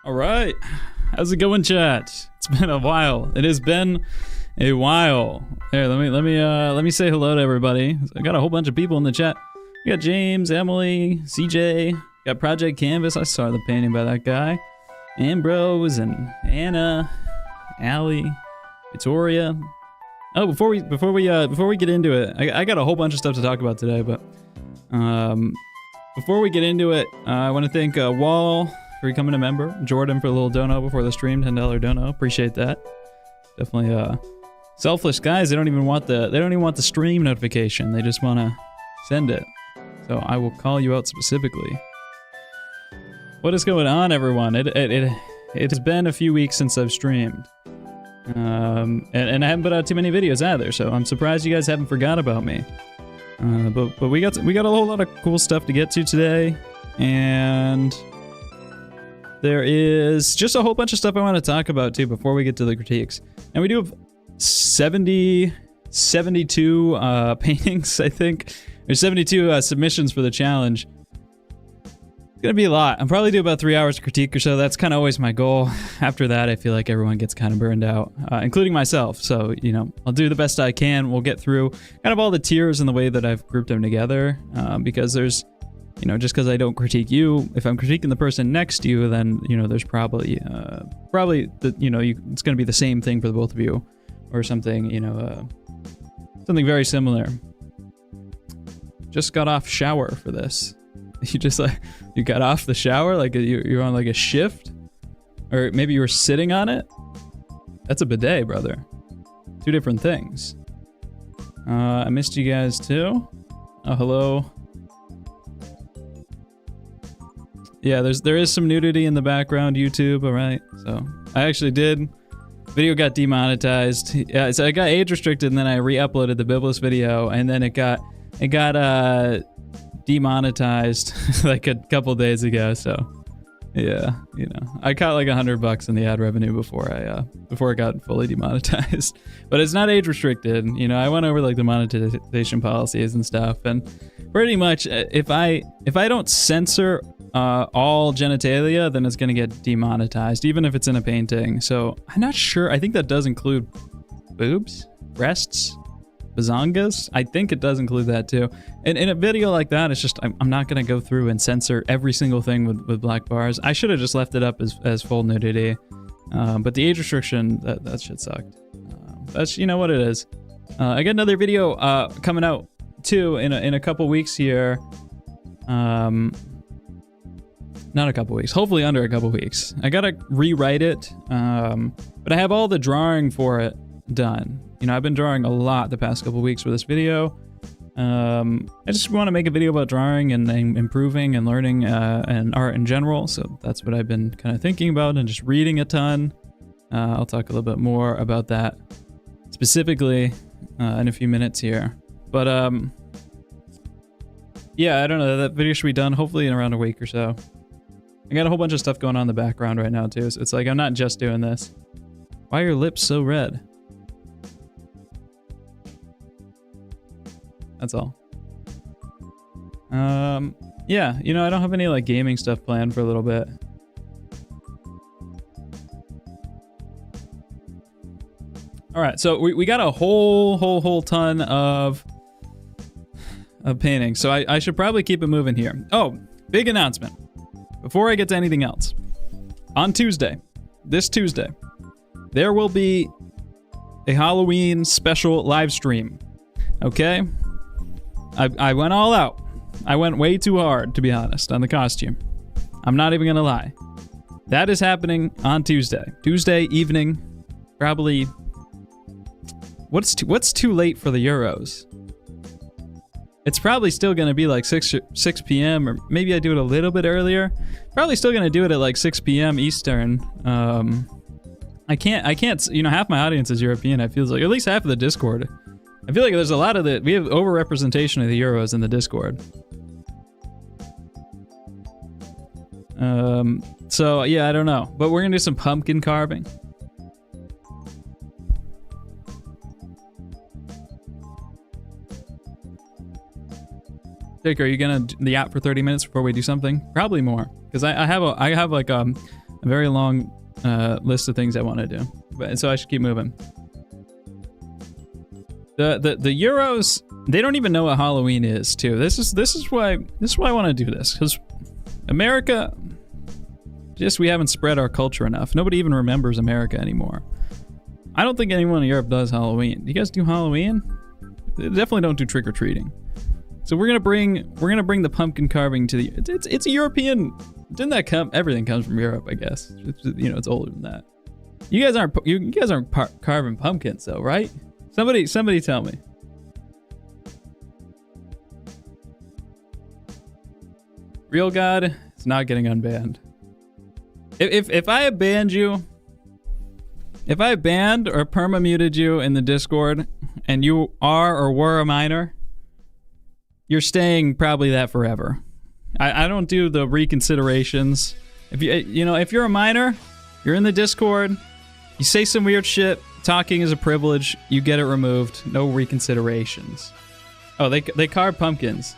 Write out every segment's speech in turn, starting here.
All right, how's it going, chat? It's been a while. It has been a while. Here, let me say hello to everybody. I got a whole bunch of people in the chat. We got James, Emily, CJ, got Project Canvas. I saw the painting by that guy. Ambrose and Anna, Allie, Victoria. Oh, before we get into it, I got a whole bunch of stuff to talk about today, but before we get into it, I want to thank Wall for becoming a member, Jordan for a little dono before the stream, $10 dono. Appreciate that. Definitely selfless guys. They don't even want the stream notification. They just want to send it. So I will call you out specifically. What is going on, everyone? It has been a few weeks since I've streamed. And I haven't put out too many videos either, so I'm surprised you guys haven't forgot about me. But we got a whole lot of cool stuff to get to today, and there is just a whole bunch of stuff I want to talk about too before we get to the critiques. And we do have 72 paintings, I think. There's 72 submissions for the challenge. It's gonna be a lot. I'm probably do about 3 hours to critique or so. That's kind of always my goal. After that, I feel like everyone gets kind of burned out, including myself. So, you know, I'll do the best I can. We'll get through kind of all the tiers in the way that I've grouped them together, because there's, you know, just because I don't critique you, if I'm critiquing the person next to you, then, you know, there's probably it's gonna be the same thing for the both of you, or something, you know, something very similar. Just got off shower for this. You got off the shower, like you're on like a shift, or maybe you were sitting on it. That's a bidet, brother. Two different things. I missed you guys too. Oh, hello. Yeah, there is some nudity in the background, YouTube. All right, so I actually did. Video got demonetized. Yeah, so I got age restricted, and then I re-uploaded the Biblis video, and then it got demonetized like a couple days ago. So yeah, you know, I caught like $100 in the ad revenue before it got fully demonetized. But it's not age restricted. You know, I went over like the monetization policies and stuff, and pretty much if I don't censor all genitalia, then it's gonna get demonetized, even if it's in a painting. So I'm not sure. I think that does include boobs, breasts, bazongas. I think it does include that too. And in a video like that, it's just I'm not gonna go through and censor every single thing with black bars. I should have just left it up as full nudity. But the age restriction, that shit sucked. That's, you know what it is. I got another video coming out too in a couple weeks here. Not a couple weeks, hopefully under a couple weeks. I gotta rewrite it, but I have all the drawing for it done. You know, I've been drawing a lot the past couple weeks for this video. I just want to make a video about drawing and improving and learning and art in general, so that's what I've been kind of thinking about and just reading a ton. I'll talk a little bit more about that specifically in a few minutes here. But yeah, I don't know, that video should be done hopefully in around a week or so. I got a whole bunch of stuff going on in the background right now too, so it's like I'm not just doing this. Why are your lips so red? That's all. Yeah, you know, I don't have any like gaming stuff planned for a little bit. All right, so we got a whole ton of paintings, so I should probably keep it moving here. Oh, big announcement. Before I get to anything else, on Tuesday, this Tuesday, there will be a Halloween special live stream. Okay? I went all out. I went way too hard, to be honest, on the costume. I'm not even gonna lie. That is happening on Tuesday. Tuesday evening, probably. What's too late for the Euros? It's probably still gonna be like 6 p.m. or maybe I do it a little bit earlier. Probably still gonna do it at like 6 p.m. Eastern. I can't. You know, half my audience is European. I feel like at least half of the Discord. I feel like there's a lot of we have overrepresentation of the Euros in the Discord. So yeah, I don't know, but we're gonna do some pumpkin carving. Jake, are you gonna yap for 30 minutes before we do something? Probably more, because I have like A very long list of things I want to do. But so I should keep moving. The Euros, they don't even know what Halloween is, too. This is why I want to do this, because America, just we haven't spread our culture enough. Nobody even remembers America anymore. I don't think anyone in Europe does Halloween. Do you guys do Halloween? They definitely don't do trick or treating. So we're gonna bring the pumpkin carving to the. It's a European. Didn't that come? Everything comes from Europe, I guess. It's older than that. You guys aren't carving pumpkins, though, right? Somebody tell me. Real God, it's not getting unbanned. If I had banned you, if I banned or perma-muted you in the Discord, and you are or were a minor, you're staying probably that forever. I don't do the reconsiderations. If you're a minor, you're in the Discord, you say some weird shit, talking is a privilege, you get it removed, no reconsiderations. Oh, they carve pumpkins.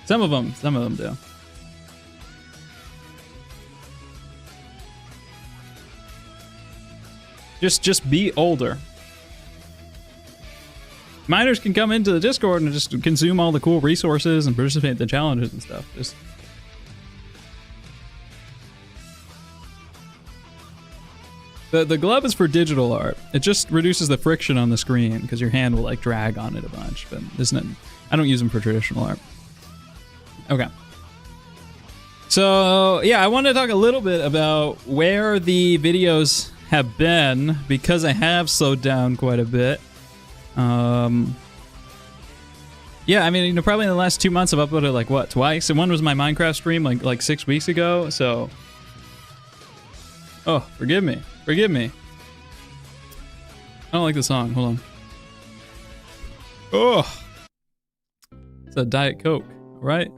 Some of them do. Just be older. Minors can come into the Discord and just consume all the cool resources and participate in the challenges and stuff. The glove is for digital art. It just reduces the friction on the screen because your hand will like drag on it a bunch. But I don't use them for traditional art. Okay. So yeah, I want to talk a little bit about where the videos have been because I have slowed down quite a bit. Yeah, I mean, probably in the last 2 months I've uploaded like what, twice? And one was my Minecraft stream like 6 weeks ago, so. Oh, forgive me. Forgive me. I don't like the song. Hold on. Oh. It's a Diet Coke, right?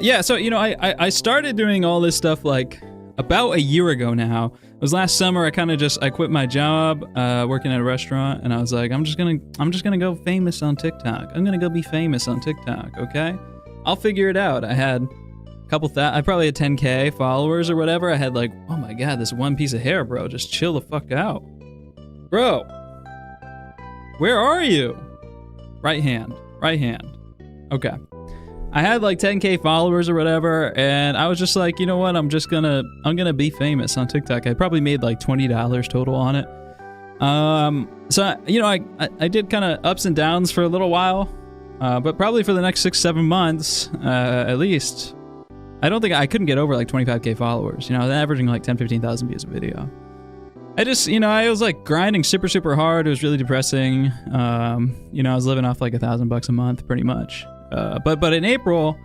Yeah, so, I started doing all this stuff like about a year ago now. It was last summer. I quit my job, working at a restaurant, and I was like, I'm just gonna go famous on TikTok. I'm gonna go be famous on TikTok, okay? I'll figure it out. I had I probably had 10K followers or whatever. I had like, oh my God, this one piece of hair, bro. Just chill the fuck out. Bro, where are you? Right hand. Okay. I had like 10K followers or whatever, and I was just like, you know what? I'm gonna be famous on TikTok. I probably made like $20 total on it. So I did kind of ups and downs for a little while, but probably for the next 6-7 months, at least, I don't think I couldn't get over like 25K followers. I was averaging like 10-15,000 views a video. I just, I was like grinding super hard. It was really depressing. I was living off like $1,000 a month pretty much. But in April,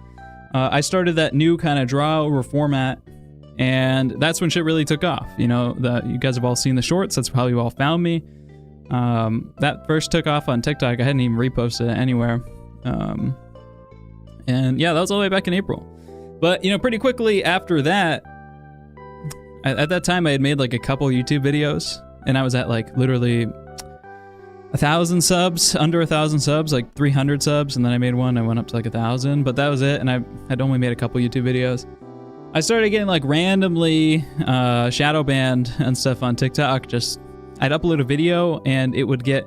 I started that new kind of draw over format, and that's when shit really took off. You guys have all seen the shorts. That's probably all found me. That first took off on TikTok. I hadn't even reposted it anywhere. And yeah, that was all the way back in April. But, pretty quickly after that, at that time I had made like a couple YouTube videos, and I was at like literally 1,000 subs, under 1,000 subs, like 300 subs, and then I made one, I went up to like 1,000, but that was it, and I'd only made a couple YouTube videos. I started getting like randomly shadow banned and stuff on TikTok. I'd upload a video and it would get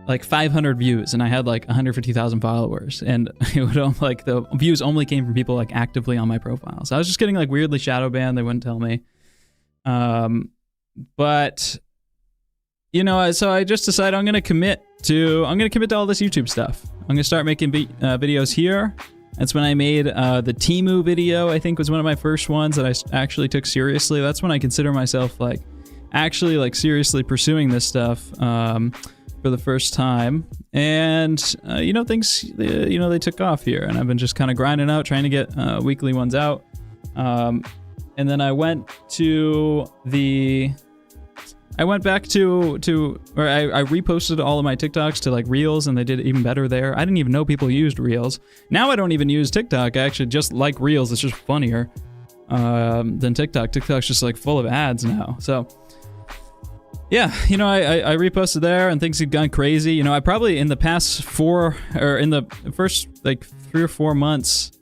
like 500 views, and I had like 150,000 followers, and it would like the views only came from people like actively on my profile. So I was just getting like weirdly shadow banned. They wouldn't tell me. But so I just decided I'm gonna commit to all this YouTube stuff. I'm gonna start making videos here. That's when I made the Temu video. I think was one of my first ones that I actually took seriously. That's when I consider myself like actually like seriously pursuing this stuff for the first time. And things they took off here, and I've been just kind of grinding out, trying to get weekly ones out. And then I went back to I reposted all of my TikToks to like Reels, and they did even better there. I didn't even know people used Reels. Now I don't even use TikTok. I actually just like Reels. It's just funnier than TikTok. TikTok's just like full of ads now. So yeah, I reposted there, and things had gone crazy. I probably in the past in the first like 3 or 4 months,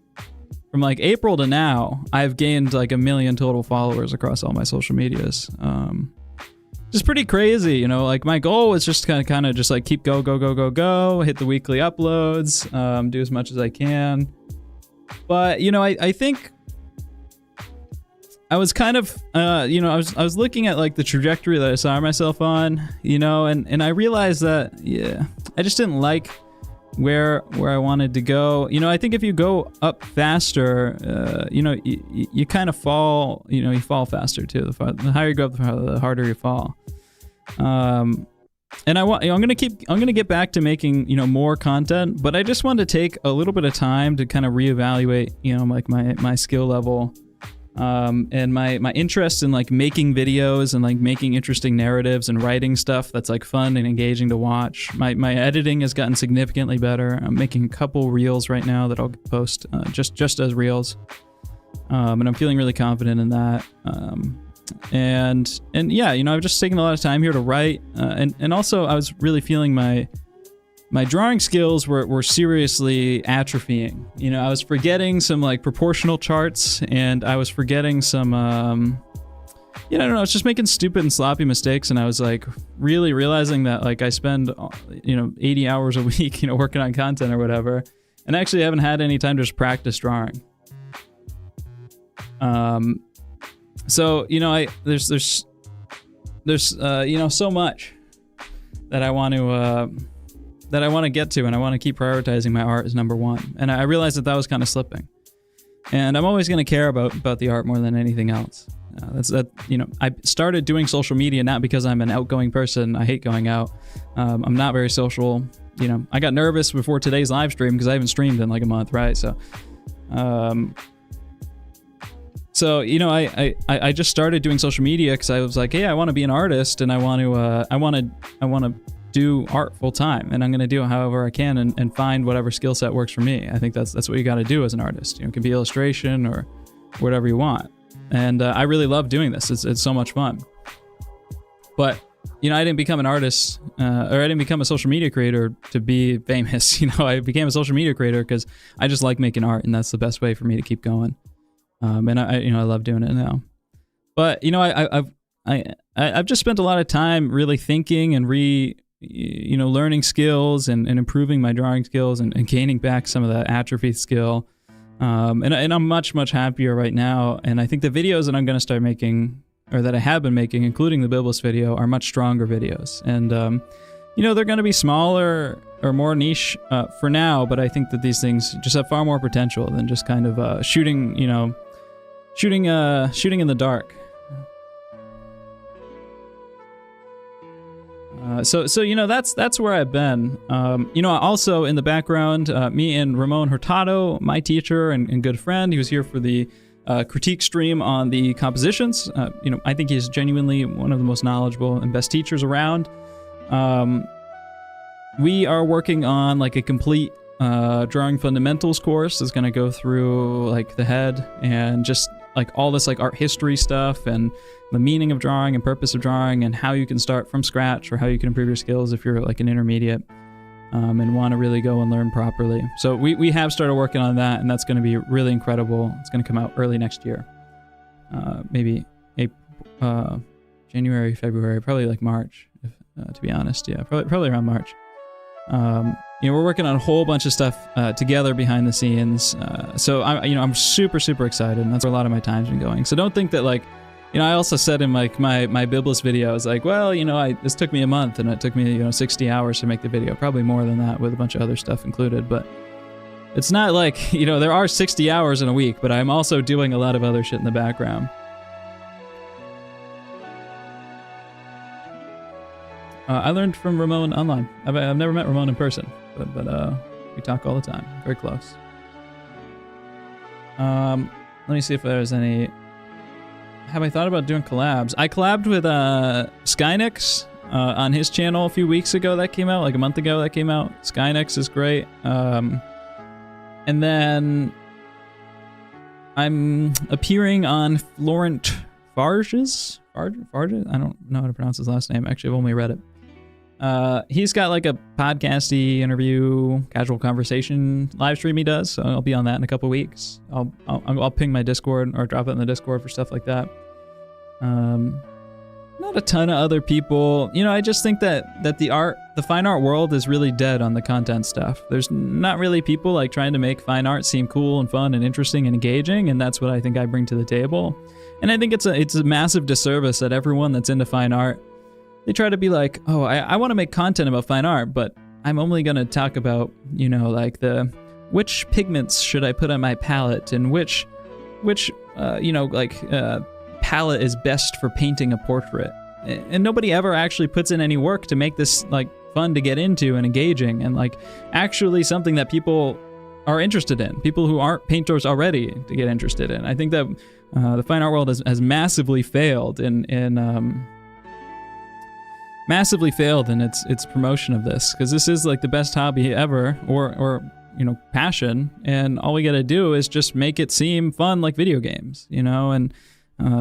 from like April to now, I've gained like 1 million total followers across all my social medias. Just pretty crazy, you know. Like my goal was just kind of just like keep go, hit the weekly uploads, do as much as I can. But you know, I think I was kind of, you know, I was looking at like the trajectory that I saw myself on, you know, and I realized that, yeah, I just didn't like where I wanted to go. You know, I think if you go up faster, you know, you kind of fall, you know, you fall faster too. The higher you go up, the harder you fall. And I'm gonna get back to making, you know, more content, but I just wanted to take a little bit of time to kind of reevaluate, you know, like my skill level, and my interest in like making videos and like making interesting narratives and writing stuff that's like fun and engaging to watch. My editing has gotten significantly better. I'm making a couple reels right now that I'll post just as reels, and I'm feeling really confident in that. And yeah, you know, I've just taken a lot of time here to write, and also I was really feeling my drawing skills were seriously atrophying. You know, I was forgetting some like proportional charts, and I was forgetting some, you know, I don't know, I was just making stupid and sloppy mistakes, and I was like really realizing that like I spend, you know, 80 hours a week, you know, working on content or whatever, and actually haven't had any time to just practice drawing. So, you know, there's you know, so much that I want to get to, and I want to keep prioritizing my art as number one. And I realized that was kind of slipping. And I'm always going to care about the art more than anything else. You know, I started doing social media not because I'm an outgoing person. I hate going out. I'm not very social. You know, I got nervous before today's live stream because I haven't streamed in like a month, right? So, you know, I just started doing social media because I was like, hey, I want to be an artist, and I want to do art full time, and I'm going to do it however I can and find whatever skill set works for me. I think that's what you got to do as an artist. You know, it can be illustration or whatever you want. And I really love doing this. It's so much fun. But, you know, I didn't become an artist, or I didn't become a social media creator to be famous. You know, I became a social media creator because I just like making art, and that's the best way for me to keep going. And I love doing it now. But, you know, I've just spent a lot of time really thinking and learning skills and improving my drawing skills and gaining back some of that atrophy skill. And I'm much, much happier right now. And I think the videos that I'm going to start making, or that I have been making, including the Biblis video, are much stronger videos. And, you know, they're going to be smaller or more niche for now, but I think that these things just have far more potential than just kind of shooting in the dark. So you know, that's where I've been. You know, also in the background, me and Ramon Hurtado, my teacher and good friend, he was here for the critique stream on the compositions. You know, I think he's genuinely one of the most knowledgeable and best teachers around. We are working on like a complete drawing fundamentals course that's going to go through like the head and just like all this like art history stuff and the meaning of drawing and purpose of drawing and how you can start from scratch or how you can improve your skills if you're like an intermediate and want to really go and learn properly. So we have started working on that, and that's going to be really incredible. It's going to come out early next year, maybe January, February, probably like March, to be honest. Yeah, probably around March. You know, we're working on a whole bunch of stuff together behind the scenes. So I'm super, super excited, and that's where a lot of my time's been going. So don't think that like, you know, I also said in like my Biblis video, I was like, well, you know, this took me a month, and it took me 60 hours to make the video, probably more than that with a bunch of other stuff included. But it's not like, you know, there are 60 hours in a week, but I'm also doing a lot of other shit in the background. I learned from Ramon online. I've never met Ramon in person, but we talk all the time. Very close. Let me see if there's any. Have I thought about doing collabs? I collabed with Skynex on his channel a few weeks ago. That came out like a month ago. That came out. Skynex is great. And then I'm appearing on Florent Farge's. Farge? I don't know how to pronounce his last name. Actually, I've only read it. He's got like a podcasty interview, casual conversation live stream he does. So I'll be on that in a couple weeks. I'll ping my Discord or drop it in the Discord for stuff like that. Not a ton of other people. You know, I just think that the fine art world is really dead on the content stuff. There's not really people like trying to make fine art seem cool and fun and interesting and engaging, and that's what I think I bring to the table. And I think it's a massive disservice that everyone that's into fine art, they try to be like, oh, I want to make content about fine art, but I'm only going to talk about, you know, like which pigments should I put on my palette and which palette is best for painting a portrait. And nobody ever actually puts in any work to make this like fun to get into and engaging and like actually something that people are interested in, people who aren't painters already to get interested in. I think that the fine art world has massively failed in its promotion of this, because this is like the best hobby ever, or you know, passion, and all we got to do is just make it seem fun like video games, you know. And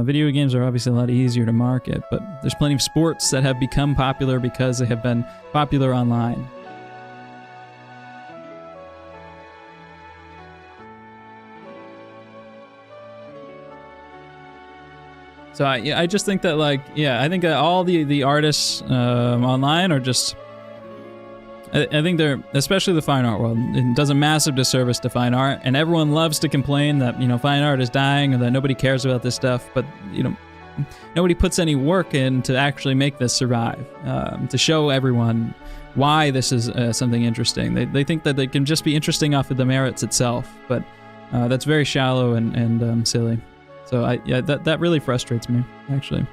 video games are obviously a lot easier to market, but there's plenty of sports that have become popular because they have been popular online. So I just think that, like, yeah, I think that all the artists online are just, I think they're, especially the fine art world, it does a massive disservice to fine art, and everyone loves to complain that, you know, fine art is dying or that nobody cares about this stuff, but, you know, nobody puts any work in to actually make this survive, to show everyone why this is something interesting. They think that they can just be interesting off of the merits itself, but that's very shallow and silly. So that really frustrates me, actually.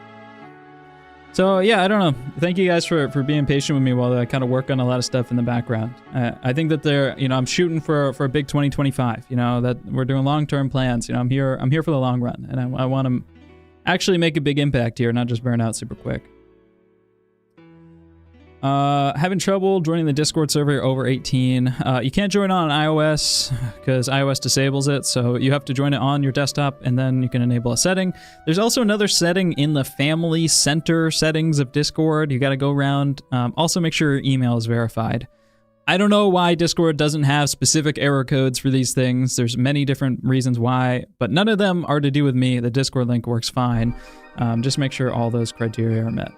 So yeah, I don't know. Thank you guys for being patient with me while I kind of work on a lot of stuff in the background. I think that I'm shooting for a big 2025. You know, that we're doing long-term plans. You know, I'm here for the long run, and I want to actually make a big impact here, not just burn out super quick. Having trouble joining the Discord server over 18. You can't join on iOS because iOS disables it, so you have to join it on your desktop, and then you can enable a setting. There's also another setting in the family center settings of Discord. You got to go around. Also, make sure your email is verified. I don't know why Discord doesn't have specific error codes for these things. There's many different reasons why, but none of them are to do with me. The Discord link works fine. Just make sure all those criteria are met.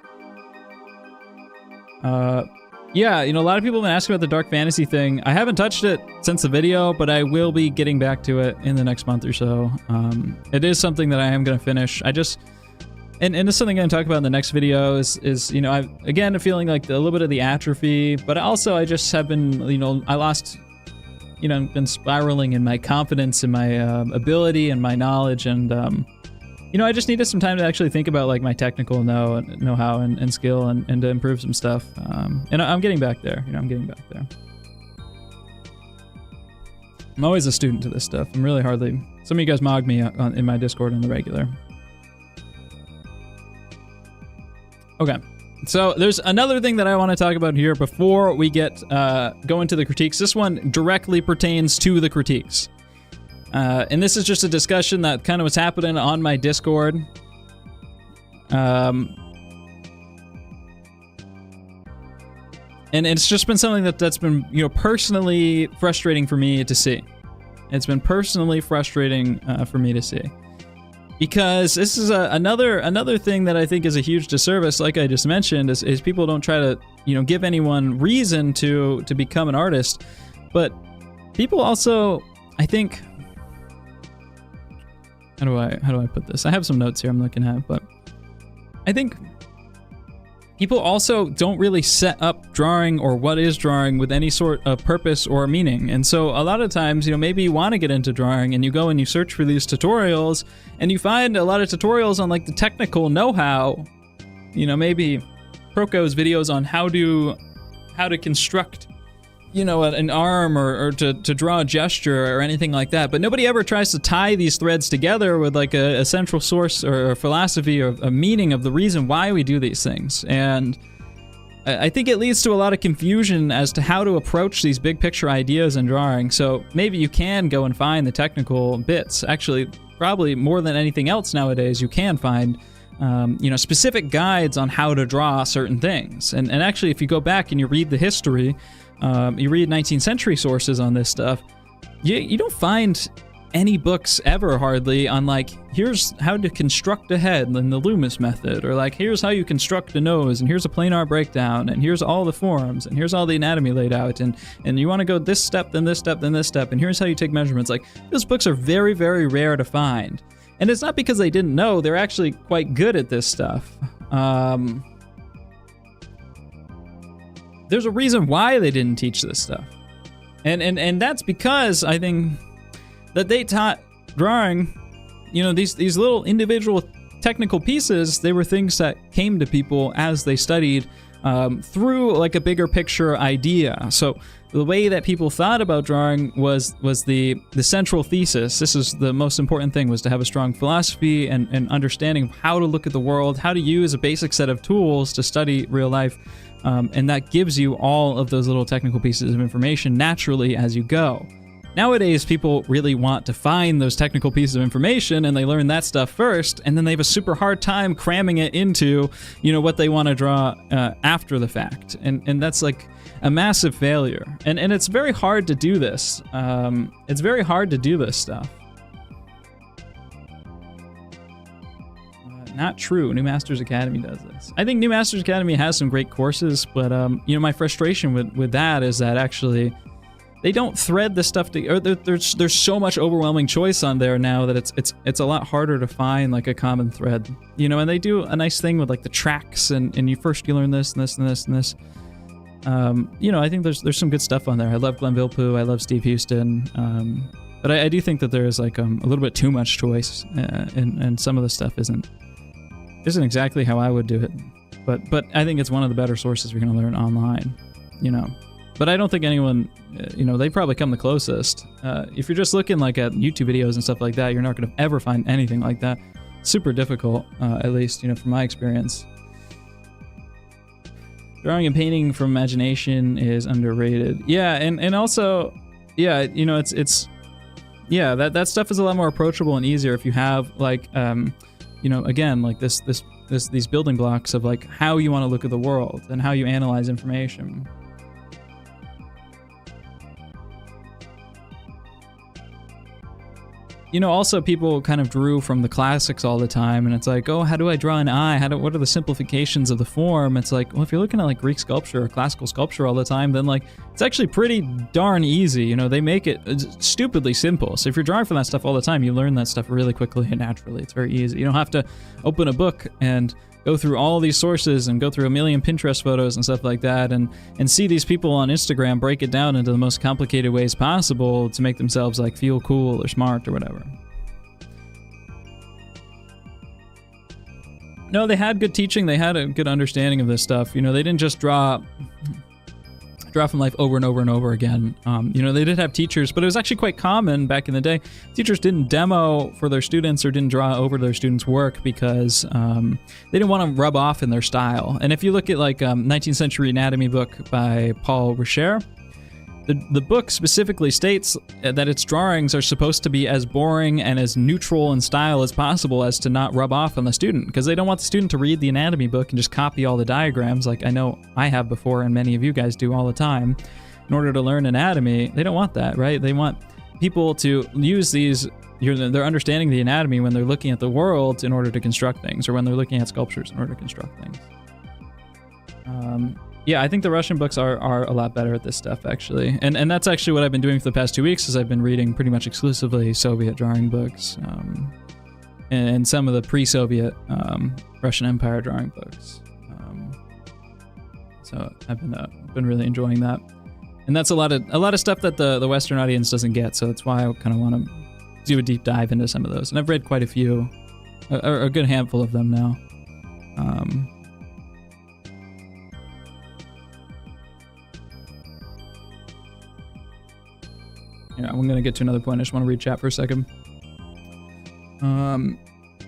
Yeah, you know, a lot of people have been asking about the dark fantasy thing. I haven't touched it since the video, but I will be getting back to it in the next month or so. It is something that I am going to finish. And this is something I'm going to talk about in the next video is, you know, I've, again, feeling like a little bit of the atrophy, but also I just have been, you know, I lost, you know, been spiraling in my confidence and my ability and my knowledge, and, you know, I just needed some time to actually think about like my technical know-how and skill and to improve some stuff. And I'm getting back there. You know, I'm getting back there. I'm always a student to this stuff. I'm really hardly. Some of you guys mog me in my Discord on the regular. Okay, so there's another thing that I want to talk about here before we go into the critiques. This one directly pertains to the critiques. And this is just a discussion that kind of was happening on my Discord. And it's just been something that's been, you know, personally frustrating for me to see. It's been personally frustrating for me to see. Because this is another thing that I think is a huge disservice, like I just mentioned, is people don't try to, you know, give anyone reason to become an artist. But people also, I think... How do I put this? I have some notes here I'm looking at, but I think people also don't really set up drawing or what is drawing with any sort of purpose or meaning. And so a lot of times, you know, maybe you want to get into drawing and you go and you search for these tutorials and you find a lot of tutorials on like the technical know-how, you know, maybe Proko's videos on how to construct, you know, an arm or to draw a gesture or anything like that. But nobody ever tries to tie these threads together with like a central source or a philosophy or a meaning of the reason why we do these things. And I think it leads to a lot of confusion as to how to approach these big picture ideas in drawing. So maybe you can go and find the technical bits. Actually, probably more than anything else nowadays, you can find specific guides on how to draw certain things. And actually, if you go back and you read the history, you read 19th century sources on this stuff, you don't find any books ever hardly on like, here's how to construct a head in the Loomis method, or like, here's how you construct a nose, and here's a planar breakdown, and here's all the forms, and here's all the anatomy laid out, and you want to go this step, then this step, then this step, and here's how you take measurements. Like, those books are very, very rare to find. And it's not because they didn't know, they're actually quite good at this stuff. There's a reason why they didn't teach this stuff. And that's because I think that they taught drawing, these little individual technical pieces, they were things that came to people as they studied through like a bigger picture idea. So the way that people thought about drawing was the central thesis. This is the most important thing, was to have a strong philosophy and understanding of how to look at the world, how to use a basic set of tools to study real life. And that gives you all of those little technical pieces of information naturally as you go. Nowadays, people really want to find those technical pieces of information, and they learn that stuff first, and then they have a super hard time cramming it into, what they want to draw after the fact. And that's like a massive failure. And it's very hard to do this. It's very hard to do this stuff. Not true. New Masters Academy does this. I think New Masters Academy has some great courses, but my frustration with that is that actually they don't thread the stuff together. There's so much overwhelming choice on there now that it's a lot harder to find like a common thread. And they do a nice thing with like the tracks, and you learn this and this and this and this. I think there's some good stuff on there. I love Glenn Villepeu. I love Steve Houston. But I do think that there is like a little bit too much choice, and some of the stuff isn't exactly how I would do it. But I think it's one of the better sources you're going to learn online. But I don't think anyone, they probably come the closest. If you're just looking like at YouTube videos and stuff like that, you're not going to ever find anything like that. Super difficult, at least, from my experience. Drawing and painting from imagination is underrated. Yeah, and also, yeah, that stuff is a lot more approachable and easier if you have like, again, like these building blocks of like how you want to look at the world and how you analyze information. Also people kind of drew from the classics all the time, and it's like, oh, how do I draw an eye? What are the simplifications of the form? It's like, well, if you're looking at like Greek sculpture or classical sculpture all the time, then like it's actually pretty darn easy. They make it stupidly simple. So if you're drawing from that stuff all the time, you learn that stuff really quickly and naturally. It's very easy. You don't have to open a book and go through all these sources and go through a million Pinterest photos and stuff like that, and see these people on Instagram break it down into the most complicated ways possible to make themselves like feel cool or smart or whatever. No, they had good teaching. They had a good understanding of this stuff. They didn't just draw from life over and over and over again. They did have teachers, but it was actually quite common back in the day. Teachers didn't demo for their students or didn't draw over their students' work because they didn't want to rub off in their style. And if you look at like 19th century anatomy book by Paul Richer, the book specifically states that its drawings are supposed to be as boring and as neutral in style as possible as to not rub off on the student, because they don't want the student to read the anatomy book and just copy all the diagrams like I know I have before and many of you guys do all the time in order to learn anatomy. They don't want that, right? They want people to use they're understanding the anatomy when they're looking at the world in order to construct things, or when they're looking at sculptures in order to construct things. Yeah, I think the Russian books are a lot better at this stuff, actually. And that's actually what I've been doing for the past 2 weeks, is I've been reading pretty much exclusively Soviet drawing books, and some of the pre-Soviet Russian Empire drawing books. So I've been really enjoying that. And that's a lot of stuff that the Western audience doesn't get, so that's why I kind of want to do a deep dive into some of those. And I've read quite a few, a good handful of them now. Yeah, I'm gonna get to another point. I just want to read chat for a second.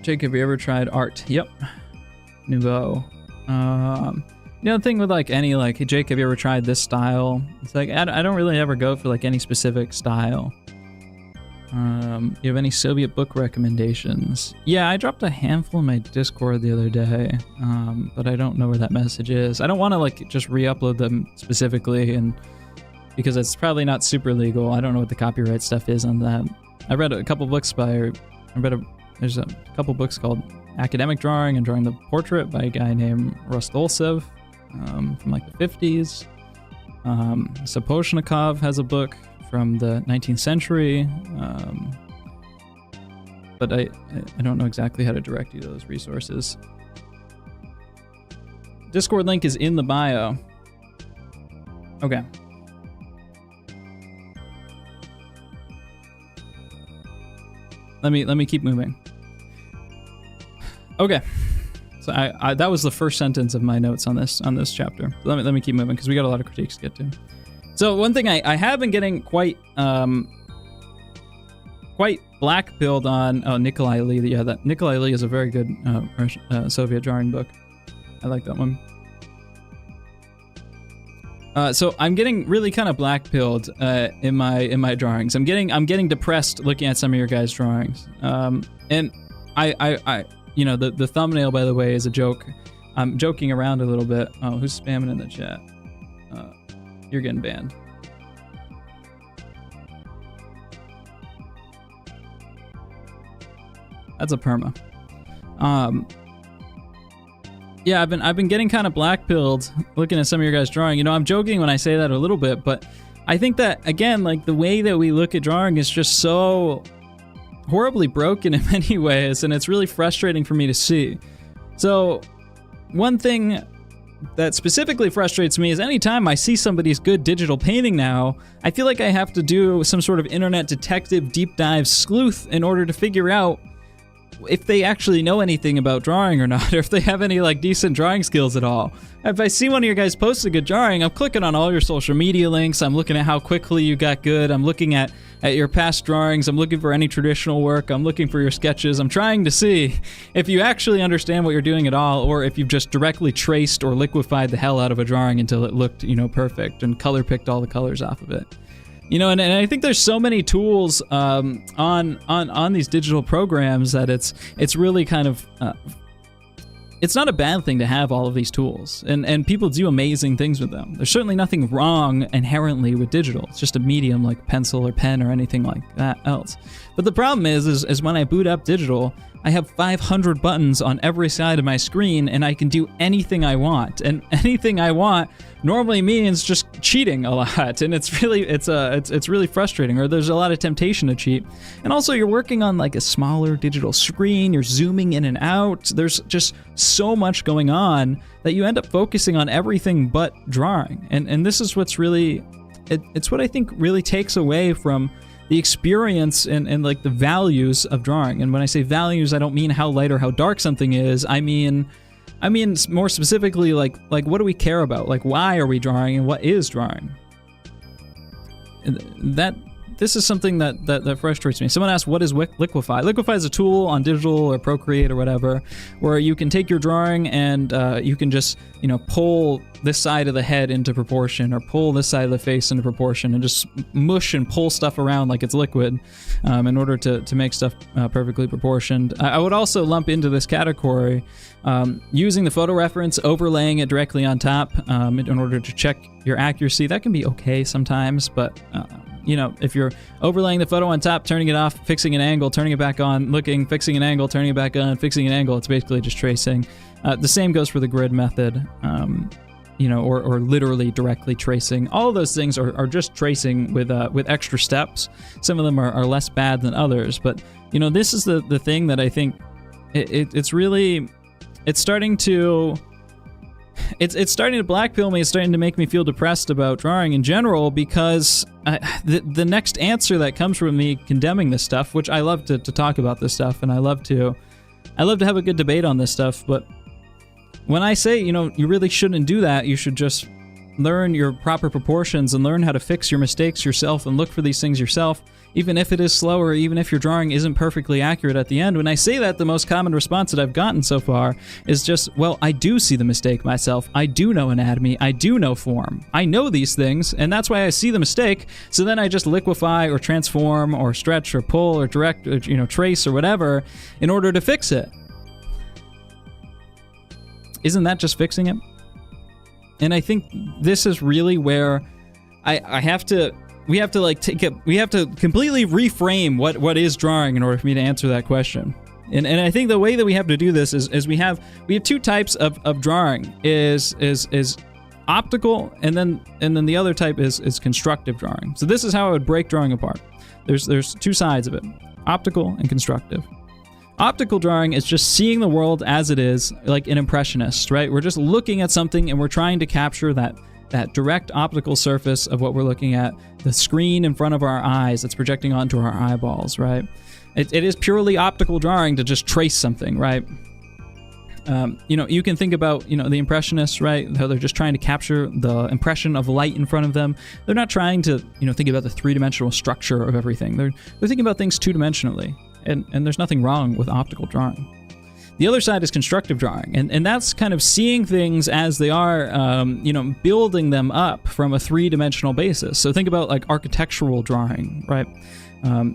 Jake, have you ever tried art? Yep. Nouveau. The thing with like any like, hey Jake, have you ever tried this style? It's like I don't really ever go for like any specific style. You have any Soviet book recommendations? Yeah, I dropped a handful in my Discord the other day, but I don't know where that message is. I don't want to like just re-upload them specifically, and because it's probably not super legal. I don't know what the copyright stuff is on that. I read a couple books there's a couple books called Academic Drawing and Drawing the Portrait by a guy named Rostolsev from like the 50s. Sapochnikov has a book from the 19th century, but I don't know exactly how to direct you to those resources. Discord link is in the bio. Okay. Let me keep moving. Okay. So I that was the first sentence of my notes on this chapter. Let me keep moving because we got a lot of critiques to get to. So one thing I have been getting quite black-pilled on. Oh, Nikolai Lee. Yeah, that Nikolai Lee is a very good Soviet drawing book. I like that one. So I'm getting really kind of black-pilled in my drawings. I'm getting depressed looking at some of your guys' drawings. And I you know, the thumbnail, by the way, is a joke. I'm joking around a little bit. Oh, who's spamming in the chat? You're getting banned. That's a perma. Yeah, I've been getting kind of black-pilled looking at some of your guys' drawing. You know, I'm joking when I say that a little bit, but I think that, again, like the way that we look at drawing is just so horribly broken in many ways, and it's really frustrating for me to see. So one thing that specifically frustrates me is anytime I see somebody's good digital painting now, I feel like I have to do some sort of internet detective deep dive sleuth in order to figure out if they actually know anything about drawing or not, or if they have any like decent drawing skills at all. If I see one of your guys post a good drawing, I'm clicking on all your social media links, I'm looking at how quickly you got good, I'm looking at your past drawings, I'm looking for any traditional work, I'm looking for your sketches, I'm trying to see if you actually understand what you're doing at all, or if you've just directly traced or liquefied the hell out of a drawing until it looked, you know, perfect, and color picked all the colors off of it. You know, and I think there's so many tools on these digital programs that it's really kind of it's not a bad thing to have all of these tools, and people do amazing things with them. There's certainly nothing wrong inherently with digital. It's just a medium like pencil or pen or anything like that else. But the problem is when I boot up digital, I have 500 buttons on every side of my screen, and I can do anything I want. And anything I want normally means just cheating a lot, and it's really frustrating. Or there's a lot of temptation to cheat. And also, you're working on like a smaller digital screen. You're zooming in and out. There's just so much going on that you end up focusing on everything but drawing. And this is what's really, it's what I think really takes away from the experience and like the values of drawing. And when I say values, I don't mean how light or how dark something is. I mean more specifically like what do we care about? Like why are we drawing and what is drawing? This is something that frustrates me. Someone asked, what is Liquify? Liquify is a tool on digital or Procreate or whatever, where you can take your drawing and you can just, you know, pull this side of the head into proportion or pull this side of the face into proportion and just mush and pull stuff around like it's liquid in order to make stuff perfectly proportioned. I would also lump into this category using the photo reference, overlaying it directly on top in order to check your accuracy. That can be okay sometimes, but you know, if you're overlaying the photo on top, turning it off, fixing an angle, turning it back on, looking, fixing an angle, turning it back on, fixing an angle, it's basically just tracing. The same goes for the grid method, you know, or literally directly tracing. All of those things are just tracing with extra steps. Some of them are less bad than others, but you know, this is the thing that I think it's really, it's starting to blackpill me. It's starting to make me feel depressed about drawing in general, because the next answer that comes from me condemning this stuff, which I love to talk about this stuff, and I love to have a good debate on this stuff, but when I say, you know, you really shouldn't do that, you should just learn your proper proportions and learn how to fix your mistakes yourself and look for these things yourself. even if it is slower, even if your drawing isn't perfectly accurate at the end. When I say that, the most common response that I've gotten so far is just, well, I do see the mistake myself. I do know anatomy. I do know form. I know these things, and that's why I see the mistake. So then I just liquefy or transform or stretch or pull or direct or, trace or whatever in order to fix it. Isn't that just fixing it? And I think this is really where we have to completely reframe what is drawing in order for me to answer that question. And I think the way that we have to do this is we have two types of drawing is optical, and then the other type is constructive drawing. So this is how I would break drawing apart. There's two sides of it, optical and constructive. Optical drawing is just seeing the world as it is, like an impressionist, right? We're just looking at something and we're trying to capture that direct optical surface of what we're looking at, the screen in front of our eyes that's projecting onto our eyeballs, right? It is purely optical drawing to just trace something, right? You can think about, the impressionists, right? How they're just trying to capture the impression of light in front of them. They're not trying to, think about the three-dimensional structure of everything. They're thinking about things two-dimensionally. And there's nothing wrong with optical drawing. The other side is constructive drawing, and that's kind of seeing things as they are, building them up from a three-dimensional basis. So think about like architectural drawing, right?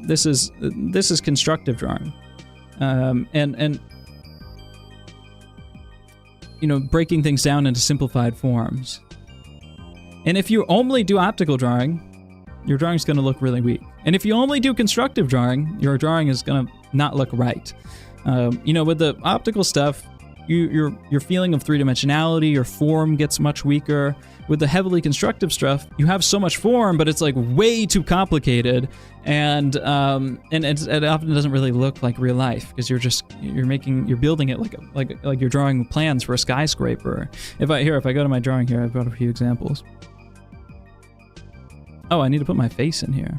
This is constructive drawing, and breaking things down into simplified forms. And if you only do optical drawing, your drawing's going to look really weak. And if you only do constructive drawing, your drawing is going to not look right. With the optical stuff, your feeling of three-dimensionality, your form gets much weaker. With the heavily constructive stuff, you have so much form, but it's like way too complicated, and it often doesn't really look like real life because you're building it like you're drawing plans for a skyscraper. If I go to my drawing here, I've got a few examples. Oh, I need to put my face in here.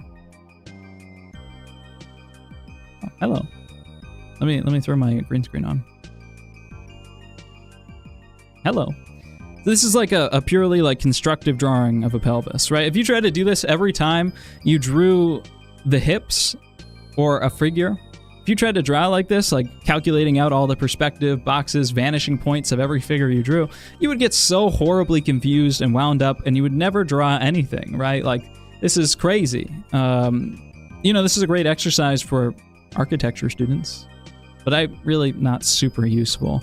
Oh, hello. Let me throw my green screen on. Hello. This is like a purely like constructive drawing of a pelvis, right? If you tried to do this every time you drew the hips or a figure, if you tried to draw like this, like calculating out all the perspective, boxes, vanishing points of every figure you drew, you would get so horribly confused and wound up, and you would never draw anything, right? Like, this is crazy. This is a great exercise for architecture students, but really not super useful.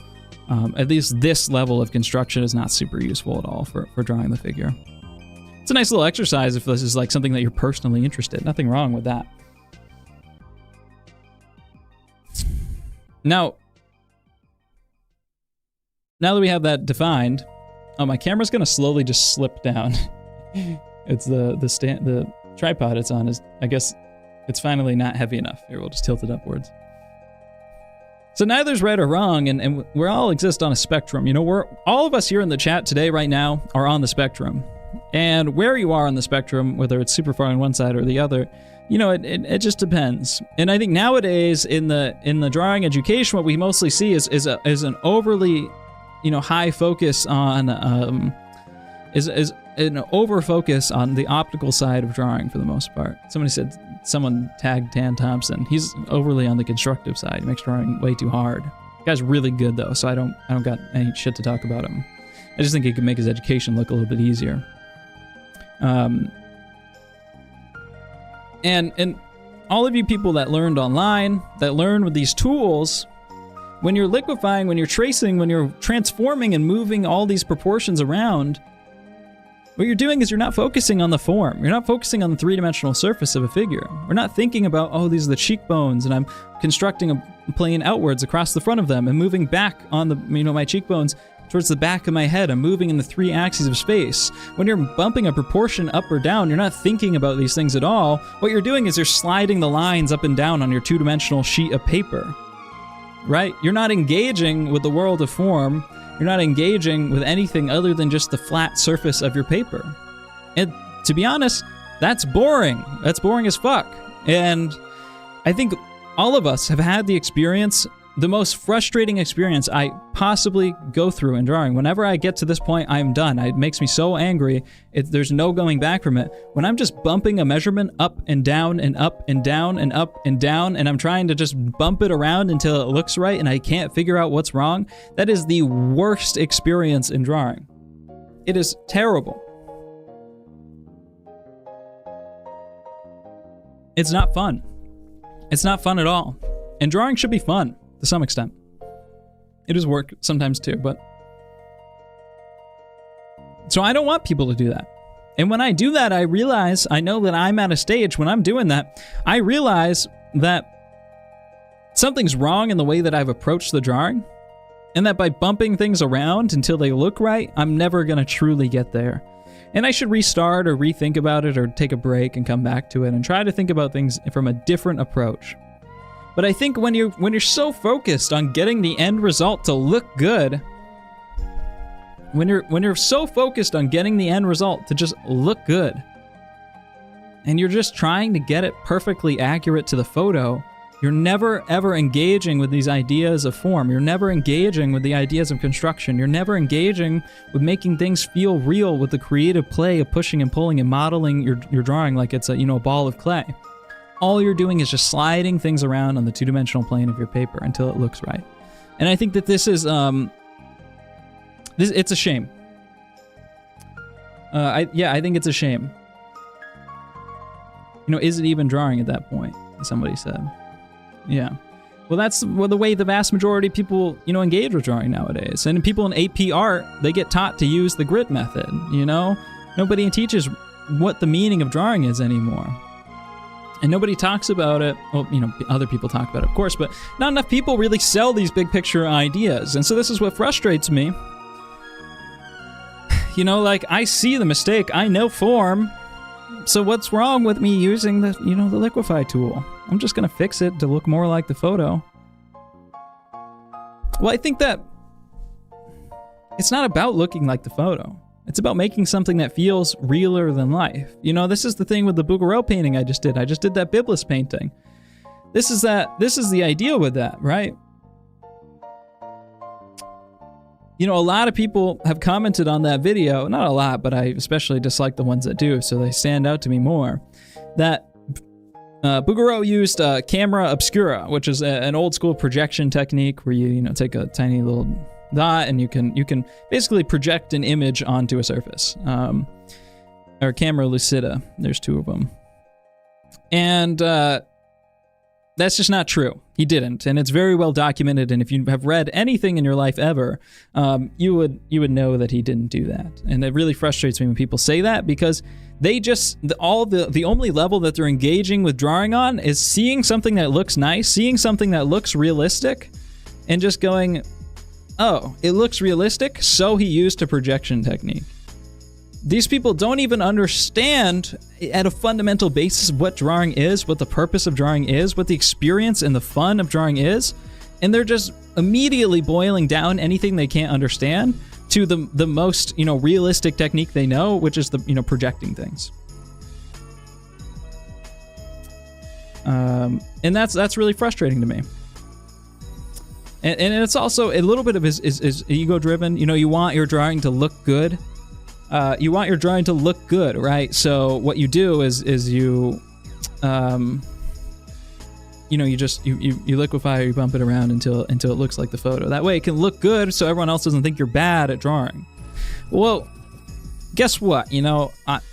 At least this level of construction is not super useful at all for drawing the figure. It's a nice little exercise if this is like something that you're personally interested in. Nothing wrong with that. Now that we have that defined, my camera's gonna slowly just slip down. It's the tripod it's on is, I guess, it's finally not heavy enough. Here, we'll just tilt it upwards. So neither's right or wrong, and we all exist on a spectrum. All of us here in the chat today, right now, are on the spectrum. And where you are on the spectrum, whether it's super far on one side or the other, it just depends. And I think nowadays in the drawing education, what we mostly see is an overly, high focus on is an over focus on the optical side of drawing for the most part. Someone tagged Tan Thompson. He's overly on the constructive side. He makes drawing way too hard. The guy's really good though, so I don't got any shit to talk about him. I just think he could make his education look a little bit easier. And all of you people that learned online, that learned with these tools, when you're liquefying, when you're tracing, when you're transforming and moving all these proportions around, what you're doing is you're not focusing on the form. You're not focusing on the three-dimensional surface of a figure. We're not thinking about, these are the cheekbones, and I'm constructing a plane outwards across the front of them and moving back on the, my cheekbones towards the back of my head. I'm moving in the three axes of space. When you're bumping a proportion up or down, you're not thinking about these things at all. What you're doing is you're sliding the lines up and down on your two-dimensional sheet of paper, right? You're not engaging with the world of form. You're not engaging with anything other than just the flat surface of your paper. And to be honest, that's boring. That's boring as fuck. And I think all of us have had the experience the most frustrating experience I possibly go through in drawing. Whenever I get to this point, I'm done. It makes me so angry. There's no going back from it. When I'm just bumping a measurement up and down and up and down and up and down, and I'm trying to just bump it around until it looks right and I can't figure out what's wrong, that is the worst experience in drawing. It is terrible. It's not fun. It's not fun at all. And drawing should be fun. To some extent. It is work sometimes too, but... So I don't want people to do that. And when I do that, I know that I'm at a stage when I'm doing that, I realize that something's wrong in the way that I've approached the drawing, and that by bumping things around until they look right, I'm never going to truly get there. And I should restart or rethink about it or take a break and come back to it and try to think about things from a different approach. But I think when you're so focused on getting the end result to look good, when you're so focused on getting the end result to just look good, and you're just trying to get it perfectly accurate to the photo, you're never ever engaging with these ideas of form. You're never engaging with the ideas of construction. You're never engaging with making things feel real with the creative play of pushing and pulling and modeling your drawing like it's a ball of clay. All you're doing is just sliding things around on the two-dimensional plane of your paper until it looks right. And I think that this is, it's a shame. I think it's a shame. Is it even drawing at that point? Somebody said. Yeah. Well, that's the way the vast majority of people, engage with drawing nowadays. And people in AP art, they get taught to use the grid method, Nobody teaches what the meaning of drawing is anymore. And nobody talks about it. Well, other people talk about it, of course, but not enough people really sell these big picture ideas. And so this is what frustrates me. I see the mistake. I know form. So what's wrong with me using the liquify tool? I'm just going to fix it to look more like the photo. Well, I think that it's not about looking like the photo. It's about making something that feels realer than life. This is the thing with the Bouguereau painting I just did. I just did that Biblis painting. This is the idea with that, right? A lot of people have commented on that video. Not a lot, but I especially dislike the ones that do, so they stand out to me more. That Bouguereau used camera obscura, which is an old school projection technique where you take a tiny little dot and you can basically project an image onto a surface. Or camera lucida. There's two of them. And that's just not true. He didn't, and it's very well documented. And if you have read anything in your life ever, you would know that he didn't do that. And it really frustrates me when people say that, because they just the only level that they're engaging with drawing on is seeing something that looks nice, seeing something that looks realistic, and just going, "Oh, it looks realistic, so he used a projection technique." These people don't even understand at a fundamental basis what drawing is, what the purpose of drawing is, what the experience and the fun of drawing is, and they're just immediately boiling down anything they can't understand to the most, realistic technique they know, which is the, projecting things. And that's really frustrating to me. And it's also a little bit of is ego-driven. You want your drawing to look good. You want your drawing to look good, right? So what you do is you, you liquefy or you bump it around until it looks like the photo. That way it can look good, so everyone else doesn't think you're bad at drawing. Well, guess what?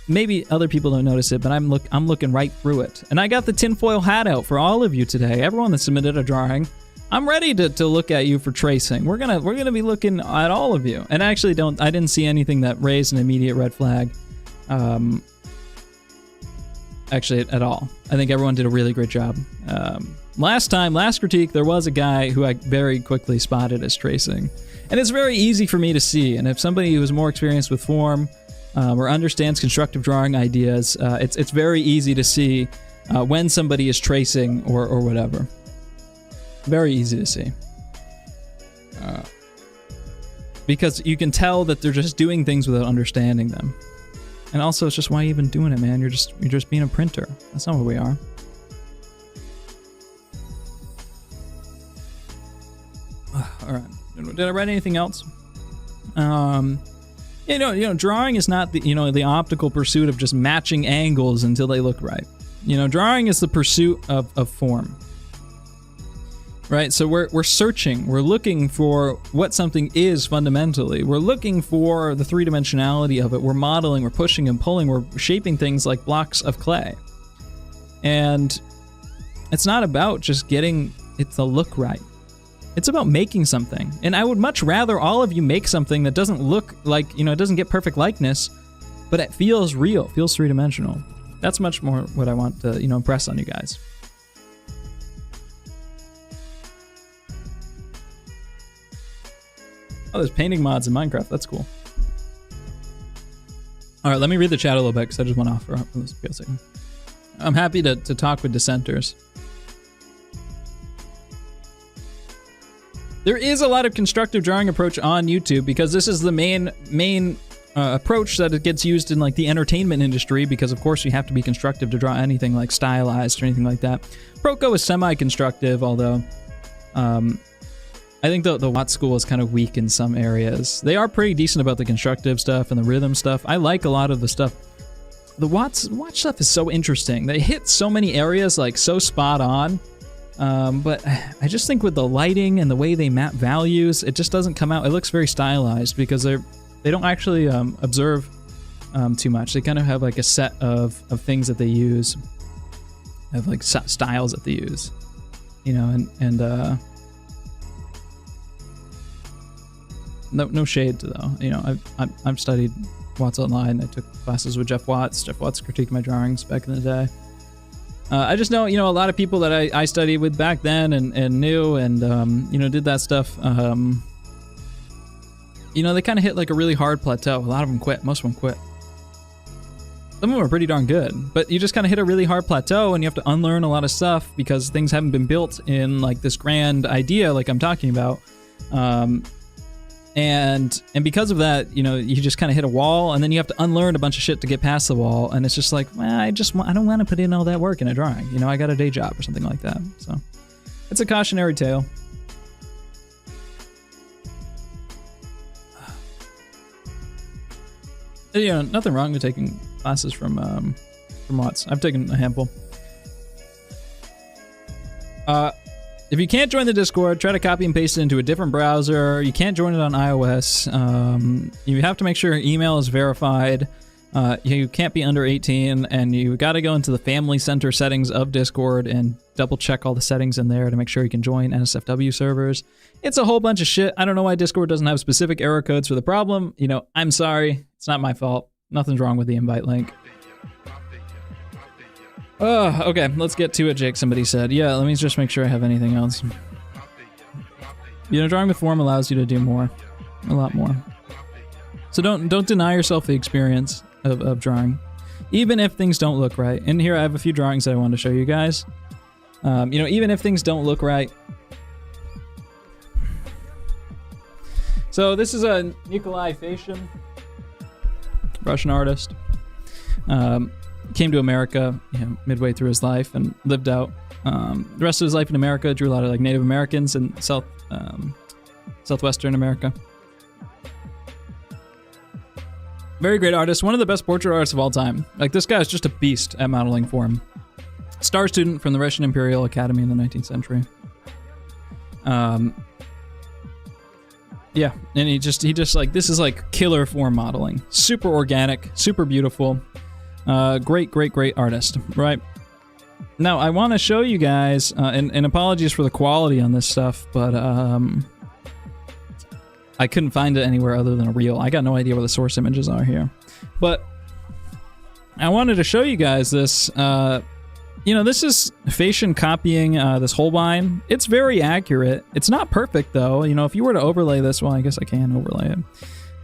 Maybe other people don't notice it, but I'm looking right through it, and I got the tinfoil hat out for all of you today. Everyone that submitted a drawing. I'm ready to look at you for tracing. We're gonna be looking at all of you. And I actually didn't see anything that raised an immediate red flag. Actually, at all. I think everyone did a really great job. Last critique, there was a guy who I very quickly spotted as tracing. And it's very easy for me to see. And if somebody who is more experienced with form or understands constructive drawing ideas, it's very easy to see when somebody is tracing or whatever. Very easy to see. Because you can tell that they're just doing things without understanding them. And also, it's just, why are you even doing it, man? You're just being a printer. That's not what we are. All right. Did I write anything else? Drawing is not the optical pursuit of just matching angles until they look right. Drawing is the pursuit of form. Right? So we're searching, we're looking for what something is fundamentally. We're looking for the three-dimensionality of it. We're modeling, we're pushing and pulling, we're shaping things like blocks of clay. And it's not about just getting it to look right. It's about making something. And I would much rather all of you make something that doesn't look like, it doesn't get perfect likeness, but it feels real, feels three-dimensional. That's much more what I want to, impress on you guys. Oh, there's painting mods in Minecraft. That's cool. All right, let me read the chat a little bit because I just went off for a second. I'm happy to talk with dissenters. There is a lot of constructive drawing approach on YouTube because this is the main approach that it gets used in like the entertainment industry, because of course you have to be constructive to draw anything like stylized or anything like that. Proco is semi-constructive, although I think the Watt school is kind of weak in some areas. They are pretty decent about the constructive stuff and the rhythm stuff. I like a lot of the stuff. The Watt stuff is so interesting. They hit so many areas like so spot on. But I just think with the lighting and the way they map values, it just doesn't come out. It looks very stylized because they don't actually observe too much. They kind of have like a set of things that they use, have like styles that they use, No shade to though. I've studied Watts online. I took classes with Jeff Watts. Jeff Watts critiqued my drawings back in the day. I just know, a lot of people that I studied with back then and knew and, did that stuff. They kind of hit like a really hard plateau. A lot of them quit. Most of them quit. Some of them are pretty darn good, but you just kind of hit a really hard plateau and you have to unlearn a lot of stuff because things haven't been built in like this grand idea like I'm talking about. And because of that, you just kind of hit a wall, and then you have to unlearn a bunch of shit to get past the wall, and it's just like, well, I don't want to put in all that work in a drawing. I got a day job or something like that. So it's a cautionary tale. Nothing wrong with taking classes from Watts. I've taken a handful. If you can't join the Discord, try to copy and paste it into a different browser. You can't join it on iOS. You have to make sure your email is verified. You can't be under 18, and you got to go into the family center settings of Discord and double check all the settings in there to make sure you can join NSFW servers. It's a whole bunch of shit. I don't know why Discord doesn't have specific error codes for the problem. I'm sorry. It's not my fault. Nothing's wrong with the invite link. Oh, okay, let's get to it, Jake. Somebody said. Yeah, let me just make sure I have anything else. Drawing with form allows you to do more. A lot more. So don't deny yourself the experience of drawing, even if things don't look right. And here I have a few drawings that I want to show you guys. Even if things don't look right. So this is a Nikolai Fashin, Russian artist. Came to America, midway through his life and lived out the rest of his life in America. Drew a lot of like Native Americans in Southwestern America. Very great artist. One of the best portrait artists of all time. Like, this guy is just a beast at modeling form. Star student from the Russian Imperial Academy in the 19th century. Yeah, and he just like, this is like killer form modeling. Super organic, super beautiful. Great artist, right? Now, I want to show you guys, and apologies for the quality on this stuff, but I couldn't find it anywhere other than a reel. I got no idea where the source images are here. But I wanted to show you guys this. This is Fashion copying this Holbein. It's very accurate. It's not perfect, though. If you were to overlay this, well, I guess I can overlay it.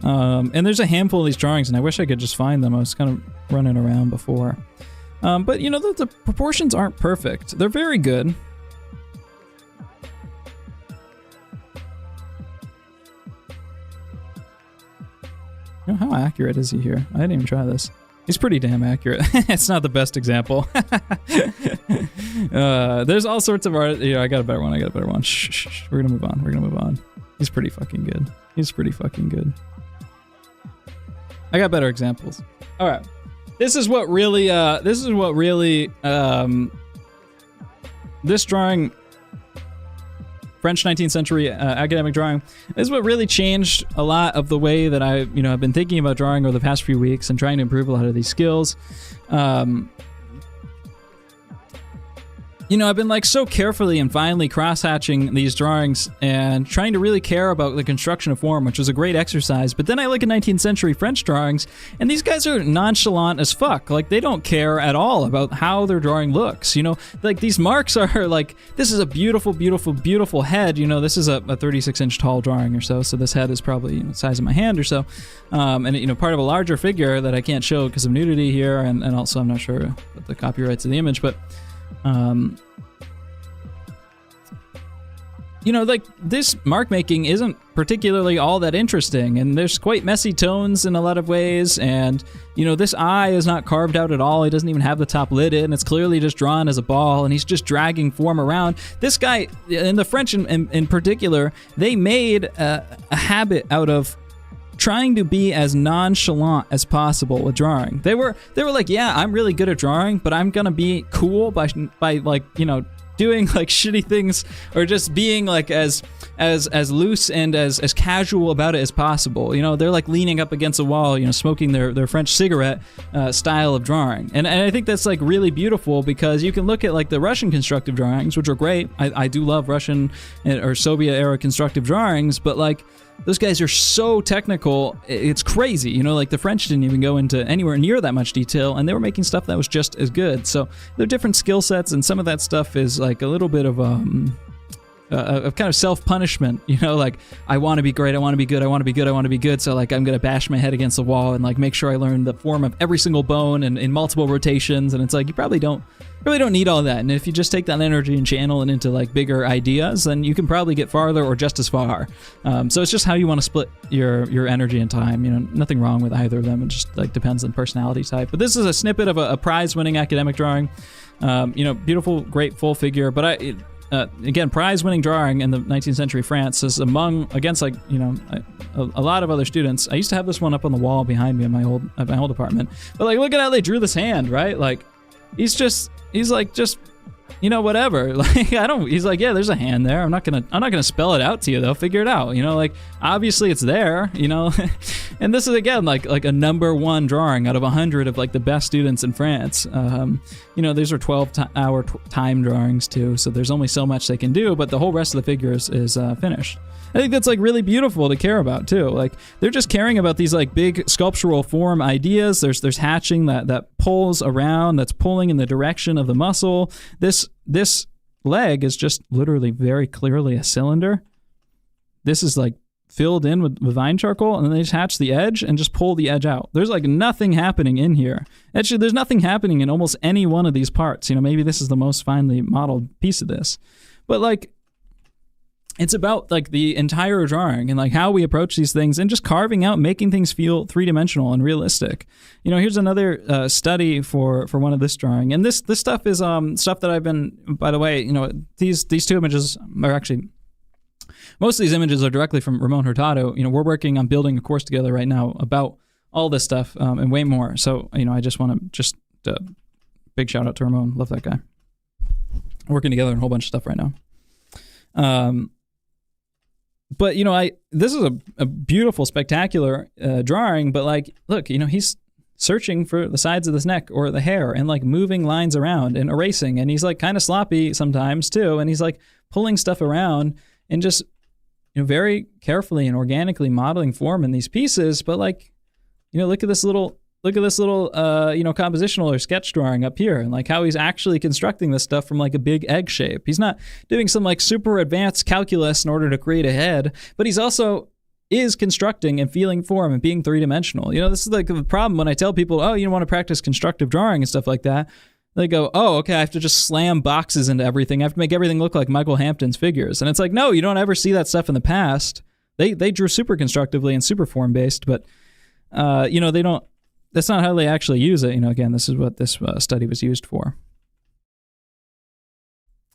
And there's a handful of these drawings, and I wish I could just find them. I was kind of running around before. But, the proportions aren't perfect. They're very good. How accurate is he here? I didn't even try this. He's pretty damn accurate. It's not the best example. There's all sorts of art. I got a better one. Shh. We're gonna move on. He's pretty fucking good. I got better examples. All right. This is what really this drawing, French 19th century academic drawing, is what really changed a lot of the way that I've been thinking about drawing over the past few weeks and trying to improve a lot of these skills. I've been like so carefully and finely cross-hatching these drawings and trying to really care about the construction of form, which was a great exercise. But then I look at 19th century French drawings, and these guys are nonchalant as fuck. Like, they don't care at all about how their drawing looks. Like, these marks are like, this is a beautiful, beautiful, beautiful head. This is a 36-inch tall drawing or so. So this head is probably the size of my hand or so. And part of a larger figure that I can't show because of nudity here, and also I'm not sure about the copyrights of the image, but like, this mark making isn't particularly all that interesting, and there's quite messy tones in a lot of ways, and this eye is not carved out at all. He doesn't even have the top lid in. It's clearly just drawn as a ball, and he's just dragging form around. This guy, and the French in particular, they made a habit out of trying to be as nonchalant as possible with drawing. They were like, yeah, I'm really good at drawing, but I'm gonna be cool by like, doing like shitty things, or just being like as loose and as casual about it as possible. They're like leaning up against a wall, smoking their French cigarette style of drawing. And I think that's like really beautiful, because you can look at like the Russian constructive drawings, which are great. I do love Russian or Soviet era constructive drawings, but like, those guys are so technical, it's crazy. Like, the French didn't even go into anywhere near that much detail, and they were making stuff that was just as good. So they're different skill sets, and some of that stuff is like a little bit of kind of self-punishment. Like, I want to be great, I want to be good, so like, I'm gonna bash my head against the wall and like make sure I learn the form of every single bone and in multiple rotations. And it's like, you probably don't need all that. And if you just take that energy and channel it into like bigger ideas, then you can probably get farther or just as far. So it's just how you want to split your energy and time. Nothing wrong with either of them. It just like depends on personality type. But this is a snippet of a prize-winning academic drawing. Beautiful, great full figure. But again, prize-winning drawing in the 19th century France is against like, a lot of other students. I used to have this one up on the wall behind me in my old apartment. But like, look at how they drew this hand, right? Like, he's like, just, whatever. Like, he's like, yeah, there's a hand there. I'm not gonna spell it out to you though. Figure it out. Like, obviously it's there, and this is again, like a number one drawing out of 100 of like the best students in France. These are 12-hour time drawings too. So there's only so much they can do, but the whole rest of the figure is finished. I think that's like really beautiful to care about too. Like, they're just caring about these like big sculptural form ideas. There's hatching that pulls around, that's pulling in the direction of the muscle. This leg is just literally very clearly a cylinder. This is like filled in with vine charcoal, and then they just hatch the edge and just pull the edge out. There's like nothing happening in here. Actually, there's nothing happening in almost any one of these parts. Maybe this is the most finely modeled piece of this, but like, it's about like the entire drawing and like how we approach these things and just carving out, making things feel three-dimensional and realistic. Here's another study for one of this drawing. And this stuff is stuff that I've been, by the way, these two images are actually, most of these images are directly from Ramon Hurtado. We're working on building a course together right now about all this stuff and way more. So, I just want to big shout out to Ramon. Love that guy. Working together on a whole bunch of stuff right now. But, this is a beautiful, spectacular drawing, but like, look, he's searching for the sides of his neck or the hair and like moving lines around and erasing. And he's like kind of sloppy sometimes too. And he's like pulling stuff around and just, very carefully and organically modeling form in these pieces. But like, look at this little compositional or sketch drawing up here, and like how he's actually constructing this stuff from like a big egg shape. He's not doing some like super advanced calculus in order to create a head, but he's also is constructing and feeling form and being three-dimensional. This is like the problem when I tell people, oh, you want to practice constructive drawing and stuff like that. They go, oh, okay, I have to just slam boxes into everything. I have to make everything look like Michael Hampton's figures. And it's like, no, you don't ever see that stuff in the past. They drew super constructively and super form-based, but they don't. That's not how they actually use it. Again, this is what this study was used for.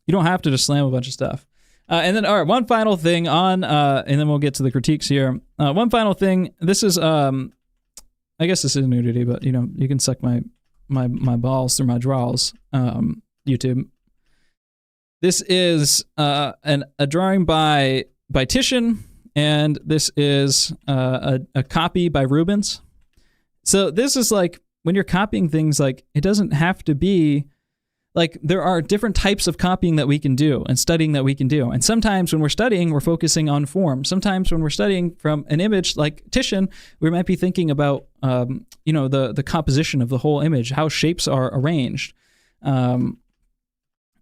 You don't have to just slam a bunch of stuff. And then, all right, one final thing on, and then we'll get to the critiques here. One final thing. This is, I guess this is nudity, but you can suck my balls through my drawers. YouTube. This is a drawing by Titian, and this is a copy by Rubens. So this is like when you're copying things, like it doesn't have to be like there are different types of copying that we can do and studying that we can do. And sometimes when we're studying, we're focusing on form. Sometimes when we're studying from an image like Titian, we might be thinking about the composition of the whole image, how shapes are arranged.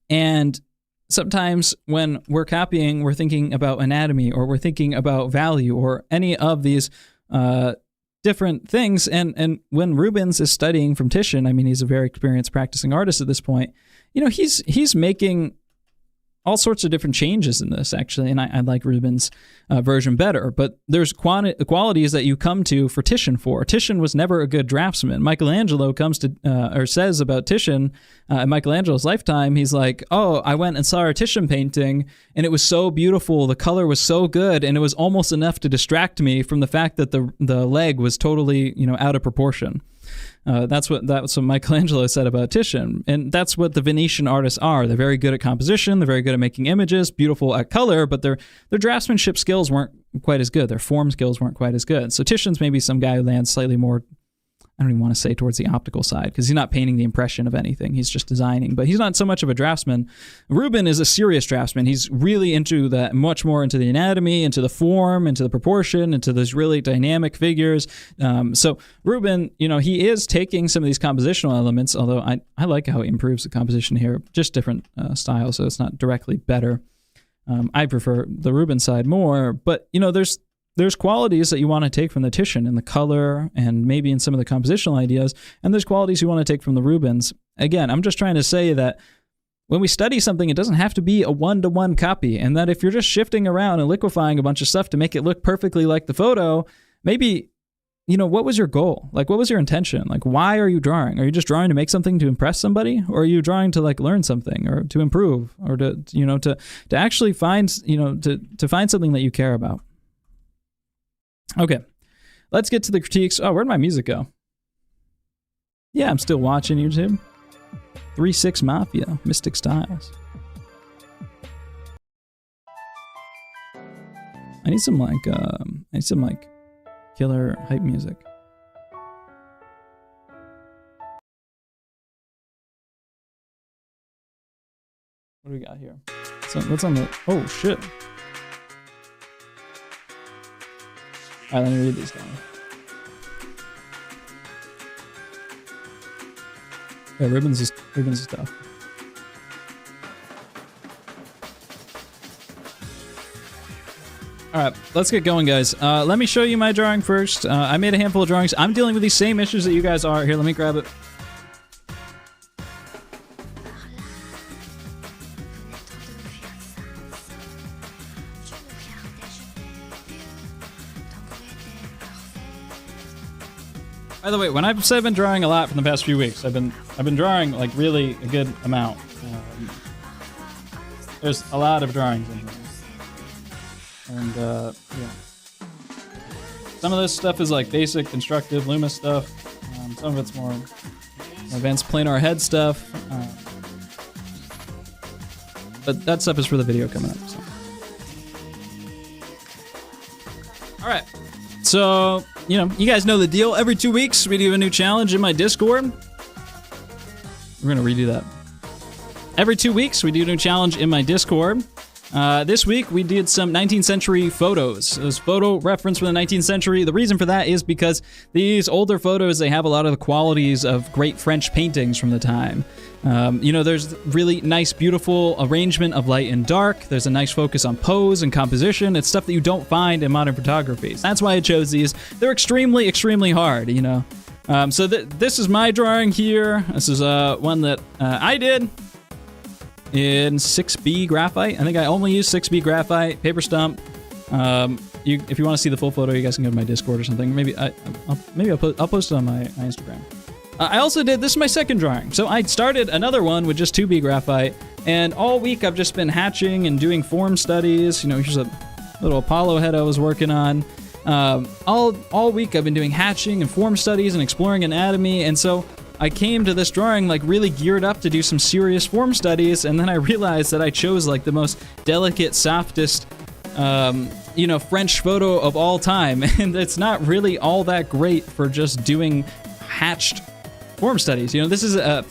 And sometimes when we're copying, we're thinking about anatomy, or we're thinking about value, or any of these different things. And when Rubens is studying from Titian, I mean, he's a very experienced practicing artist at this point. He's making all sorts of different changes in this, actually, and I like Rubens' version better. But there's qualities that you come to for Titian for. Titian was never a good draftsman. Michelangelo comes to, or says about Titian in Michelangelo's lifetime, he's like, oh, I went and saw a Titian painting, and it was so beautiful, the color was so good, and it was almost enough to distract me from the fact that the leg was totally, out of proportion. That's what Michelangelo said about Titian, and that's what the Venetian artists are. They're very good at composition, they're very good at making images, beautiful at color, but their draftsmanship skills weren't quite as good. Their form skills weren't quite as good. So Titian's maybe some guy who lands slightly more, I don't even want to say towards the optical side, because he's not painting the impression of anything. He's just designing, but he's not so much of a draftsman. Rubens is a serious draftsman. He's really into that, much more into the anatomy, into the form, into the proportion, into those really dynamic figures. So Rubens, he is taking some of these compositional elements, although I like how he improves the composition here, just different styles, so it's not directly better. I prefer the Rubens side more, but there's qualities that you want to take from the Titian in the color and maybe in some of the compositional ideas, and there's qualities you want to take from the Rubens. Again, I'm just trying to say that when we study something, it doesn't have to be a one-to-one copy, and that if you're just shifting around and liquefying a bunch of stuff to make it look perfectly like the photo, maybe, what was your goal? Like, what was your intention? Like, why are you drawing? Are you just drawing to make something to impress somebody? Or are you drawing to, like, learn something or to improve or to actually find, to find something that you care about? Okay, let's get to the critiques. Oh, where'd my music go? Yeah, I'm still watching YouTube. 3-6 Mafia, Mystic Styles. I need some killer hype music. What do we got here? So what's on the? Oh shit! All right, let me read these down. Yeah, Rubens is tough. All right, let's get going, guys. Let me show you my drawing first. I made a handful of drawings. I'm dealing with these same issues that you guys are. Here, let me grab it. By the way, when I've said I've been drawing a lot for the past few weeks, I've been drawing like really a good amount. There's a lot of drawings in here. And yeah, some of this stuff is like basic, constructive, Loomis stuff. Some of it's more advanced planar head stuff. But that stuff is for the video coming up. So. All right, so you guys know the deal. Every 2 weeks we do a new challenge in my Discord. We're gonna redo that. Every 2 weeks we do a new challenge in my Discord. This week we did some 19th century photos. It was photo reference from the 19th century. The reason for that is because these older photos, they have a lot of the qualities of great French paintings from the time. There's really nice, beautiful arrangement of light and dark. There's a nice focus on pose and composition. It's stuff that you don't find in modern photography. That's why I chose these. They're extremely, extremely hard, So this is my drawing here. This is one that I did in 6B graphite. I think I only used 6B graphite, paper stump. If you want to see the full photo, you guys can go to my Discord or something. Maybe I'll post it on my Instagram. I also did, this is my second drawing. So I started another one with just 2B graphite, And all week I've just been hatching and doing form studies. You know, here's a little Apollo head I was working on. All week I've been doing hatching and form studies and exploring anatomy, and so I came to this drawing like really geared up to do some serious form studies, and then I realized that I chose like the most delicate, softest, French photo of all time, and it's not really all that great for just doing hatched form studies. You know, this is a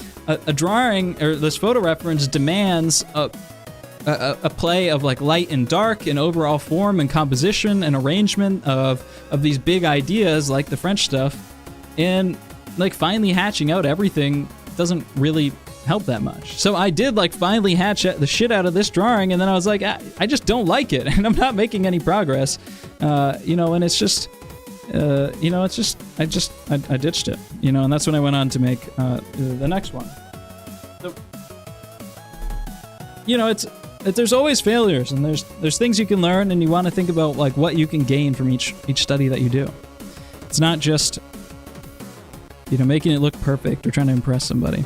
drawing, or this photo reference demands a play of like light and dark and overall form and composition and arrangement of these big ideas like the French stuff, and like finally hatching out everything doesn't really help that much. So I did like finally hatch the shit out of this drawing, and then I was like, I just don't like it, and I'm not making any progress, and it's just, I ditched it, and that's when I went on to make the next one. So, there's always failures, and there's things you can learn, and you want to think about like what you can gain from each study that you do. It's not just making it look perfect or trying to impress somebody.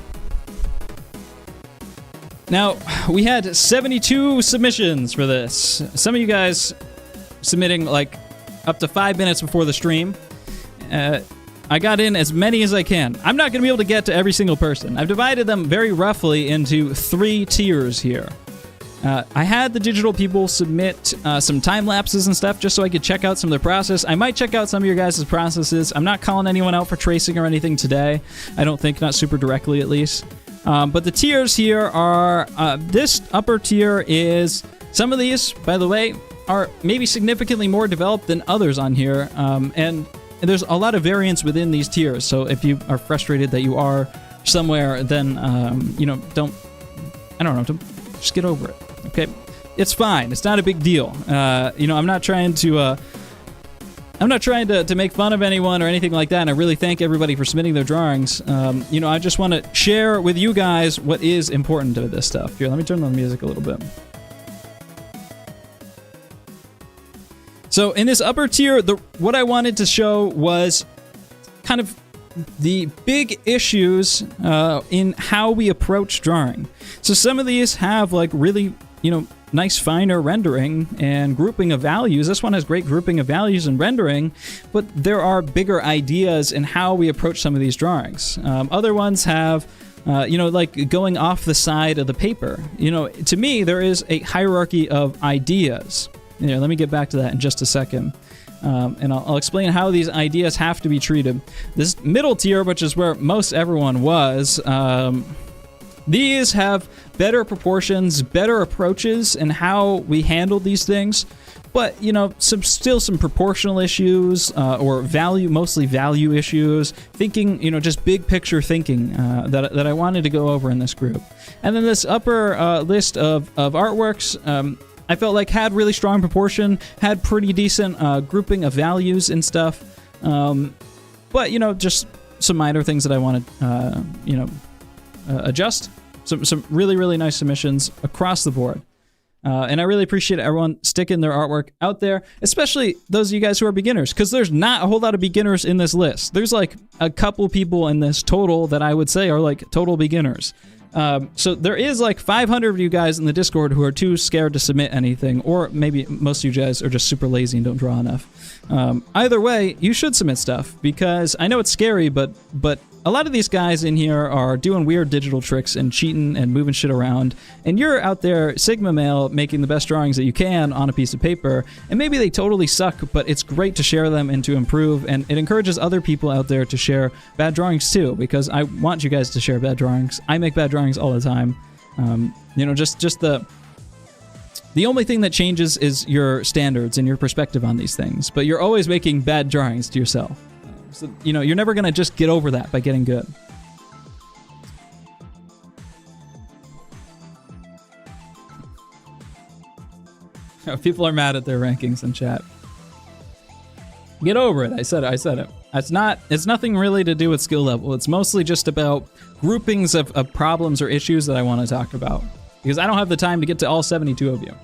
Now, we had 72 submissions for this. Some of you guys submitting like up to 5 minutes before the stream. I got in as many as I can. I'm not going to be able to get to every single person. I've divided them very roughly into 3 tiers here. I had the digital people submit some time lapses and stuff just so I could check out some of their process. I might check out some of your guys' processes. I'm not calling anyone out for tracing or anything today. I don't think, not super directly at least. But the tiers here are, this upper tier is, some of these, by the way, are maybe significantly more developed than others on here. And there's a lot of variance within these tiers. So if you are frustrated that you are somewhere, then, don't just get over it. Okay, it's fine. It's not a big deal. I'm not trying to make fun of anyone or anything like that. And I really thank everybody for submitting their drawings. I just want to share with you guys what is important to this stuff. Here, let me turn on the music a little bit. So in this upper tier, what I wanted to show was kind of the big issues in how we approach drawing. So some of these have like really nice finer rendering and grouping of values. This one has great grouping of values and rendering, but there are bigger ideas in how we approach some of these drawings. Other ones have, like going off the side of the paper. To me, there is a hierarchy of ideas. Let me get back to that in just a second. And I'll explain how these ideas have to be treated. This middle tier, which is where most everyone was, these have better proportions, better approaches in how we handle these things, but still some proportional issues or mostly value issues. Thinking, just big picture thinking that I wanted to go over in this group. And then this upper list of artworks, I felt like had really strong proportion, had pretty decent grouping of values and stuff, but just some minor things that I want to adjust. Some really, really nice submissions across the board. And I really appreciate everyone sticking their artwork out there, especially those of you guys who are beginners, because there's not a whole lot of beginners in this list. There's like a couple people in this total that I would say are like total beginners. So there is like 500 of you guys in the Discord who are too scared to submit anything, or maybe most of you guys are just super lazy and don't draw enough. Either way, you should submit stuff, because I know it's scary, but a lot of these guys in here are doing weird digital tricks and cheating and moving shit around, and you're out there Sigma male making the best drawings that you can on a piece of paper, and maybe they totally suck, but it's great to share them and to improve, and it encourages other people out there to share bad drawings too, because I want you guys to share bad drawings. I make bad drawings all the time. Just the only thing that changes is your standards and your perspective on these things, but you're always making bad drawings to yourself. So, you're never going to just get over that by getting good. People are mad at their rankings in chat. Get over it. I said it. It's nothing really to do with skill level. It's mostly just about groupings of problems or issues that I want to talk about, because I don't have the time to get to all 72 of you.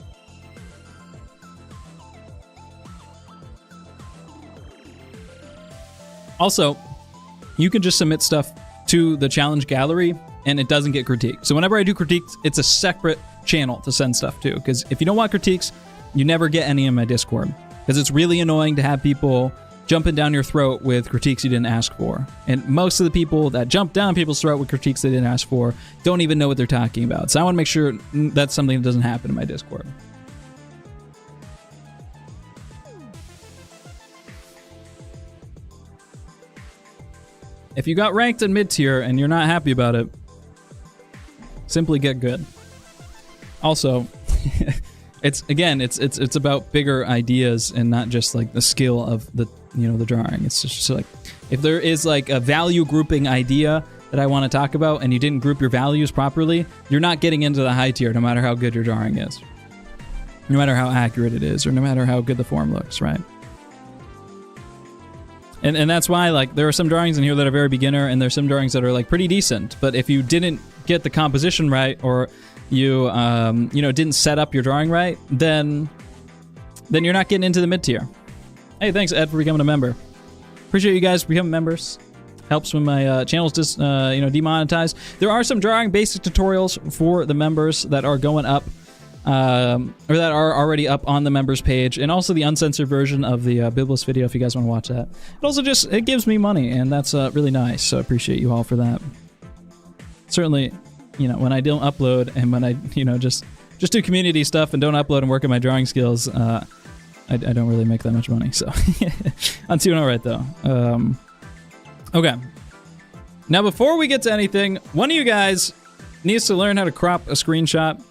Also, you can just submit stuff to the challenge gallery and it doesn't get critiqued. So whenever I do critiques, it's a separate channel to send stuff to, because if you don't want critiques, you never get any in my Discord, because it's really annoying to have people jumping down your throat with critiques you didn't ask for. And most of the people that jump down people's throat with critiques they didn't ask for don't even know what they're talking about. So I want to make sure that's something that doesn't happen in my Discord. If you got ranked in mid-tier and you're not happy about it, simply get good. Also, it's about bigger ideas and not just like the skill of the drawing. It's just like, if there is like a value grouping idea that I want to talk about and you didn't group your values properly, you're not getting into the high tier no matter how good your drawing is. No matter how accurate it is, or no matter how good the form looks, right? And that's why, like, there are some drawings in here that are very beginner, and there's some drawings that are like pretty decent. But if you didn't get the composition right, or you didn't set up your drawing right, then you're not getting into the mid tier. Hey, thanks Ed for becoming a member. Appreciate you guys becoming members. Helps when my channel's just demonetized. There are some drawing basic tutorials for the members that are going up. Or that are already up on the members page, and also the uncensored version of the Biblis video if you guys want to watch that. It also it gives me money, and that's really nice, so I appreciate you all for that. Certainly, when I don't upload and when I just do community stuff and don't upload and work on my drawing skills, I don't really make that much money, so I'm doing all right though. Okay, now before we get to anything, one of you guys needs to learn how to crop a screenshot.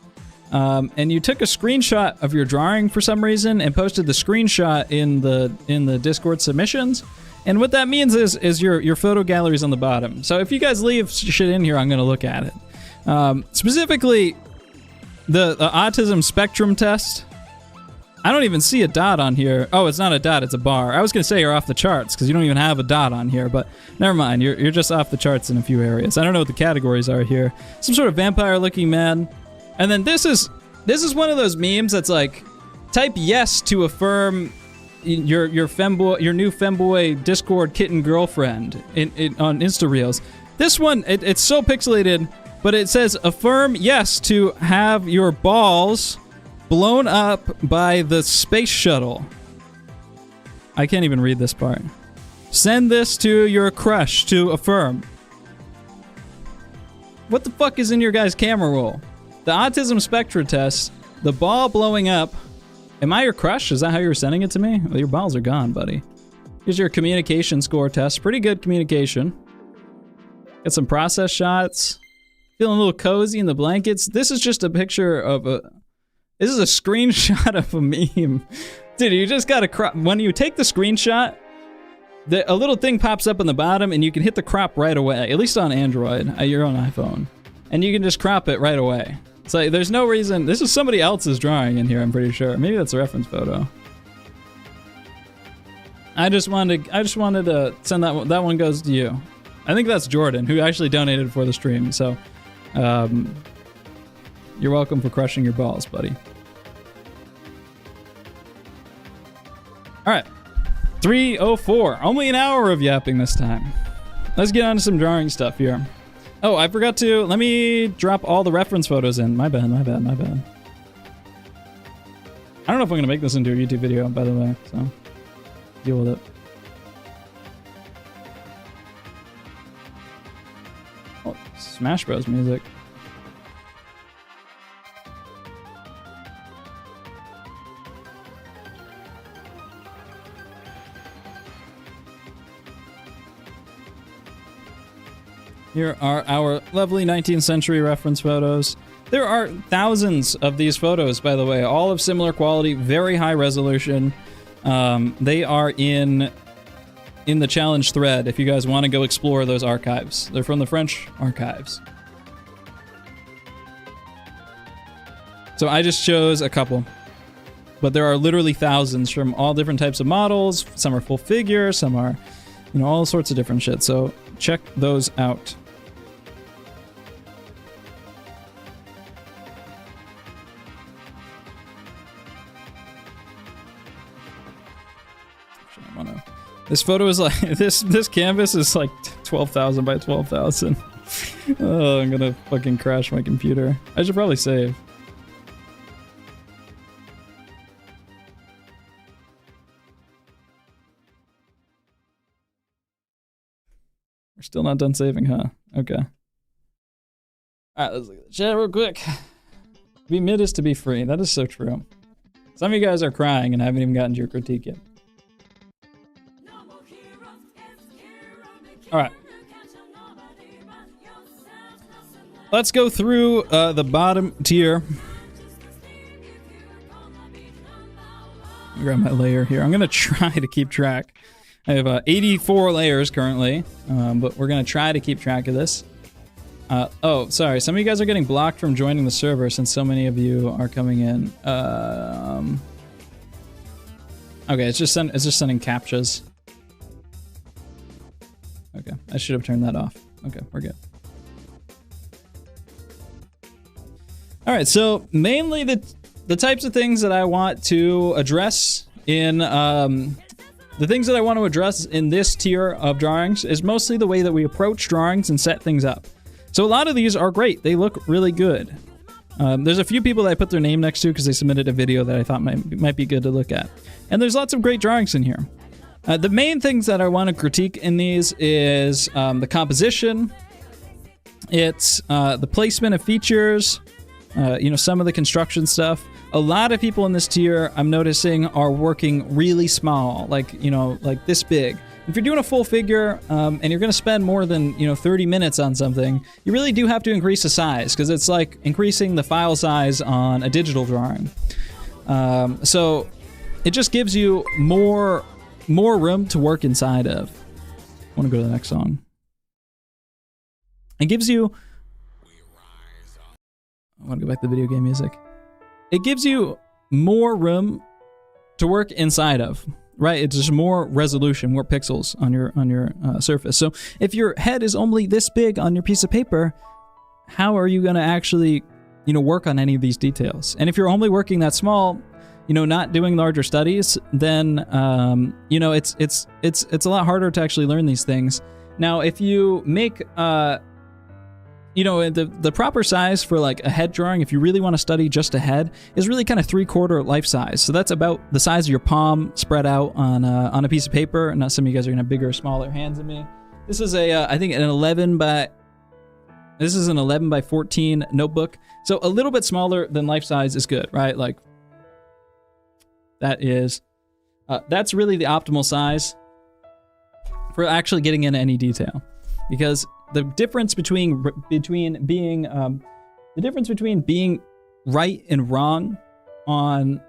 And you took a screenshot of your drawing for some reason and posted the screenshot in the Discord submissions. And what that means is your photo gallery's on the bottom. So if you guys leave shit in here, I'm gonna look at it. Specifically, the autism spectrum test. I don't even see a dot on here. Oh, it's not a dot, it's a bar. I was gonna say you're off the charts because you don't even have a dot on here, but never mind. You're just off the charts in a few areas. I don't know what the categories are here. Some sort of vampire-looking man. And then this is one of those memes that's like, type yes to affirm your new femboy Discord kitten girlfriend on Insta Reels. This one, it's so pixelated, but it says affirm yes to have your balls blown up by the space shuttle. I can't even read this part. Send this to your crush to affirm. What the fuck is in your guys' camera roll? The autism spectrum test, the ball blowing up. Am I your crush? Is that how you were sending it to me? Well, your balls are gone, buddy. Here's your communication score test. Pretty good communication. Got some process shots. Feeling a little cozy in the blankets. This is just a picture of this is a screenshot of a meme. Dude, you just gotta crop. When you take the screenshot, a little thing pops up on the bottom and you can hit the crop right away. At least on Android. You're on iPhone. And you can just crop it right away. It's like, there's no reason. This is somebody else's drawing in here, I'm pretty sure. Maybe that's a reference photo. I just wanted to send that one. That one goes to you. I think that's Jordan, who actually donated for the stream. So, you're welcome for crushing your balls, buddy. All right, 3:04. Only an hour of yapping this time. Let's get on to some drawing stuff here. Oh, I forgot to, let me drop all the reference photos in. My bad. I don't know if I'm gonna make this into a YouTube video, by the way, so deal with it. Oh, Smash Bros music. Here are our lovely 19th century reference photos. There are thousands of these photos, by the way, all of similar quality, very high resolution. They are in the challenge thread if you guys want to go explore those archives. They're from the French archives. So I just chose a couple. But there are literally thousands from all different types of models. Some are full figure, some are, all sorts of different shit. So check those out. This photo is like, this canvas is like 12,000 by 12,000. Oh, I'm gonna fucking crash my computer. I should probably save. We're still not done saving, huh? Okay. Alright, let's look at the chat real quick. To be mid is to be free. That is so true. Some of you guys are crying and I haven't even gotten to your critique yet. Alright. Let's go through the bottom tier. Grab my layer here. I'm going to try to keep track. I have 84 layers currently, but we're going to try to keep track of this. Oh, sorry. Some of you guys are getting blocked from joining the server since so many of you are coming in. Okay, it's just sending captchas. Okay, I should have turned that off. Okay, we're good. All right, so mainly the types of things that I want to address in the things that I want to address in this tier of drawings is mostly the way that we approach drawings and set things up. So a lot of these are great. They look really good. There's a few people that I put their name next to because they submitted a video that I thought might be good to look at. And there's lots of great drawings in here. The main things that I want to critique in these is the composition. It's the placement of features. Some of the construction stuff. A lot of people in this tier, I'm noticing, are working really small, like this big. If you're doing a full figure and you're going to spend more than 30 minutes on something, you really do have to increase the size because it's like increasing the file size on a digital drawing. So it just gives you more room to work inside of. I want to go to the next song. It gives you. I want to go back to the video game music. It gives you more room to work inside of, right? It's just more resolution, more pixels on your surface. So if your head is only this big on your piece of paper, how are you going to actually, work on any of these details? And if you're only working that small, not doing larger studies, then it's a lot harder to actually learn these things. Now, if you make the proper size for like a head drawing, if you really want to study just a head, is really kind of 3/4 life size. So that's about the size of your palm spread out on a piece of paper. And some of you guys are gonna have bigger or smaller hands than me. This is I think an 11 by 14 notebook. So a little bit smaller than life size is good, right? Like that's really the optimal size for actually getting into any detail, because the difference between being right and wrong on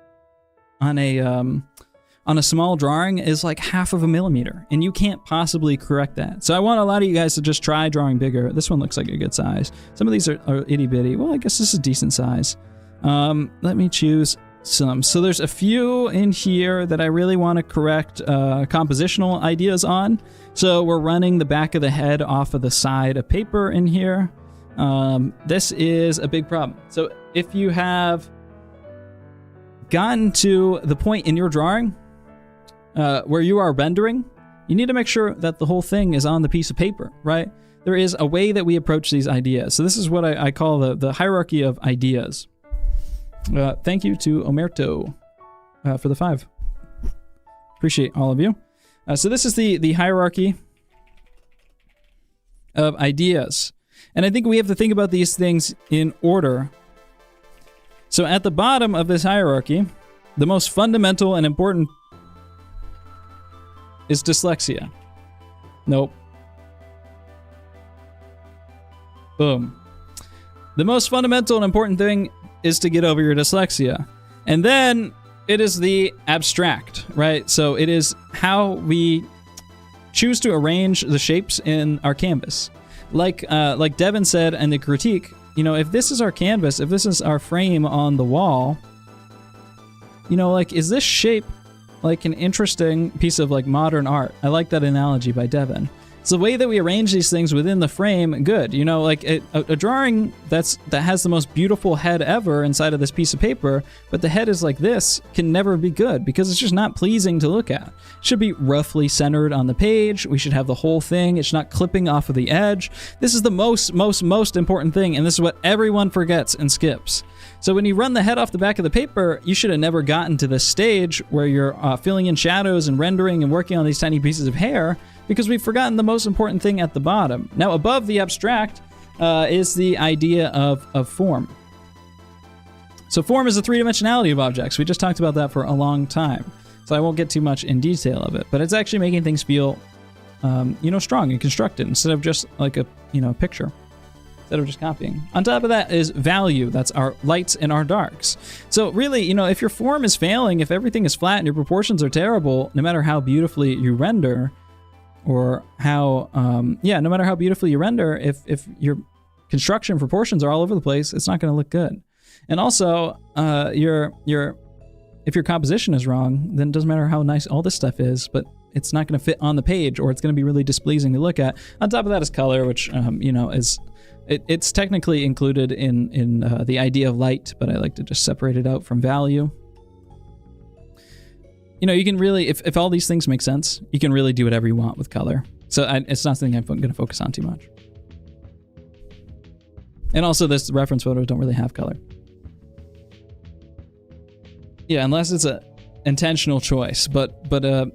a small drawing is like 1/2 millimeter, and you can't possibly correct that. So I want a lot of you guys to just try drawing bigger. This one looks like a good size. Some of these are itty bitty. Well, I guess this is a decent size. Let me choose some. So there's a few in here that I really want to correct compositional ideas on. So we're running the back of the head off of the side of paper in here. This is a big problem. So if you have gotten to the point in your drawing where you are rendering, you need to make sure that the whole thing is on the piece of paper, right? There is a way that we approach these ideas. So this is what I call the hierarchy of ideas. Thank you to Omerto for the 5. Appreciate all of you. So this is the hierarchy of ideas. And I think we have to think about these things in order. So at the bottom of this hierarchy, the most fundamental and important is dyslexia. Nope. Boom. The most fundamental and important thing is to get over your dyslexia. And then it is the abstract, right? So it is how we choose to arrange the shapes in our canvas. Like Devin said in the critique, if this is our canvas, if this is our frame on the wall, is this shape like an interesting piece of like modern art? I like that analogy by Devin. So the way that we arrange these things within the frame, good. You know, like a drawing that has the most beautiful head ever inside of this piece of paper, but the head is like this, can never be good because it's just not pleasing to look at. It should be roughly centered on the page. We should have the whole thing. It's not clipping off of the edge. This is the most important thing, and this is what everyone forgets and skips. So when you run the head off the back of the paper, you should have never gotten to this stage where you're filling in shadows and rendering and working on these tiny pieces of hair, because we've forgotten the most important thing at the bottom. Now, above the abstract is the idea of form. So form is the three-dimensionality of objects. We just talked about that for a long time, so I won't get too much in detail of it, but it's actually making things feel, strong and constructed instead of just like a picture, instead of just copying. On top of that is value. That's our lights and our darks. So really, if your form is failing, if everything is flat and your proportions are terrible, no matter how beautifully you render, or how, no matter how beautifully you render, if your construction proportions are all over the place, it's not going to look good. And also, if your composition is wrong, then it doesn't matter how nice all this stuff is, but it's not going to fit on the page, or it's going to be really displeasing to look at. On top of that is color, which, it's technically included in the idea of light, but I like to just separate it out from value. You can really, if all these things make sense, you can really do whatever you want with color. So it's not something I'm going to focus on too much. And also, this reference photos don't really have color. Yeah, unless it's a intentional choice. But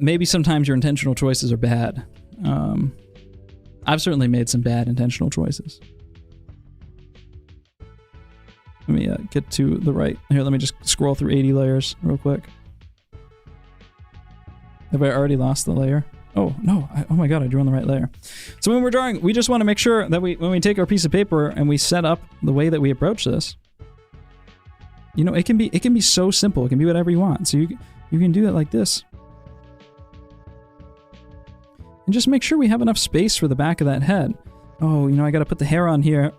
maybe sometimes your intentional choices are bad. I've certainly made some bad intentional choices. Let me get to the right. Here, let me just scroll through 80 layers real quick. Have I already lost the layer? Oh, no. Oh my god, I drew on the right layer. So when we're drawing, we just want to make sure that when we take our piece of paper and we set up the way that we approach this, it can be so simple. It can be whatever you want. So you can do it like this. And just make sure we have enough space for the back of that head. Oh, I got to put the hair on here.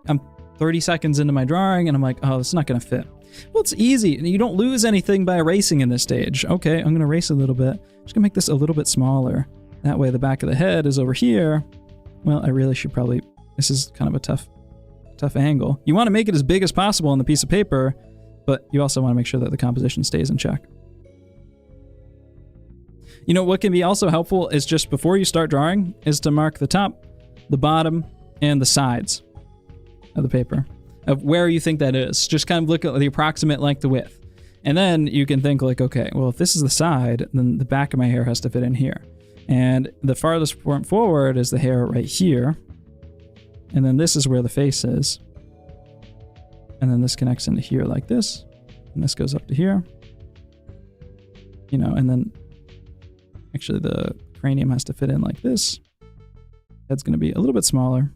I'm 30 seconds into my drawing and I'm like, oh, it's not going to fit. Well, it's easy. You don't lose anything by erasing in this stage. Okay, I'm going to erase a little bit. I'm just going to make this a little bit smaller. That way the back of the head is over here. Well, I really should probably... This is kind of a tough angle. You want to make it as big as possible on the piece of paper, but you also want to make sure that the composition stays in check. What can be also helpful is just before you start drawing is to mark the top, the bottom, and the sides of the paper, of where you think that is. Just kind of look at the approximate length to width. And then you can think like, okay, well, if this is the side, then the back of my hair has to fit in here. And the farthest point forward is the hair right here. And then this is where the face is. And then this connects into here like this. And this goes up to here. And then actually the cranium has to fit in like this. Head's going to be a little bit smaller.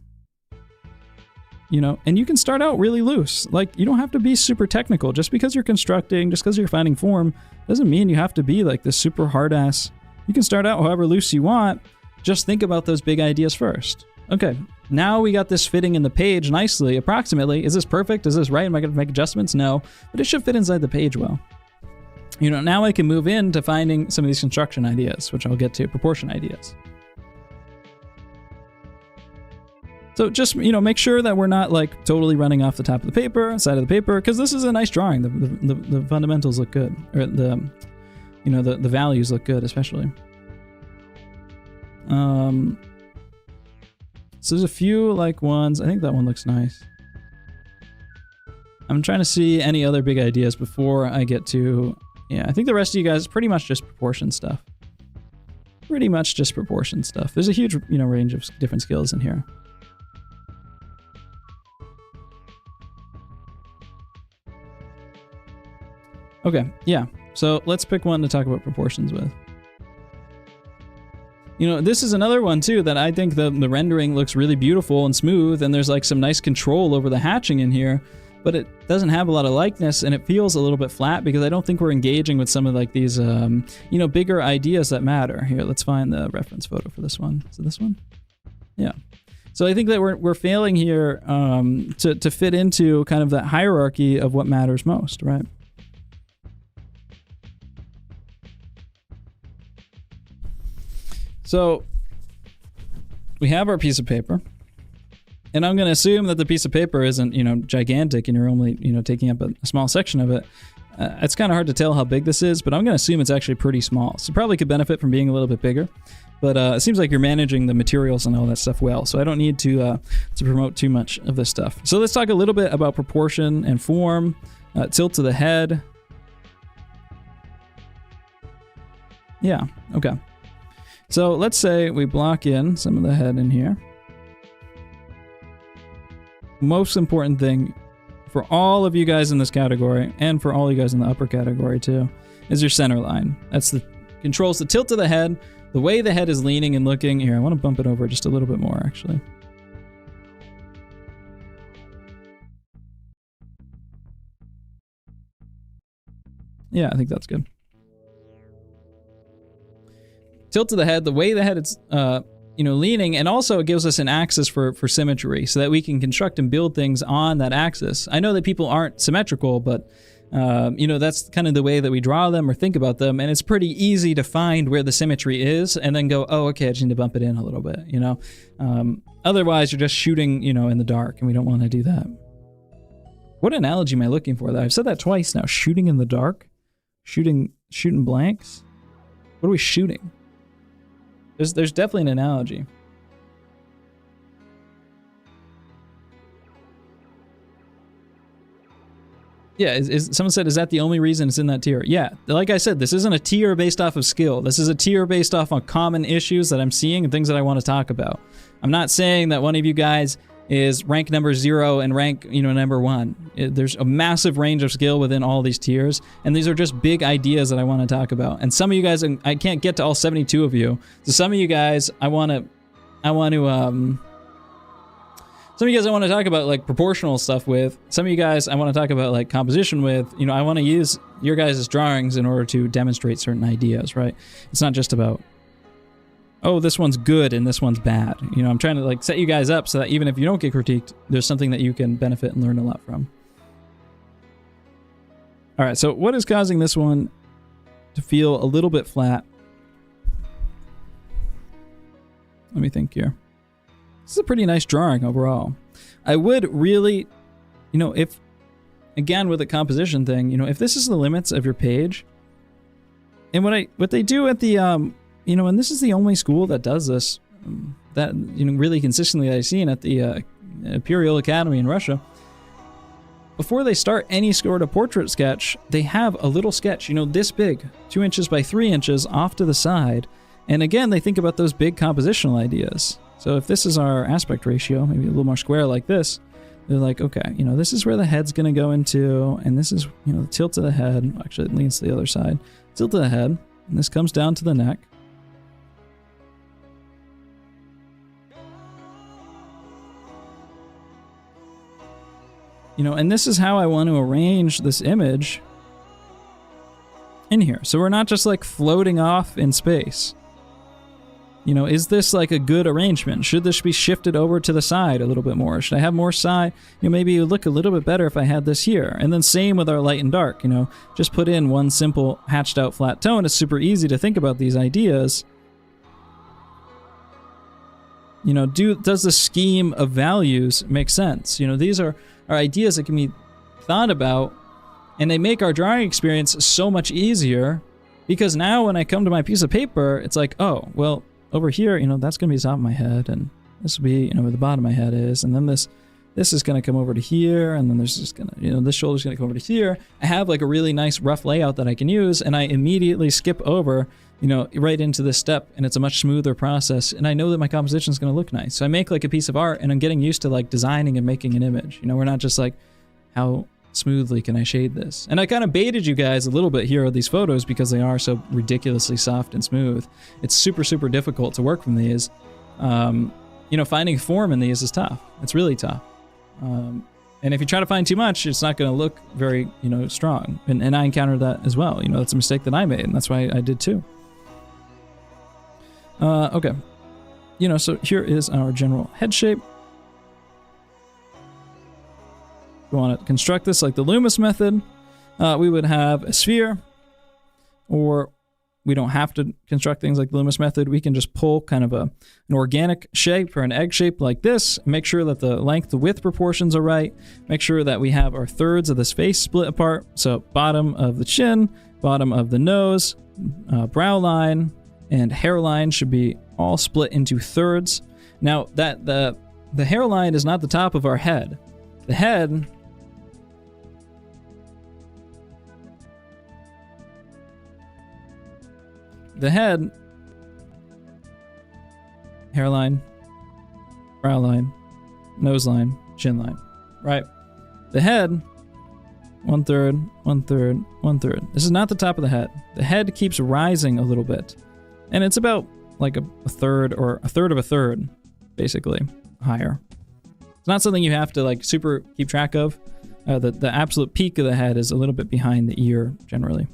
And you can start out really loose. Like, you don't have to be super technical. Just because you're constructing, just because you're finding form, doesn't mean you have to be like this super hard ass. You can start out however loose you want. Just think about those big ideas first. Okay, now we got this fitting in the page nicely, approximately. Is this perfect? Is this right? Am I going to make adjustments? No, but it should fit inside the page well. Now I can move into finding some of these construction ideas, which I'll get to, proportion ideas. So just, make sure that we're not like totally running off the top of the paper, side of the paper, because this is a nice drawing. The fundamentals look good, or the values look good, especially. So there's a few like ones. I think that one looks nice. I'm trying to see any other big ideas before I get to, I think the rest of you guys pretty much just proportion stuff. Pretty much just proportion stuff. There's a huge, range of different skills in here. Okay, yeah. So let's pick one to talk about proportions with. This is another one too that I think the rendering looks really beautiful and smooth, and there's like some nice control over the hatching in here, but it doesn't have a lot of likeness, and it feels a little bit flat because I don't think we're engaging with some of like these, bigger ideas that matter. Here, let's find the reference photo for this one. Is it this one? Yeah. So I think that we're failing here to fit into kind of that hierarchy of what matters most, right? So we have our piece of paper. And I'm going to assume that the piece of paper isn't, gigantic and you're only, taking up a small section of it. It's kind of hard to tell how big this is, but I'm going to assume it's actually pretty small. So probably could benefit from being a little bit bigger. But it seems like you're managing the materials and all that stuff well. So I don't need to promote too much of this stuff. So let's talk a little bit about proportion and form. Tilt to the head. Yeah, okay. So let's say we block in some of the head in here. Most important thing for all of you guys in this category, and for all you guys in the upper category too, is your center line. That's the controls the tilt of the head, the way the head is leaning and looking. Here, I want to bump it over just a little bit more, actually. Yeah, I think that's good. Tilt of the head, the way the head is leaning, and also it gives us an axis for symmetry so that we can construct and build things on that axis. I know that people aren't symmetrical, but that's kind of the way that we draw them or think about them, and it's pretty easy to find where the symmetry is and then go, oh, okay, I just need to bump it in a little bit, Otherwise, you're just shooting, in the dark, and we don't want to do that. What analogy am I looking for? I've said that twice now. Shooting in the dark? Shooting blanks? What are we shooting? There's definitely an analogy. Yeah, someone said, is that the only reason it's in that tier? Yeah, like I said, this isn't a tier based off of skill. This is a tier based off on common issues that I'm seeing and things that I want to talk about. I'm not saying that one of you guys is rank number 0 and rank, number 1. There's a massive range of skill within all these tiers, and these are just big ideas that I want to talk about. And some of you guys, I can't get to all 72 of you. So some of you guys, I want to talk about like proportional stuff with. Some of you guys, I want to talk about like composition with. I want to use your guys' drawings in order to demonstrate certain ideas, right? It's not just about, oh, this one's good and this one's bad. I'm trying to like set you guys up so that even if you don't get critiqued, there's something that you can benefit and learn a lot from. All right, so what is causing this one to feel a little bit flat? Let me think here. This is a pretty nice drawing overall. I would really, if, again, with the composition thing, if this is the limits of your page, and what they do at the, and this is the only school that does this, that, really consistently that I've seen at the Imperial Academy in Russia. Before they start any sort of portrait sketch, they have a little sketch, this big, 2 inches by 3 inches off to the side. And again, they think about those big compositional ideas. So if this is our aspect ratio, maybe a little more square like this, they're like, okay, this is where the head's going to go into, and this is, the tilt of the head. Actually, it leans to the other side. Tilt of the head, and this comes down to the neck. And this is how I want to arrange this image in here. So we're not just like floating off in space. Is this like a good arrangement? Should this be shifted over to the side a little bit more? Should I have more side? Maybe it would look a little bit better if I had this here. And then same with our light and dark, just put in one simple hatched out flat tone. It's super easy to think about these ideas. Does the scheme of values make sense? These are ideas that can be thought about, and they make our drawing experience so much easier, because now when I come to my piece of paper, it's like, oh, well, over here, that's going to be the top of my head, and this will be, where the bottom of my head is, and then this is going to come over to here, and then there's just going to, this shoulder's going to come over to here. I have like a really nice rough layout that I can use, and I immediately skip over, right into this step, and it's a much smoother process, and I know that my composition is going to look nice. So I make like a piece of art, and I'm getting used to like designing and making an image. We're not just like, how smoothly can I shade this? And I kind of baited you guys a little bit here with these photos because they are so ridiculously soft and smooth. It's super, super difficult to work from these. Finding form in these is tough. It's really tough. And if you try to find too much, it's not going to look very, strong. And I encountered that as well. That's a mistake that I made, and that's why I did too. Okay. So here is our general head shape. We want to construct this like the Loomis method. We would have a sphere, or We don't have to construct things like the Loomis method. We can just pull kind of an organic shape or an egg shape like this, make sure that the length to width proportions are right, make sure that we have our thirds of this face split apart. So bottom of the chin, bottom of the nose, brow line, and hairline should be all split into thirds. Now that the hairline is not the top of our head. The head hairline, brow line, nose line, chin line, right? The head, 1/3, 1/3, 1/3. This is not the top of the head. The head keeps rising a little bit, and it's about like a third or a third of a third, basically, higher. It's not something you have to like super keep track of. The absolute peak of the head is a little bit behind the ear, generally.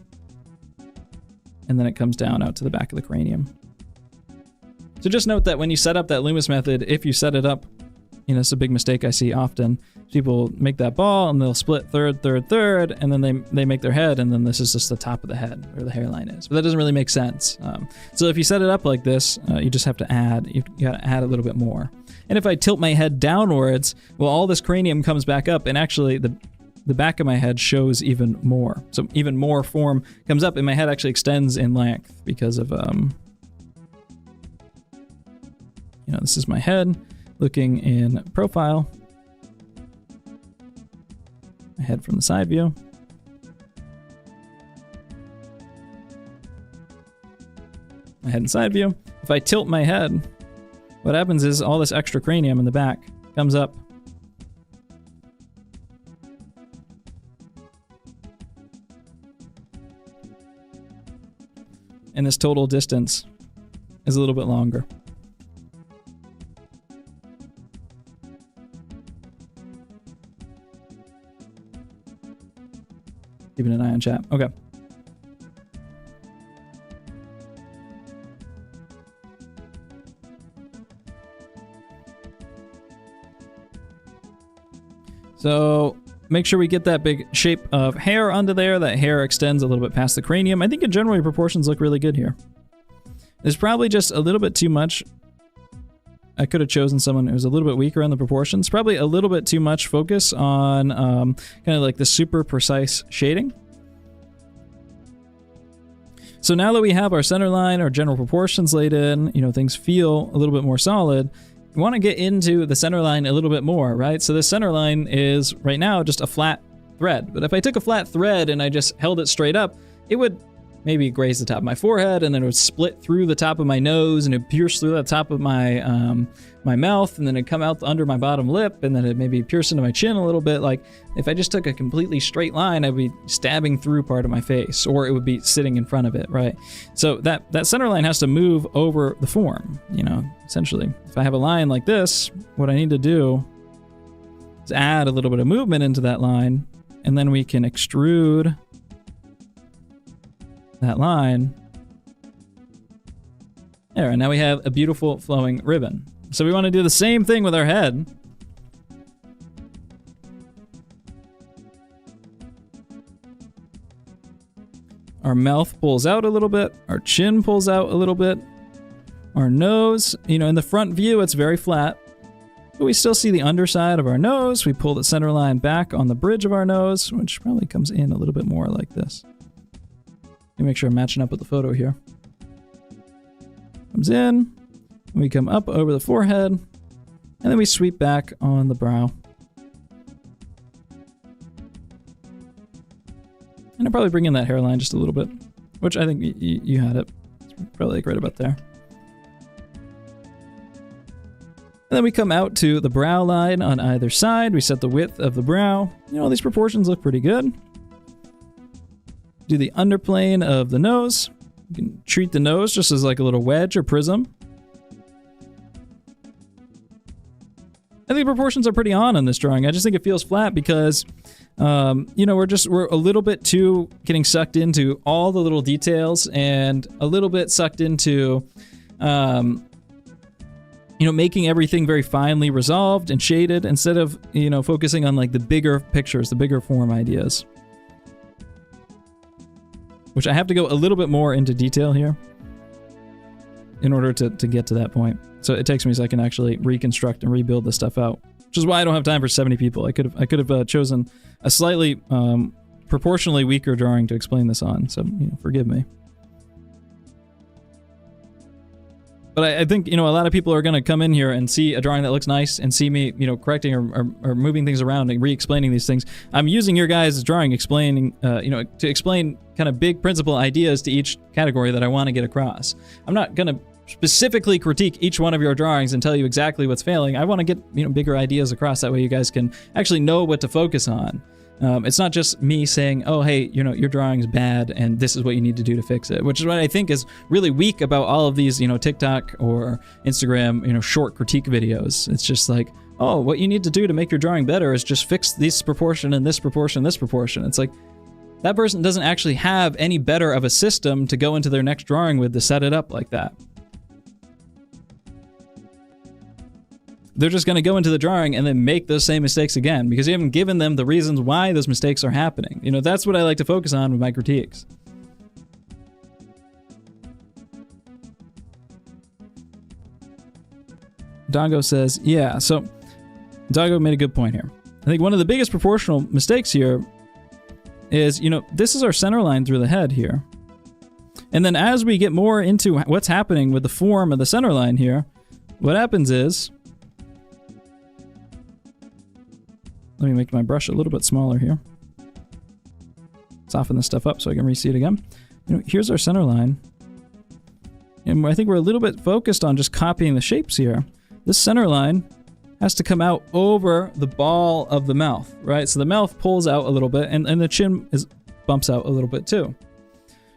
And then it comes down out to the back of the cranium. So just note that when you set up that Loomis method, if you set it up, it's a big mistake I see often. People make that ball and they'll split third, third, third, and then they make their head, and then this is just the top of the head where the hairline is. But that doesn't really make sense. So if you set it up like this, you just have to add, you gotta add a little bit more. And if I tilt my head downwards, well, all this cranium comes back up, and actually the back of my head shows even more. So even more form comes up, and my head actually extends in length because of, this is my head looking in profile. My head from the side view. My head in side view. If I tilt my head, what happens is all this extra cranium in the back comes up. And this total distance is a little bit longer. Keeping an eye on chat. Okay. So make sure we get that big shape of hair under there. That hair extends a little bit past the cranium. I think in general, proportions look really good here. There's probably just a little bit too much. I could have chosen someone who was a little bit weaker on the proportions. Probably a little bit too much focus on kind of like the super precise shading. So now that we have our center line, our general proportions laid in, things feel a little bit more solid. We want to get into the center line a little bit more, right? So this center line is right now just a flat thread. But if I took a flat thread and I just held it straight up, it would maybe graze the top of my forehead, and then it would split through the top of my nose, and it'd pierce through the top of my my mouth, and then it'd come out under my bottom lip, and then it maybe pierce into my chin a little bit. Like if I just took a completely straight line, I'd be stabbing through part of my face, or it would be sitting in front of it, right? So that center line has to move over the form, essentially. If I have a line like this, what I need to do is add a little bit of movement into that line, and then we can extrude that line. There, and now we have a beautiful flowing ribbon. So we want to do the same thing with our head. Our mouth pulls out a little bit. Our chin pulls out a little bit. Our nose, in the front view, it's very flat. But we still see the underside of our nose. We pull the center line back on the bridge of our nose, which probably comes in a little bit more like this. Let me make sure I'm matching up with the photo here. Comes in, we come up over the forehead, and then we sweep back on the brow. And I'll probably bring in that hairline just a little bit, which I think you had it. It's probably like right about there. And then we come out to the brow line on either side. We set the width of the brow. These proportions look pretty good. Do the underplane of the nose. You can treat the nose just as like a little wedge or prism. I think the proportions are pretty on this drawing. I just think it feels flat because, we're a little bit too getting sucked into all the little details and a little bit sucked into, making everything very finely resolved and shaded instead of, focusing on like the bigger pictures, the bigger form ideas. which I have to go a little bit more into detail here in order to get to that point. So it takes me a second to actually reconstruct and rebuild this stuff out, which is why I don't have time for 70 people. I could have chosen a slightly proportionally weaker drawing to explain this on, so forgive me. But I think, a lot of people are going to come in here and see a drawing that looks nice and see me, correcting or moving things around and re-explaining these things. I'm using your guys' drawing explaining, to explain kind of big principle ideas to each category that I want to get across. I'm not going to specifically critique each one of your drawings and tell you exactly what's failing. I want to get, bigger ideas across. That way you guys can actually know what to focus on. It's not just me saying, oh, hey, your drawing's bad and this is what you need to do to fix it, which is what I think is really weak about all of these, TikTok or Instagram, short critique videos. It's just like, oh, what you need to do to make your drawing better is just fix this proportion and this proportion, this proportion. It's like, that person doesn't actually have any better of a system to go into their next drawing with to set it up like that. They're just going to go into the drawing and then make those same mistakes again because you haven't given them the reasons why those mistakes are happening. That's what I like to focus on with my critiques. Doggo says, yeah, so Doggo made a good point here. I think one of the biggest proportional mistakes here is, this is our center line through the head here. And then as we get more into what's happening with the form of the center line here, what happens is, let me make my brush a little bit smaller here. Soften this stuff up so I can re-see it again. Here's our center line. And I think we're a little bit focused on just copying the shapes here. This center line has to come out over the ball of the mouth, right? So the mouth pulls out a little bit and the chin bumps out a little bit too.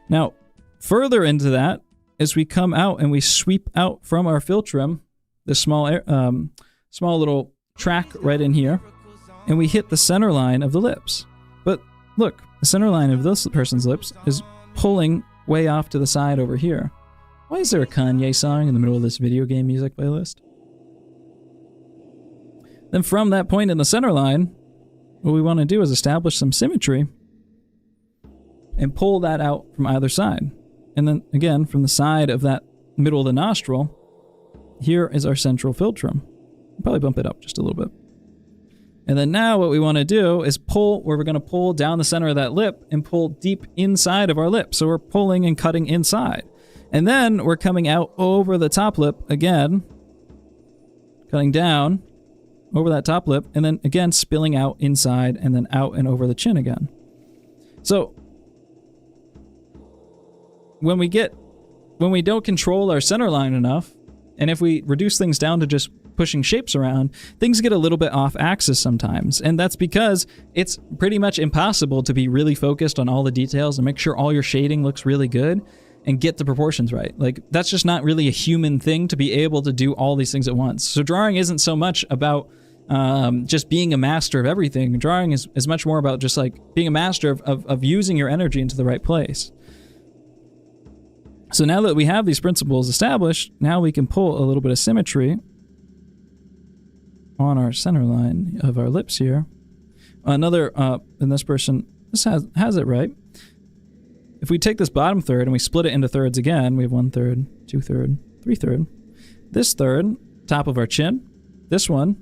Now, further into that, as we come out and we sweep out from our philtrum, this small little track right in here, and we hit the center line of the lips. But look, the center line of this person's lips is pulling way off to the side over here. Why is there a Kanye song in the middle of this video game music playlist? Then from that point in the center line, what we want to do is establish some symmetry and pull that out from either side. And then again, from the side of that middle of the nostril, here is our central philtrum. I'll probably bump it up just a little bit. And then now what we want to do is pull, where we're going to pull down the center of that lip and pull deep inside of our lip. So we're pulling and cutting inside. And then we're coming out over the top lip again, cutting down over that top lip, and then again spilling out inside and then out and over the chin again. So when we don't control our center line enough, and if we reduce things down to just pushing shapes around, things get a little bit off axis sometimes. And that's because it's pretty much impossible to be really focused on all the details and make sure all your shading looks really good and get the proportions right. Like, that's just not really a human thing to be able to do all these things at once. So drawing isn't so much about just being a master of everything. Drawing is much more about just like being a master of using your energy into the right place. So now that we have these principles established, now we can pull a little bit of symmetry on our center line of our lips here. Another, and this person, this has it right. If we take this bottom third and we split it into thirds again, we have 1/3, 2/3, 3/3. This third, top of our chin. This one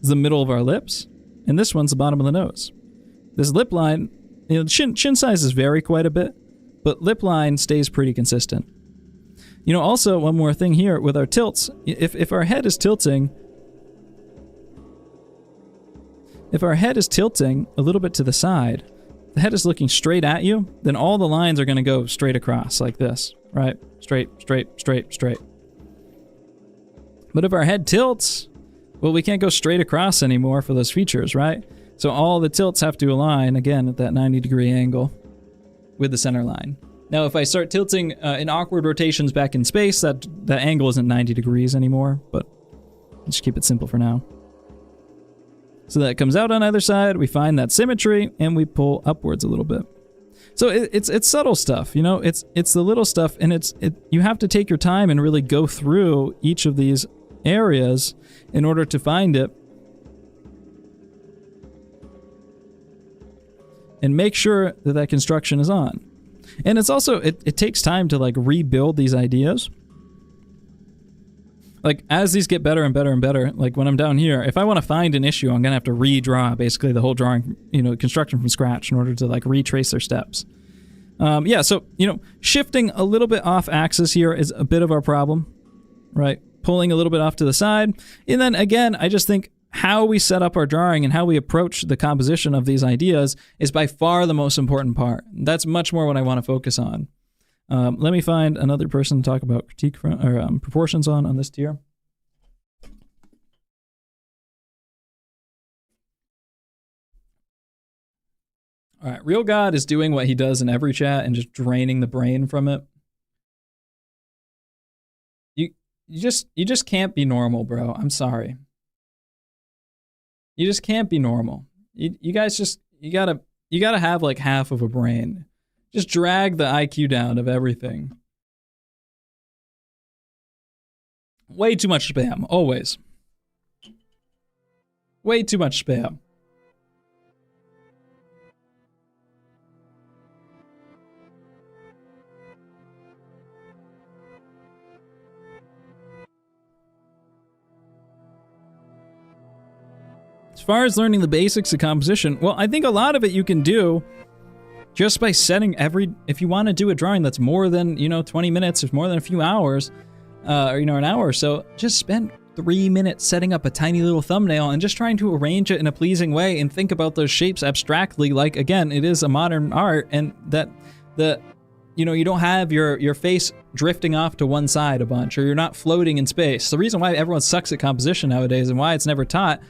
is the middle of our lips. And this one's the bottom of the nose. This lip line, chin sizes vary quite a bit, but lip line stays pretty consistent. Also, one more thing here with our tilts. If our head is tilting, a little bit to the side, the head is looking straight at you, then all the lines are going to go straight across like this, right? Straight, straight, straight, straight. But if our head tilts, well, we can't go straight across anymore for those features, right? So all the tilts have to align, again, at that 90-degree angle with the center line. Now, if I start tilting in awkward rotations back in space, that angle isn't 90 degrees anymore, but let's just keep it simple for now. So that comes out on either side, we find that symmetry, and we pull upwards a little bit. So it's subtle stuff, it's the little stuff, and you have to take your time and really go through each of these areas in order to find it. And make sure that construction is on. And it's also, it takes time to like rebuild these ideas. Like as these get better and better and better, like when I'm down here, if I want to find an issue, I'm going to have to redraw basically the whole drawing, you know, construction from scratch in order to like retrace their steps. Yeah, so, you know, shifting a little bit off axis here is a bit of our problem, right? Pulling a little bit off to the side. And then again, I just think how we set up our drawing and how we approach the composition of these ideas is by far the most important part. That's much more what I want to focus on. Let me find another person to talk about critique from, or proportions on this tier. All right, Real God is doing what he does in every chat and just draining the brain from it. You just can't be normal, bro. I'm sorry. You just can't be normal. You guys just you gotta have like half of a brain. Just drag the IQ down of everything. Way too much spam, always. Way too much spam. As far as learning the basics of composition, well, I think a lot of it you can do just by setting if you want to do a drawing that's more than, 20 minutes, or more than a few hours, or, an hour or so, just spend 3 minutes setting up a tiny little thumbnail and just trying to arrange it in a pleasing way and think about those shapes abstractly. Like, again, it is a modern art, and that you don't have your face drifting off to one side a bunch, or you're not floating in space. The reason why everyone sucks at composition nowadays and why it's never taught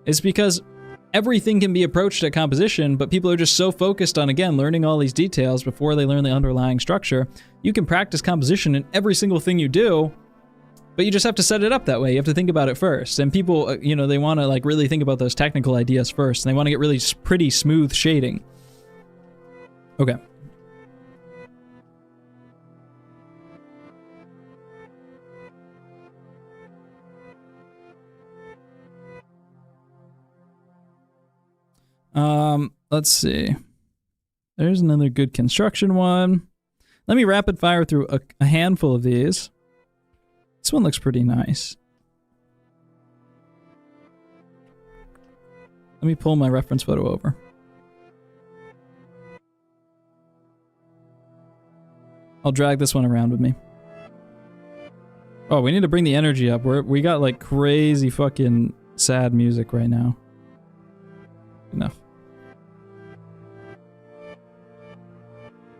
is because everything can be approached at composition, but people are just so focused on, again, learning all these details before they learn the underlying structure. You can practice composition in every single thing you do, but you just have to set it up that way. You have to think about it first. And people, they want to like really think about those technical ideas first, and they want to get really pretty smooth shading. Okay. Let's see. There's another good construction one. Let me rapid fire through a handful of these. This one looks pretty nice. Let me pull my reference photo over. I'll drag this one around with me. Oh, we need to bring the energy up. We got like crazy fucking sad music right now. Enough.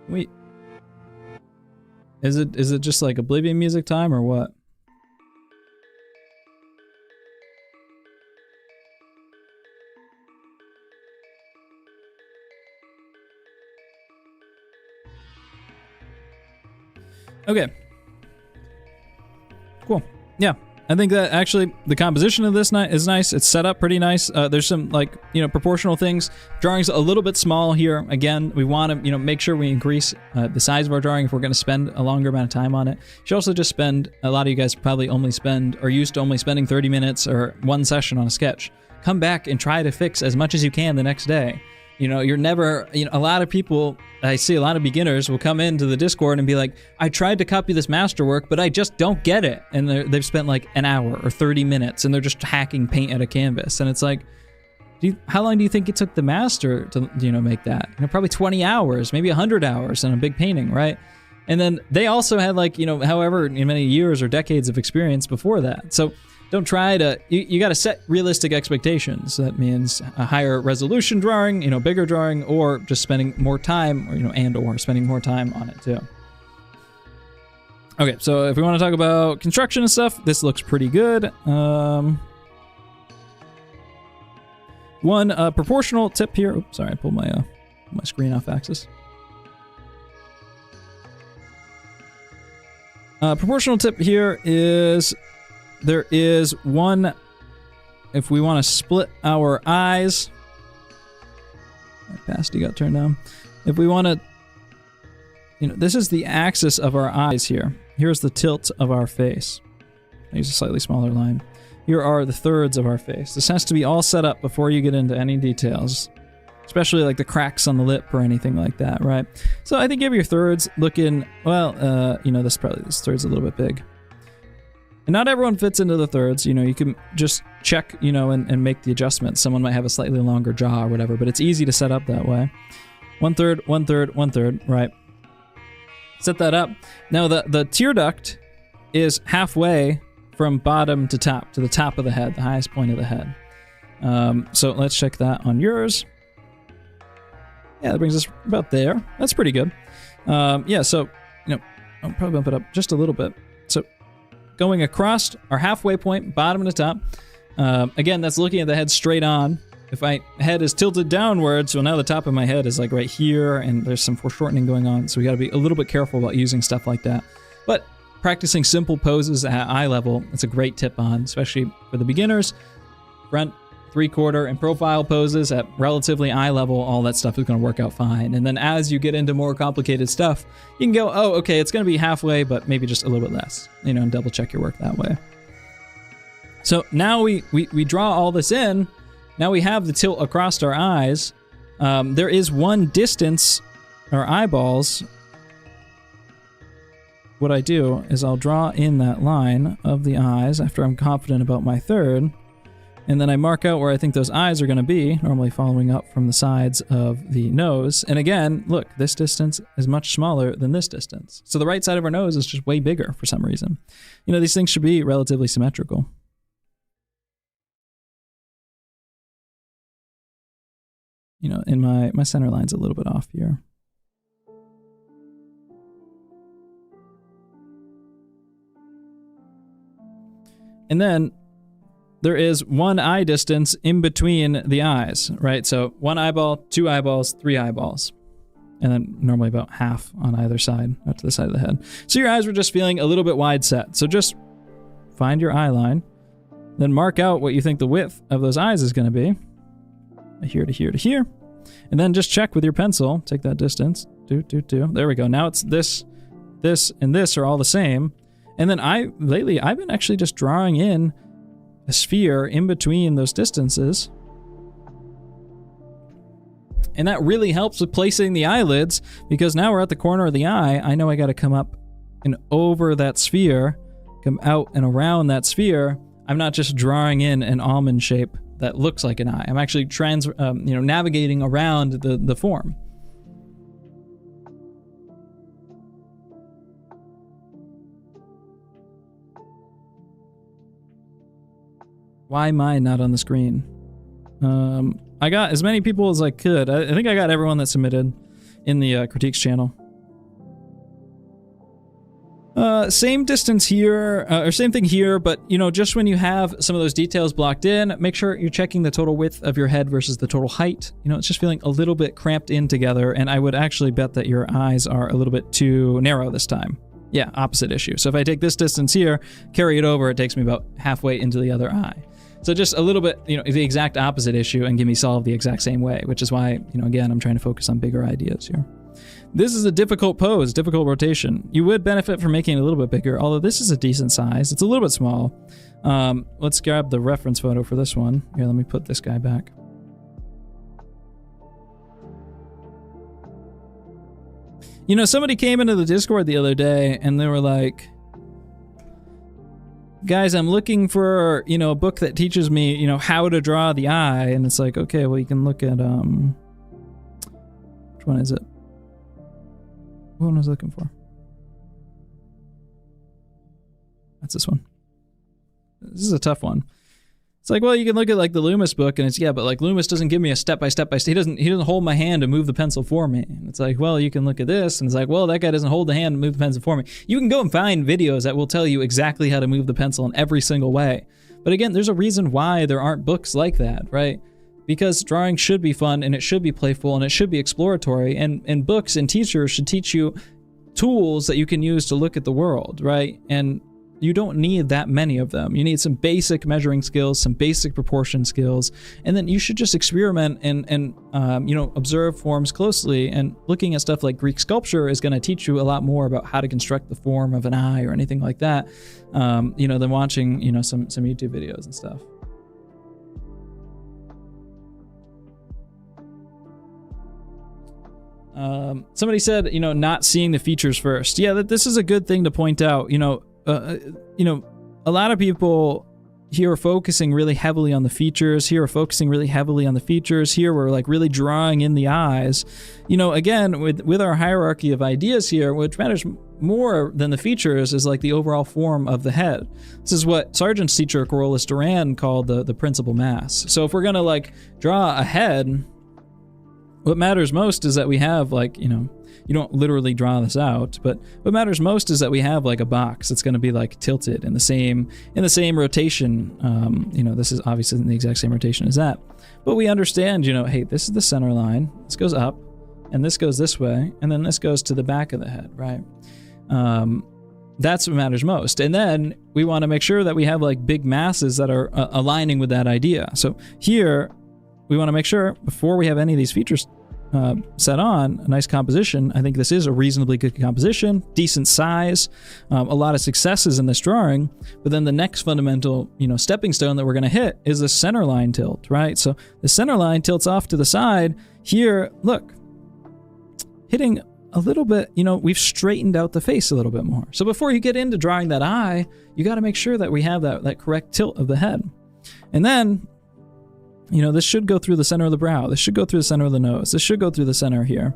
Wait. Is it just like Oblivion music time or what? Okay. Cool. Yeah. I think that actually the composition of this is nice. It's set up pretty nice. There's some like, proportional things. Drawing's a little bit small here. Again, we want to, make sure we increase the size of our drawing if we're going to spend a longer amount of time on it. You should also just spend, a lot of you guys probably are used to only spending 30 minutes or one session on a sketch. Come back and try to fix as much as you can the next day. You're never, a lot of people, I see a lot of beginners will come into the Discord and be like, I tried to copy this masterwork, but I just don't get it. And they've spent like an hour or 30 minutes and they're just hacking paint at a canvas. And it's like, how long do you think it took the master to, make that? Probably 20 hours, maybe 100 hours on a big painting, right? And then they also had like, however many years or decades of experience before that. So don't try to, you got to set realistic expectations. That means a higher resolution drawing, bigger drawing, or just spending more time, or, or spending more time on it too. Okay, so if we want to talk about construction and stuff, this looks pretty good. One proportional tip here. Oops, sorry, I pulled my screen off axis. Proportional tip here is there is one, if we want to split our eyes, my opacity got turned down. If we want to, this is the axis of our eyes here. Here's the tilt of our face. I use a slightly smaller line. Here are the thirds of our face. This has to be all set up before you get into any details. especially like the cracks on the lip or anything like that, right? So I think you have your thirds looking, well, this third's a little bit big. And not everyone fits into the thirds. You can just check, and make the adjustments. Someone might have a slightly longer jaw or whatever, but it's easy to set up that way. 1/3, 1/3, 1/3, right? Set that up. Now the tear duct is halfway from bottom to top, to the top of the head, the highest point of the head. So let's check that on yours. Yeah, that brings us about there. That's pretty good. So, I'll probably bump it up just a little bit. So going across our halfway point, bottom to top. Again, that's looking at the head straight on. If my head is tilted downward, so now the top of my head is like right here, and there's some foreshortening going on, so we gotta be a little bit careful about using stuff like that. But practicing simple poses at eye level, it's a great tip on, especially for the beginners. Front, 3/4, and profile poses at relatively eye level, all that stuff is gonna work out fine. And then as you get into more complicated stuff, you can go, oh, okay, it's gonna be halfway, but maybe just a little bit less, and double check your work that way. So now we draw all this in. Now we have the tilt across our eyes. There is one distance, our eyeballs. What I do is I'll draw in that line of the eyes after I'm confident about my third, and then I mark out where I think those eyes are going to be, normally following up from the sides of the nose. And again, look, this distance is much smaller than this distance. So the right side of our nose is just way bigger for some reason. These things should be relatively symmetrical. And my center line's a little bit off here. And then there is one eye distance in between the eyes, right? So one eyeball, 2 eyeballs, 3 eyeballs. And then normally about half on either side, out to the side of the head. So your eyes were just feeling a little bit wide set. So just find your eye line, then mark out what you think the width of those eyes is going to be. Here to here to here. And then just check with your pencil. Take that distance. There we go. Now it's this, and this are all the same. And then lately, I've been actually just drawing in a sphere in between those distances. And that really helps with placing the eyelids, because now we're at the corner of the eye. I know I got to come up and over that sphere, come out and around that sphere. I'm not just drawing in an almond shape that looks like an eye. I'm actually navigating around the form. Why mine not on the screen? I got as many people as I could. I think I got everyone that submitted in the critiques channel. Same distance here, or same thing here, but just when you have some of those details blocked in, make sure you're checking the total width of your head versus the total height. It's just feeling a little bit cramped in together, and I would actually bet that your eyes are a little bit too narrow this time. Yeah, opposite issue. So if I take this distance here, carry it over, it takes me about halfway into the other eye. So just a little bit, the exact opposite issue, and give me solved the exact same way, which is why, again, I'm trying to focus on bigger ideas here. This is a difficult pose, difficult rotation. You would benefit from making it a little bit bigger, although this is a decent size. It's a little bit small. Let's grab the reference photo for this one. Here, let me put this guy back. Somebody came into the Discord the other day, and they were like, guys, I'm looking for, a book that teaches me, how to draw the eye. And it's like, okay, well, you can look at, which one is it? What one was I looking for? That's this one. This is a tough one. It's like, well, you can look at like the Loomis book, and it's, yeah, but like Loomis doesn't give me a step-by-step. He doesn't hold my hand to move the pencil for me. And it's like, well, you can look at this, and it's like, well, that guy doesn't hold the hand to move the pencil for me. You can go and find videos that will tell you exactly how to move the pencil in every single way. But again, there's a reason why there aren't books like that, right? Because drawing should be fun, and it should be playful, and it should be exploratory, and books and teachers should teach you tools that you can use to look at the world, right? And you don't need that many of them. You need some basic measuring skills, some basic proportion skills, and then you should just experiment and observe forms closely. And looking at stuff like Greek sculpture is going to teach you a lot more about how to construct the form of an eye or anything like that, than watching, some YouTube videos and stuff. Somebody said, not seeing the features first. Yeah, this is a good thing to point out. A lot of people here are focusing really heavily on the features. Here are focusing really heavily on the features. Here we're like really drawing in the eyes. Again, with our hierarchy of ideas here, which matters more than the features is like the overall form of the head. This is what Sargent's teacher, Carolus Duran, called the principal mass. So if we're going to like draw a head, what matters most is that we have like, you don't literally draw this out, but what matters most is that we have like a box that's going to be like tilted in the same rotation. This is obviously in the exact same rotation as that, but we understand, hey, this is the center line. This goes up and this goes this way. And then this goes to the back of the head, right? That's what matters most. And then we want to make sure that we have like big masses that are aligning with that idea. So here we want to make sure before we have any of these features set on a nice composition. I think this is a reasonably good composition, decent size, a lot of successes in this drawing. But then the next fundamental, stepping stone that we're going to hit is the center line tilt, right? So the center line tilts off to the side. Here, look, hitting a little bit, we've straightened out the face a little bit more. So before you get into drawing that eye, you got to make sure that we have that correct tilt of the head. And then, this should go through the center of the brow. This should go through the center of the nose. This should go through the center here.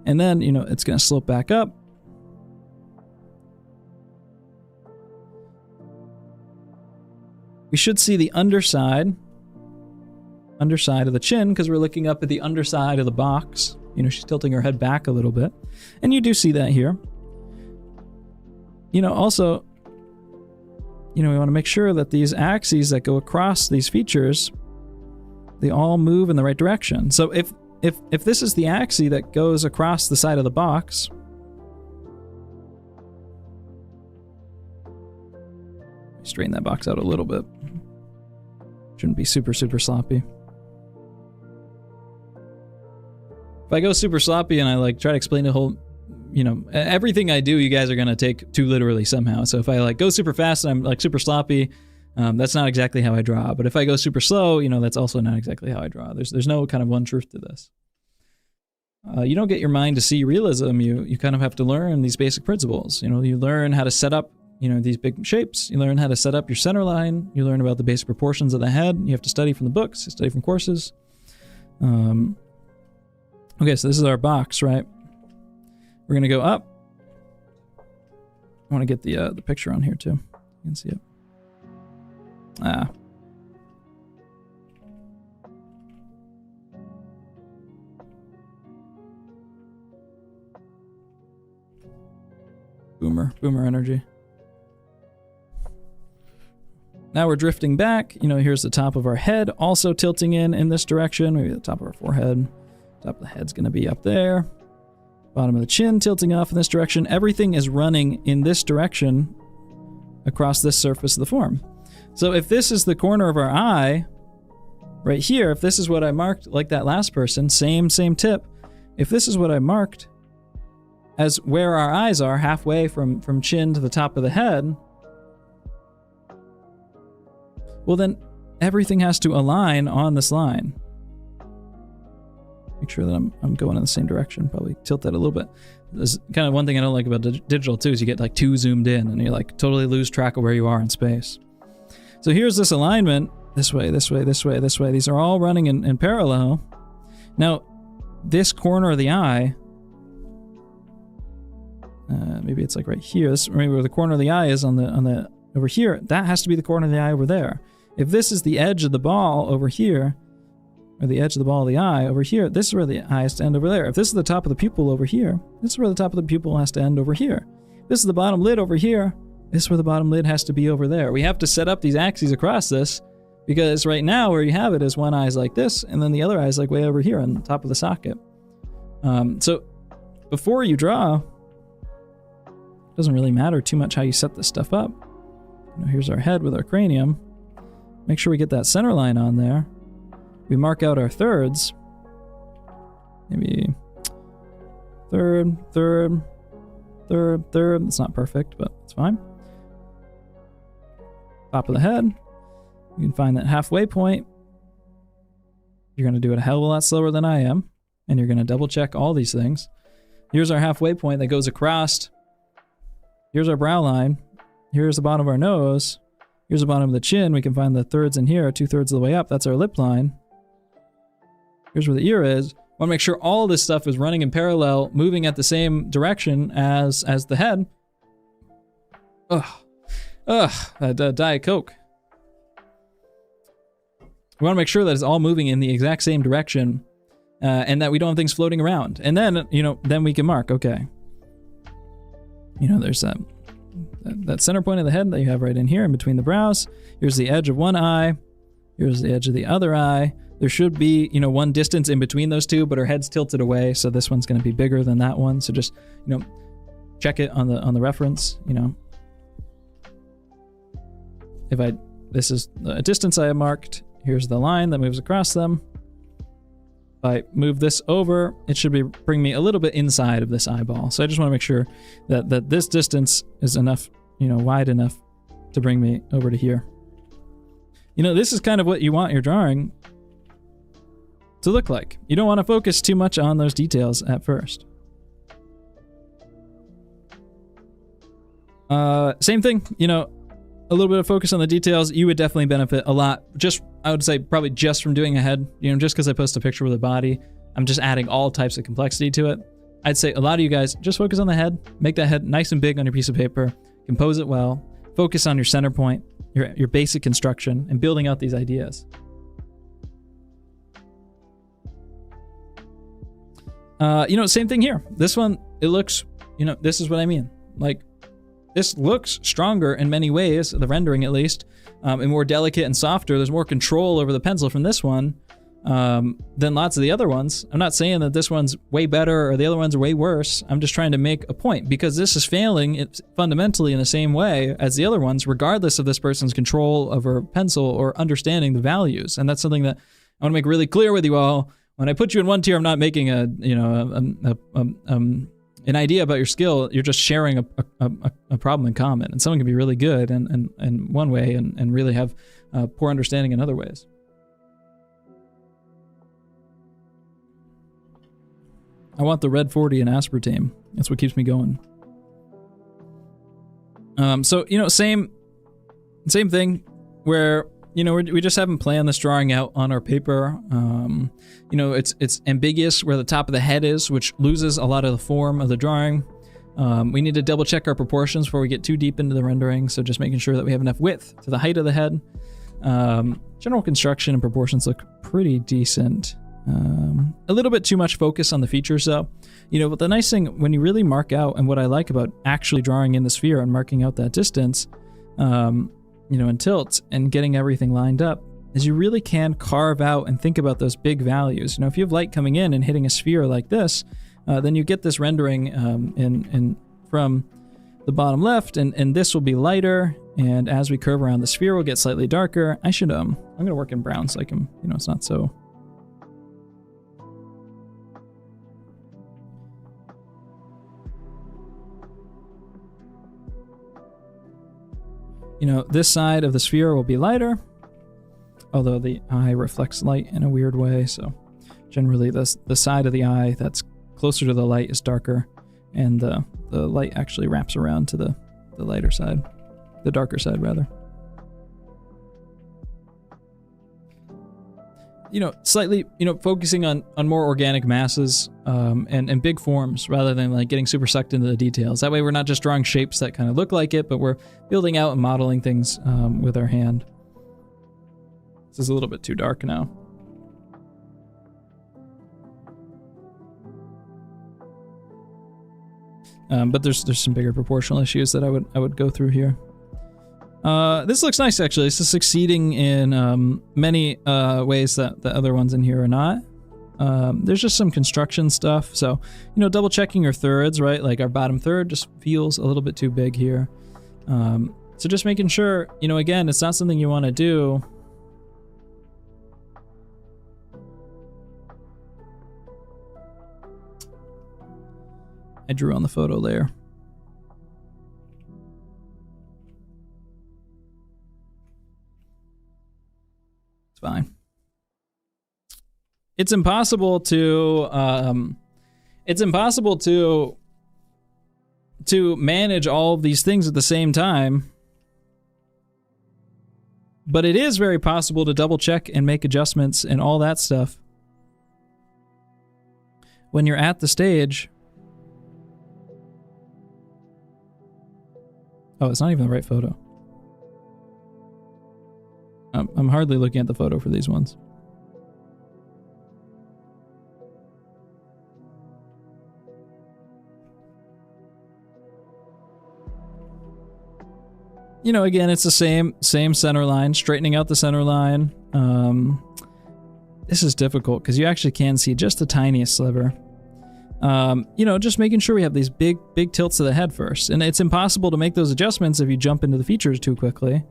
And then, it's going to slope back up. We should see the underside of the chin because we're looking up at the underside of the box. She's tilting her head back a little bit. And you do see that here. Also, we want to make sure that these axes that go across these features, they all move in the right direction. So if this is the axis that goes across the side of the box, straighten that box out a little bit. Shouldn't be super, super sloppy. If I go super sloppy and I like try to explain the whole, everything I do, you guys are going to take too literally somehow. So if I like go super fast and I'm like super sloppy, that's not exactly how I draw. But if I go super slow, that's also not exactly how I draw. There's no kind of one truth to this. You don't get your mind to see realism. You kind of have to learn these basic principles. You learn how to set up, these big shapes. You learn how to set up your center line. You learn about the basic proportions of the head. You have to study from the books. You study from courses. Okay, so this is our box, right? We're going to go up. I want to get the picture on here too. You can see it. Boomer energy. Now we're drifting back. Here's the top of our head, also tilting in this direction. Maybe the top of our forehead. Top of the head's going to be up there. Bottom of the chin tilting off in this direction. Everything is running in this direction across this surface of the form. So if this is the corner of our eye, right here, if this is what I marked like that last person, same tip, if this is what I marked as where our eyes are, halfway from chin to the top of the head, well then everything has to align on this line. Make sure that I'm going in the same direction. Probably tilt that a little bit. There's kind of one thing I don't like about digital too is you get like too zoomed in and you like totally lose track of where you are in space. So here's this alignment. This way, this way, this way, this way. These are all running in parallel. Now, this corner of the eye, maybe it's like right here. This maybe where the corner of the eye is on the over here. That has to be the corner of the eye over there. If this is the edge of the ball over here, or the edge of the ball of the eye over here, this is where the eye has to end over there. If this is the top of the pupil over here, this is where the top of the pupil has to end over here. If this is the bottom lid over here, this is where the bottom lid has to be over there. We have to set up these axes across this because right now where you have it is one eye is like this and then the other eye is like way over here on the top of the socket. So before you draw, it doesn't really matter too much how you set this stuff up. Here's our head with our cranium. Make sure we get that center line on there. We mark out our thirds. Maybe third. It's not perfect, but it's fine. Top of the head. You can find that halfway point. You're going to do it a hell of a lot slower than I am. and you're going to double check all these things. Here's our halfway point that goes across. Here's our brow line. Here's the bottom of our nose. Here's the bottom of the chin. We can find the thirds in here, 2/3 of the way up. That's our lip line. Here's where the ear is. Want to make sure all this stuff is running in parallel, moving at the same direction as the head. Diet Coke. We want to make sure that it's all moving in the exact same direction, and that we don't have things floating around. And then, then we can mark, okay. There's that center point of the head that you have right in here in between the brows. Here's the edge of one eye. Here's the edge of the other eye. There should be, one distance in between those two, but her head's tilted away, so this one's going to be bigger than that one. So just, check it on the reference, This is the distance I have marked. Here's the line that moves across them. If I move this over, it should bring me a little bit inside of this eyeball. So I just want to make sure that this distance is enough, wide enough to bring me over to here. This is kind of what you want your drawing to look like. You don't want to focus too much on those details at first. Same thing, a little bit of focus on the details. You would definitely benefit a lot. I would say probably just from doing a head, just because I post a picture with a body, I'm just adding all types of complexity to it. I'd say a lot of you guys just focus on the head, make that head nice and big on your piece of paper, compose it well, focus on your center point, your basic construction, and building out these ideas. Same thing here. This one, it looks, this is what I mean. Like, this looks stronger in many ways, the rendering at least, and more delicate and softer. There's more control over the pencil from this one than lots of the other ones. I'm not saying that this one's way better or the other ones are way worse. I'm just trying to make a point, because this is failing it fundamentally in the same way as the other ones, regardless of this person's control over pencil or understanding the values. And that's something that I want to make really clear with you all. When I put you in one tier, I'm not making an idea about your skill. You're just sharing a problem in common, and someone can be really good in one way and really have poor understanding in other ways. I want the red 40 in aspartame. That's what keeps me going. Same thing where we just haven't planned this drawing out on our paper. It's ambiguous where the top of the head is, which loses a lot of the form of the drawing. We need to double check our proportions before we get too deep into the rendering, so just making sure that we have enough width to the height of the head. General construction and proportions look pretty decent. A little bit too much focus on the features though. But the nice thing when you really mark out, and what I like about actually drawing in the sphere and marking out that distance, and tilt and getting everything lined up, is you really can carve out and think about those big values. If you have light coming in and hitting a sphere like this, then you get this rendering in from the bottom left, and this will be lighter, and as we curve around the sphere, we'll get slightly darker. I'm gonna work in brown so I can, it's not so. This side of the sphere will be lighter, although the eye reflects light in a weird way, so generally the side of the eye that's closer to the light is darker, and the light actually wraps around to the lighter side, the darker side rather. Slightly, focusing on more organic masses and big forms rather than like getting super sucked into the details. That way we're not just drawing shapes that kind of look like it, but we're building out and modeling things with our hand. This is a little bit too dark now. But there's some bigger proportional issues that I would go through here. This looks nice, actually. This is succeeding in many ways that the other ones in here are not. There's just some construction stuff. So, double checking your thirds, right? Like our bottom third just feels a little bit too big here. So just making sure, again, it's not something you want to do. I drew on the photo layer. Fine. it's impossible to manage all of these things at the same time. But it is very possible to double check and make adjustments and all that stuff when you're at the stage. Oh, it's not even the right photo. I'm hardly looking at the photo for these ones. You know, again, it's the same center line, straightening out the center line. This is difficult because you actually can see just the tiniest sliver. You know, just making sure we have these big tilts to the head first. And it's impossible to make those adjustments if you jump into the features too quickly.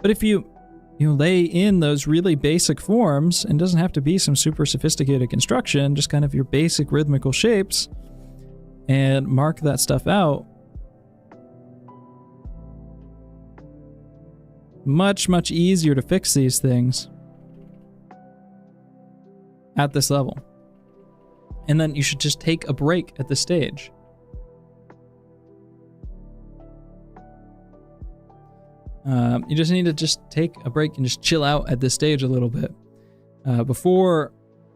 But if you lay in those really basic forms, and it doesn't have to be some super sophisticated construction, just kind of your basic rhythmical shapes, and mark that stuff out, much easier to fix these things at this level. And then you should just take a break at this stage. You just need to just take a break and just chill out at this stage a little bit before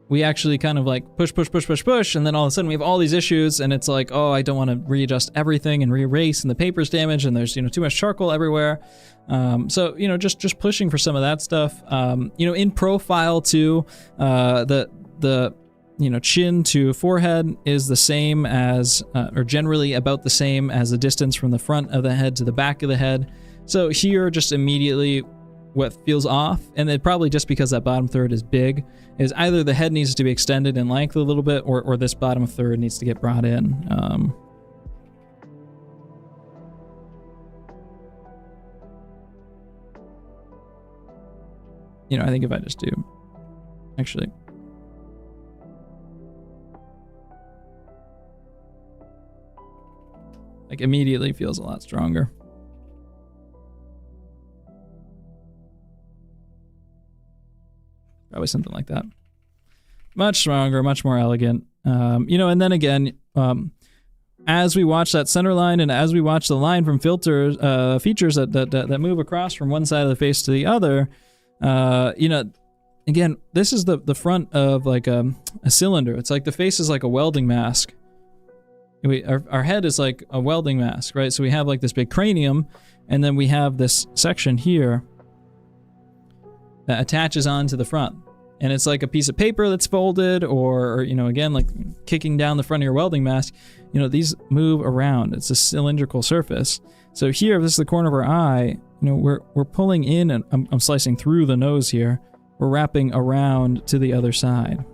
we actually kind of like push, and then all of a sudden we have all these issues, and it's like, oh, I don't want to readjust everything and re-erase, and the paper's damaged, and there's, you know, too much charcoal everywhere. So, you know, just pushing for some of that stuff. You know, in profile too, the you know, chin to forehead is the same as, or generally about the same as the distance from the front of the head to the back of the head. So here, just immediately what feels off, and then probably just because that bottom third is big, is either the head needs to be extended in length a little bit, or this bottom third needs to get brought in. You know, I think if I just do, actually, like, immediately feels a lot stronger. Probably something like that. Much stronger, much more elegant. You know, and then again, as we watch that center line, and as we watch the line from filters, features that move across from one side of the face to the other, you know, again, this is the front of like a cylinder. It's like the face is like a welding mask. Our head is like a welding mask, right? So we have like this big cranium, and then we have this section here that attaches onto the front. And it's like a piece of paper that's folded, or, you know, again, like kicking down the front of your welding mask. You know, these move around. It's a cylindrical surface. So here, if this is the corner of our eye, you know, we're pulling in, and I'm slicing through the nose here. We're wrapping around to the other side.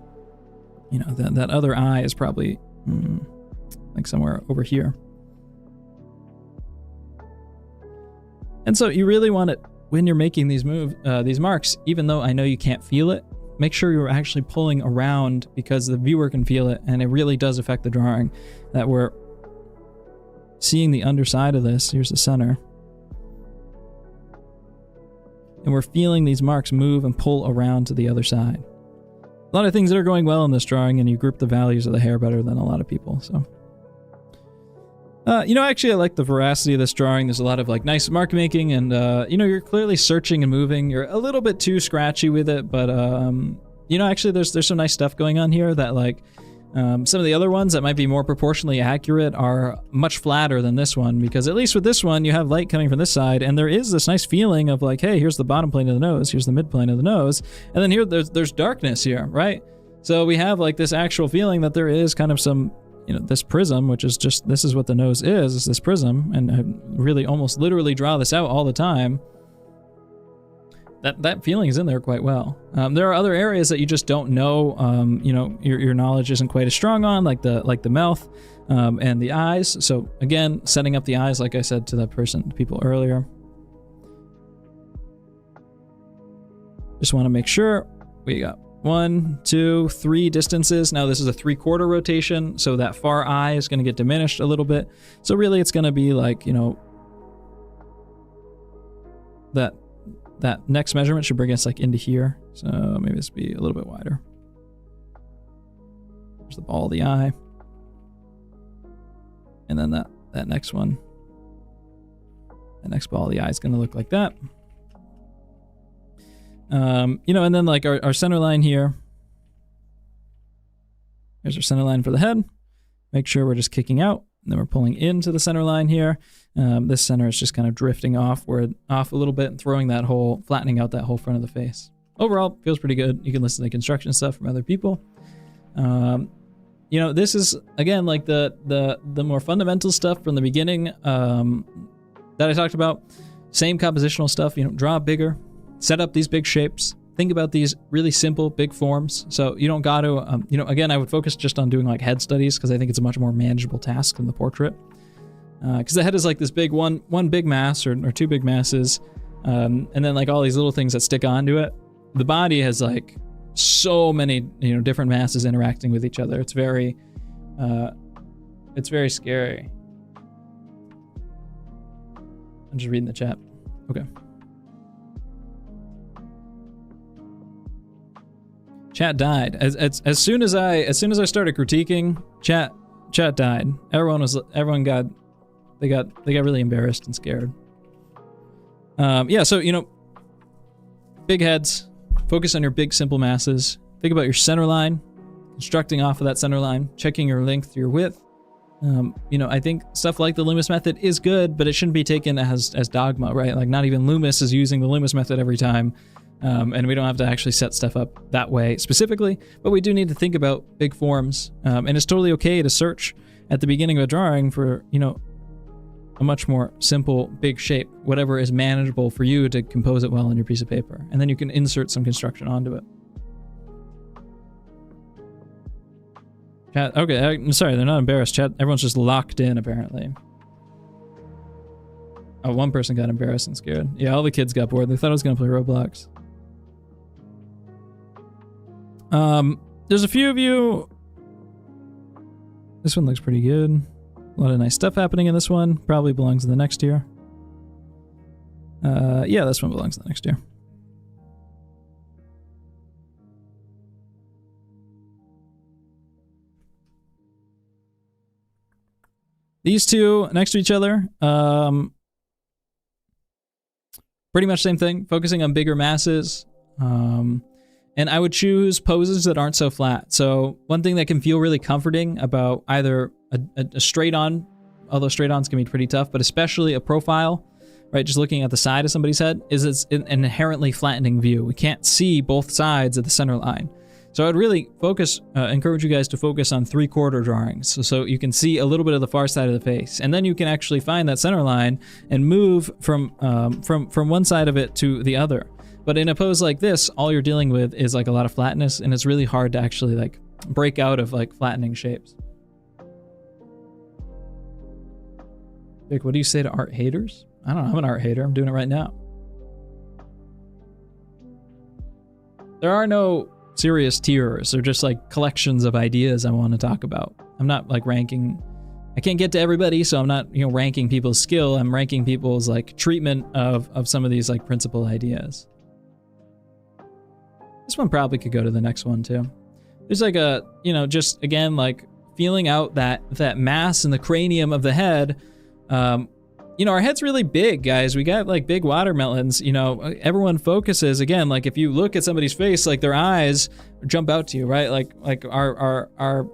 You know, that other eye is probably like somewhere over here. And so you really want it, when you're making these marks, even though I know you can't feel it, make sure you're actually pulling around, because the viewer can feel it, and it really does affect the drawing. That we're seeing the underside of this. Here's the center. And we're feeling these marks move and pull around to the other side. A lot of things that are going well in this drawing, and you group the values of the hair better than a lot of people, so. You know, actually, I like the veracity of this drawing. There's a lot of like nice mark making, and you know, you're clearly searching and moving. You're a little bit too scratchy with it, but you know, actually, there's some nice stuff going on here that, like, some of the other ones that might be more proportionally accurate are much flatter than this one, because at least with this one, you have light coming from this side, and there is this nice feeling of like, hey, here's the bottom plane of the nose, here's the mid plane of the nose, and then here there's darkness here, right? So we have like this actual feeling that there is kind of some, you know, this prism, which is just, this is what the nose is this prism, and I really almost literally draw this out all the time. That feeling is in there quite well. There are other areas that you just don't know, you know, your knowledge isn't quite as strong on, like the mouth and the eyes. So again, setting up the eyes, like I said to that people earlier. Just want to make sure we got 1, 2, 3 distances. Now this is a 3/4 rotation, so that far eye is going to get diminished a little bit. So really it's going to be like, you know, that next measurement should bring us like into here. So maybe this be a little bit wider. the ball of the eye. And then that next one, the next ball of the eye is going to look like that. You know, and then like our center line here. Here's our center line for the head. Make sure we're just kicking out, and then we're pulling into the center line here. This center is just kind of drifting off a little bit and throwing that whole, flattening out that whole front of the face. Overall, feels pretty good. You can listen to construction stuff from other people. You know, this is, again, like the more fundamental stuff from the beginning that I talked about. Same compositional stuff, you know, draw bigger, set up these big shapes, think about these really simple, big forms. So you don't got to, you know, again, I would focus just on doing like head studies because I think it's a much more manageable task than the portrait. Because the head is like this big one big mass or two big masses, and then like all these little things that stick onto it. The body has like so many, you know, different masses interacting with each other. It's very scary. I'm just reading the chat. Okay. Chat died as soon as I started critiquing. Chat died. Everyone got really embarrassed and scared. Yeah. So, you know, big heads. Focus on your big, simple masses. Think about your center line, constructing off of that center line, checking your length, your width. You know, I think stuff like the Loomis method is good, but it shouldn't be taken as dogma, right? Like not even Loomis is using the Loomis method every time. And we don't have to actually set stuff up that way specifically, but we do need to think about big forms. And it's totally okay to search at the beginning of a drawing for, you know, a much more simple, big shape, whatever is manageable for you to compose it well on your piece of paper. And then you can insert some construction onto it. Chat, okay, I'm sorry, they're not embarrassed. Chat, everyone's just locked in, apparently. Oh, one person got embarrassed and scared. Yeah, all the kids got bored. They thought I was going to play Roblox. There's a few of you. This one looks pretty good. A lot of nice stuff happening in this one. Probably belongs in the next year. Yeah, this one belongs in the next year. These two next to each other. Pretty much same thing. Focusing on bigger masses. And I would choose poses that aren't so flat. So one thing that can feel really comforting about either a straight on, although straight ons can be pretty tough, but especially a profile, right? Just looking at the side of somebody's head is it's an inherently flattening view. We can't see both sides of the center line. So I'd really encourage you guys to focus on 3/4 drawings. So you can see a little bit of the far side of the face. And then you can actually find that center line and move from one side of it to the other. But in a pose like this, all you're dealing with is like a lot of flatness, and it's really hard to actually like break out of like flattening shapes. Vic, what do you say to art haters? I don't know, I'm an art hater. I'm doing it right now. There are no serious tiers. They're just like collections of ideas I want to talk about. I'm not like ranking. I can't get to everybody, so I'm not, you know, ranking people's skill. I'm ranking people's like treatment of some of these like principal ideas. This one probably could go to the next one too. There's like a, you know, just again, like feeling out that mass in the cranium of the head. You know, our head's really big, guys. We got like big watermelons. You know, everyone focuses again. Like if you look at somebody's face, like their eyes jump out to you, right? Like our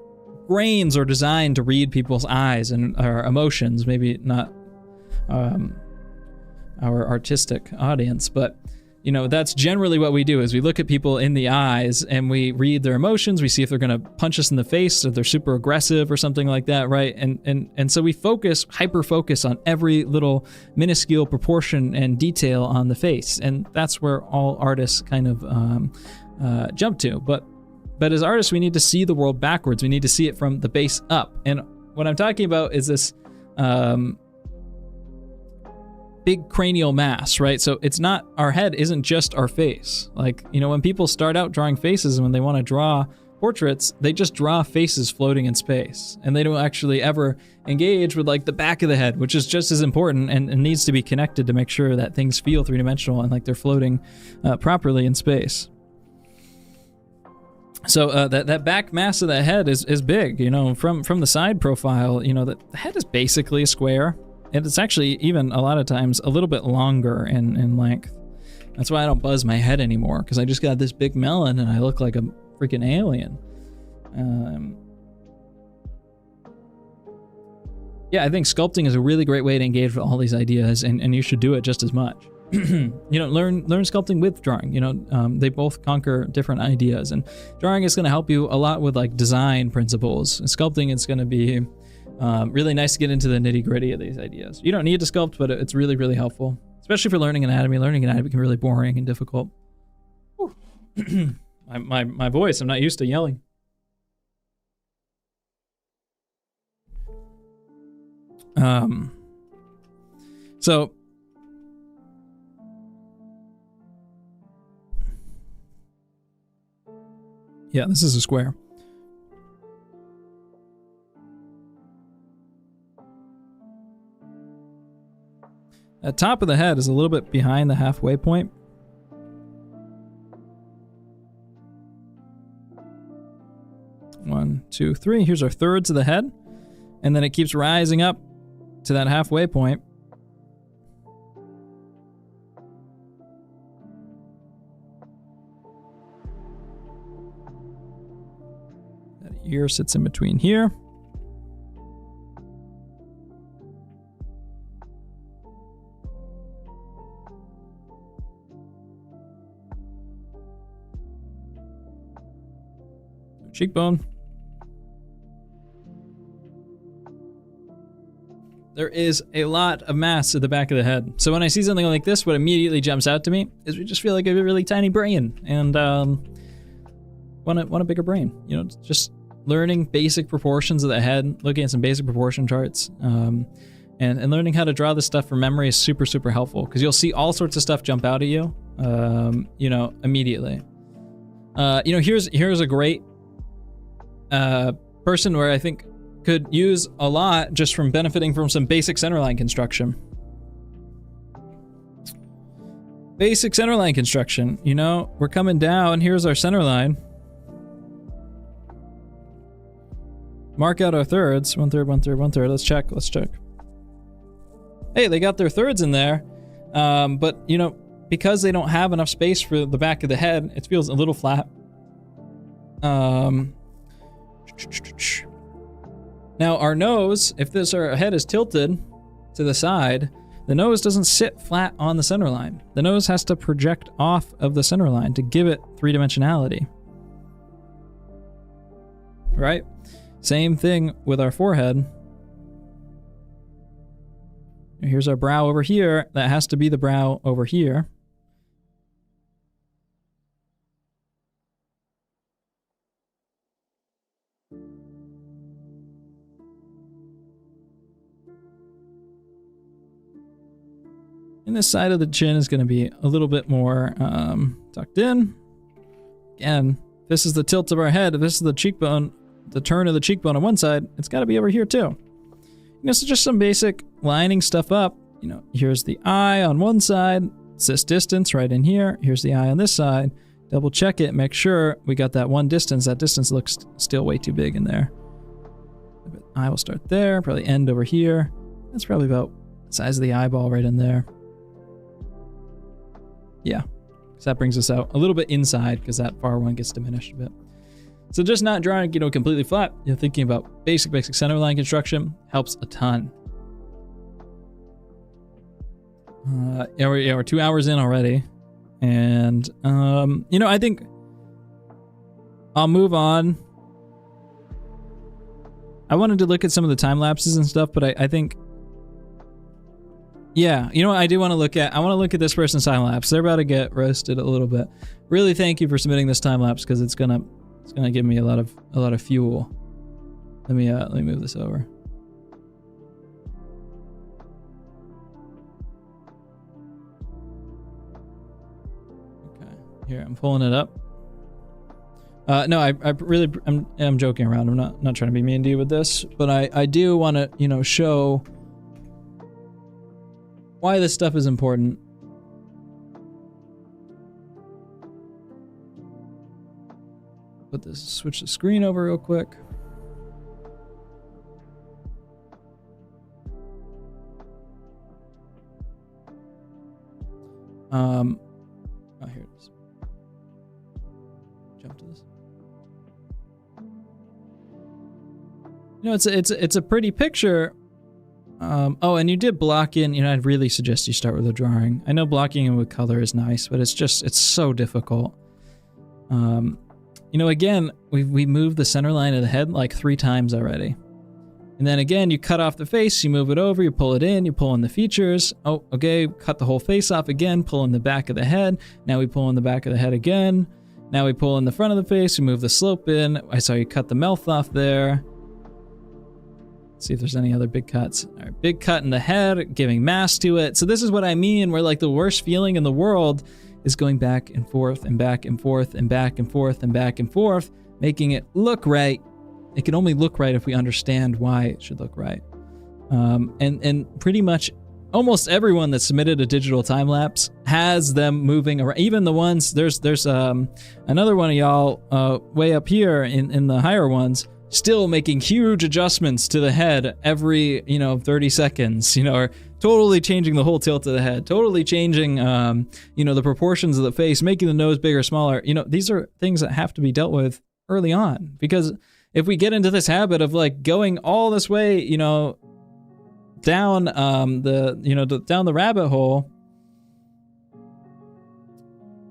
brains are designed to read people's eyes and our emotions. Maybe not our artistic audience, but you know, that's generally what we do is we look at people in the eyes and we read their emotions. We see if they're going to punch us in the face, if they're super aggressive or something like that, right? And so we hyper focus on every little minuscule proportion and detail on the face. And that's where all artists kind of jump to. But as artists, we need to see the world backwards. We need to see it from the base up. And what I'm talking about is this big cranial mass, right? So it's not, our head isn't just our face. Like, you know, when people start out drawing faces and when they want to draw portraits, they just draw faces floating in space. And they don't actually ever engage with like the back of the head, which is just as important and needs to be connected to make sure that things feel three-dimensional and like they're floating properly in space. So that back mass of the head is big, you know, from the side profile, you know, the head is basically a square, and it's actually even a lot of times a little bit longer in length. That's why I don't buzz my head anymore, because I just got this big melon and I look like a freaking alien. Yeah, I think sculpting is a really great way to engage with all these ideas, and you should do it just as much. You know, learn sculpting with drawing. You know, they both conquer different ideas, and drawing is going to help you a lot with like design principles. And sculpting is going to be really nice to get into the nitty-gritty of these ideas. You don't need to sculpt, but it's really, really helpful, especially for learning anatomy. Learning anatomy can be really boring and difficult. my voice, I'm not used to yelling. So yeah, this is a square. The top of the head is a little bit behind the halfway point. One, two, three. Here's our thirds of the head. And then it keeps rising up to that halfway point. That ear sits in between here. Cheekbone. There is a lot of mass at the back of the head. So when I see something like this, what immediately jumps out to me is we just feel like a really tiny brain, and want a bigger brain. You know, just learning basic proportions of the head, looking at some basic proportion charts, and learning how to draw this stuff from memory is super, super helpful, because you'll see all sorts of stuff jump out at you, you know, immediately. You know, here's a great person where I think could use a lot just from benefiting from some basic centerline construction. Basic centerline construction, you know, we're coming down, here's our centerline. Mark out our thirds, 1/3, 1/3, 1/3, let's check. Hey, they got their thirds in there, but you know, because they don't have enough space for the back of the head, it feels a little flat. Now our nose, if our head is tilted to the side, the nose doesn't sit flat on the center line. The nose has to project off of the center line to give it three-dimensionality. Right? Same thing with our forehead. Here's our brow over here. That has to be the brow over here. And this side of the chin is going to be a little bit more tucked in. Again, this is the tilt of our head. If this is the cheekbone, the turn of the cheekbone on one side, it's got to be over here too. You know, so just some basic lining stuff up. You know, here's the eye on one side. It's this distance right in here. Here's the eye on this side. Double check it. Make sure we got that one distance. That distance looks still way too big in there. Eye will start there. Probably end over here. That's probably about the size of the eyeball right in there. Yeah, so that brings us out a little bit inside because that far one gets diminished a bit. So just not drawing, you know, completely flat, you know, thinking about basic centerline construction helps a ton. Yeah, we're 2 hours in already. And, you know, I think I'll move on. I wanted to look at some of the time lapses and stuff, but I think, yeah, you know what I do want to look at? I want to look at this person's time lapse. They're about to get roasted a little bit. Really, thank you for submitting this time lapse because it's gonna give me a lot of fuel. Let me move this over. Okay, here I'm pulling it up. No, I'm joking around. I'm not trying to be mean to you with this, but I do want to, you know, show why this stuff is important. switch the screen over real quick. Oh, here it is. Jump to this. You know, it's a pretty picture. Oh, and you did block in. You know, I'd really suggest you start with a drawing. I know blocking in with color is nice, but it's so difficult. You know, again, we moved the center line of the head like 3 times already. And then again, you cut off the face, you move it over, you pull it in, you pull in the features. Oh, okay, cut the whole face off again, pull in the back of the head. Now we pull in the back of the head again. Now we pull in the front of the face, we move the slope in. I saw you cut the mouth off there. Let's see if there's any other big cuts. All right, big cut in the head, giving mass to it. So this is what I mean, where like the worst feeling in the world is going back and forth and back and forth and back and forth and back and forth, making it look right. It can only look right if we understand why it should look right. And pretty much almost everyone that submitted a digital time lapse has them moving around. Even the ones, there's another one of y'all way up here in the higher ones, still making huge adjustments to the head every 30 seconds, or totally changing the whole tilt of the head, totally changing the proportions of the face, making the nose bigger, smaller. These are things that have to be dealt with early on, because if we get into this habit of like going all this way, down down the rabbit hole,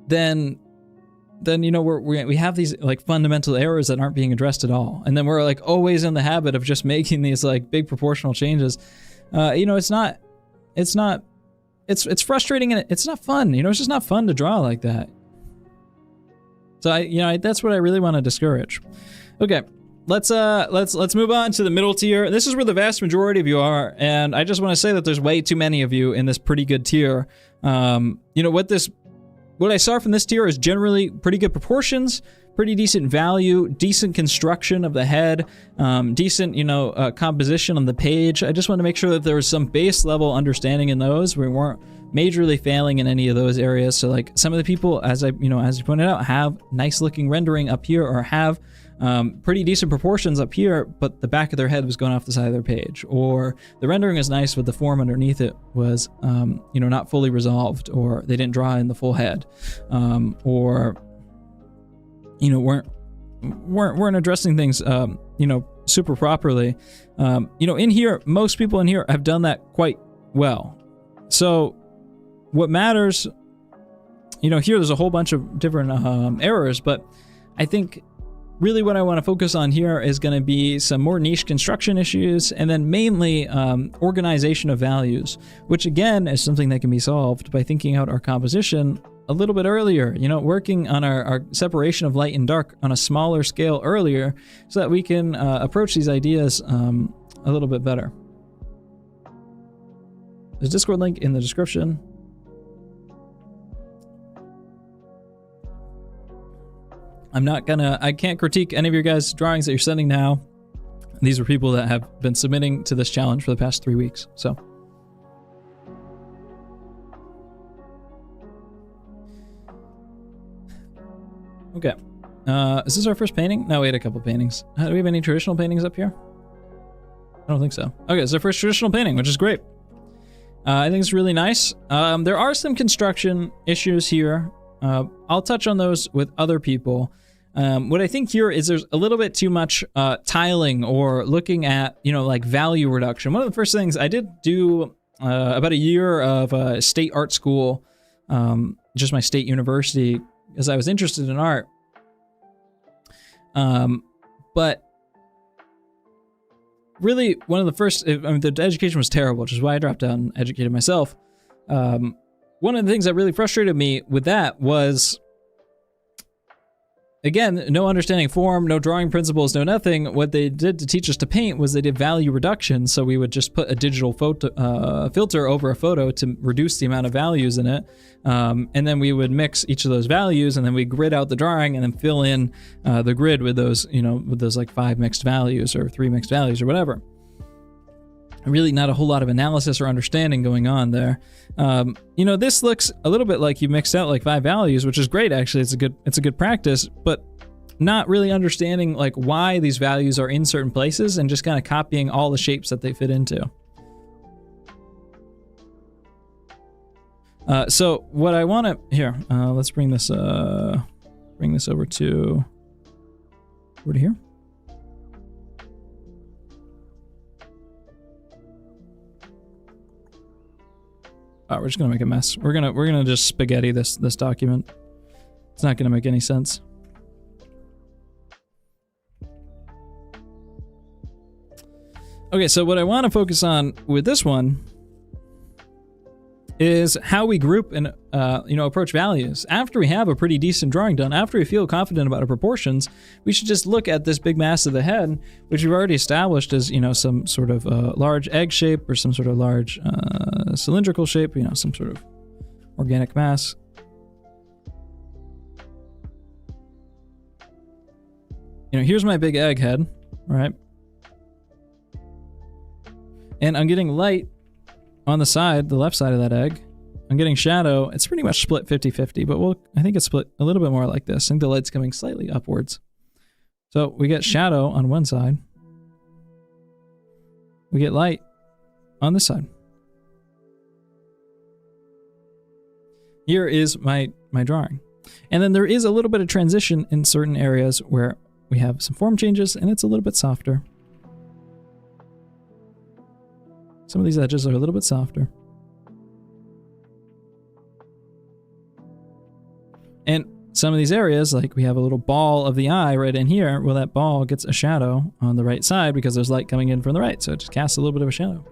then we have these like fundamental errors that aren't being addressed at all, and then we're like always in the habit of just making these like big proportional changes. It's frustrating, and it's not fun. It's just not fun to draw like that. So that's what I really want to discourage. Okay. Let's move on to the middle tier. This is where the vast majority of you are, and I just want to say that there's way too many of you in this pretty good tier. What I saw from this tier is generally pretty good proportions, pretty decent value, decent construction of the head, decent composition on the page. I just want to make sure that there was some base level understanding in those. We weren't majorly failing in any of those areas. So like some of the people, as you pointed out, have nice looking rendering up here, or have pretty decent proportions up here, but the back of their head was going off the side of their page, or the rendering is nice, but the form underneath it was, not fully resolved, or they didn't draw in the full head, or weren't addressing things, super properly. In here, most people in here have done that quite well. So what matters, here there's a whole bunch of different errors, but I think really what I want to focus on here is going to be some more niche construction issues, and then mainly organization of values, which again is something that can be solved by thinking out our composition a little bit earlier, working on our separation of light and dark on a smaller scale earlier, so that we can approach these ideas a little bit better. There's a Discord link in the description. I can't critique any of your guys' drawings that you're sending now. These are people that have been submitting to this challenge for the past 3 weeks, so. Okay. Is this our first painting? No, we had a couple paintings. Do we have any traditional paintings up here? I don't think so. Okay, it's our first traditional painting, which is great. I think it's really nice. There are some construction issues here. I'll touch on those with other people. What I think here is there's a little bit too much tiling, or looking at, like value reduction. One of the first things I did do about a year of state art school, just my state university, because I was interested in art. But really, one of the first, the education was terrible, which is why I dropped out and educated myself. One of the things that really frustrated me with that was, again, no understanding form, no drawing principles, no nothing. What they did to teach us to paint was they did value reduction. So we would just put a digital photo filter over a photo to reduce the amount of values in it. And then we would mix each of those values, and then we grid out the drawing, and then fill in the grid with those, with those like 5 mixed values or 3 mixed values or whatever. Really not a whole lot of analysis or understanding going on there. This looks a little bit like you mixed out like 5 values, which is great, actually. It's a good practice, but not really understanding like why these values are in certain places and just kind of copying all the shapes that they fit into. So what I want to here, let's bring this over to here. Oh, we're just gonna make a mess. We're gonna just spaghetti this document. It's not gonna make any sense. Okay, so what I want to focus on with this one is how we group and approach values. After we have a pretty decent drawing done, after we feel confident about our proportions, we should just look at this big mass of the head, which we've already established as some sort of large egg shape or some sort of large cylindrical shape, some sort of organic mass. Here's my big egg head, right? And I'm getting light on the side, the left side of that egg. I'm getting shadow. It's pretty much split 50-50, but I think it's split a little bit more like this. I think the light's coming slightly upwards. So we get shadow on one side. We get light on this side. Here is my drawing. And then there is a little bit of transition in certain areas where we have some form changes and it's a little bit softer. Some of these edges are a little bit softer. And some of these areas, like we have a little ball of the eye right in here, well, that ball gets a shadow on the right side because there's light coming in from the right, so it just casts a little bit of a shadow.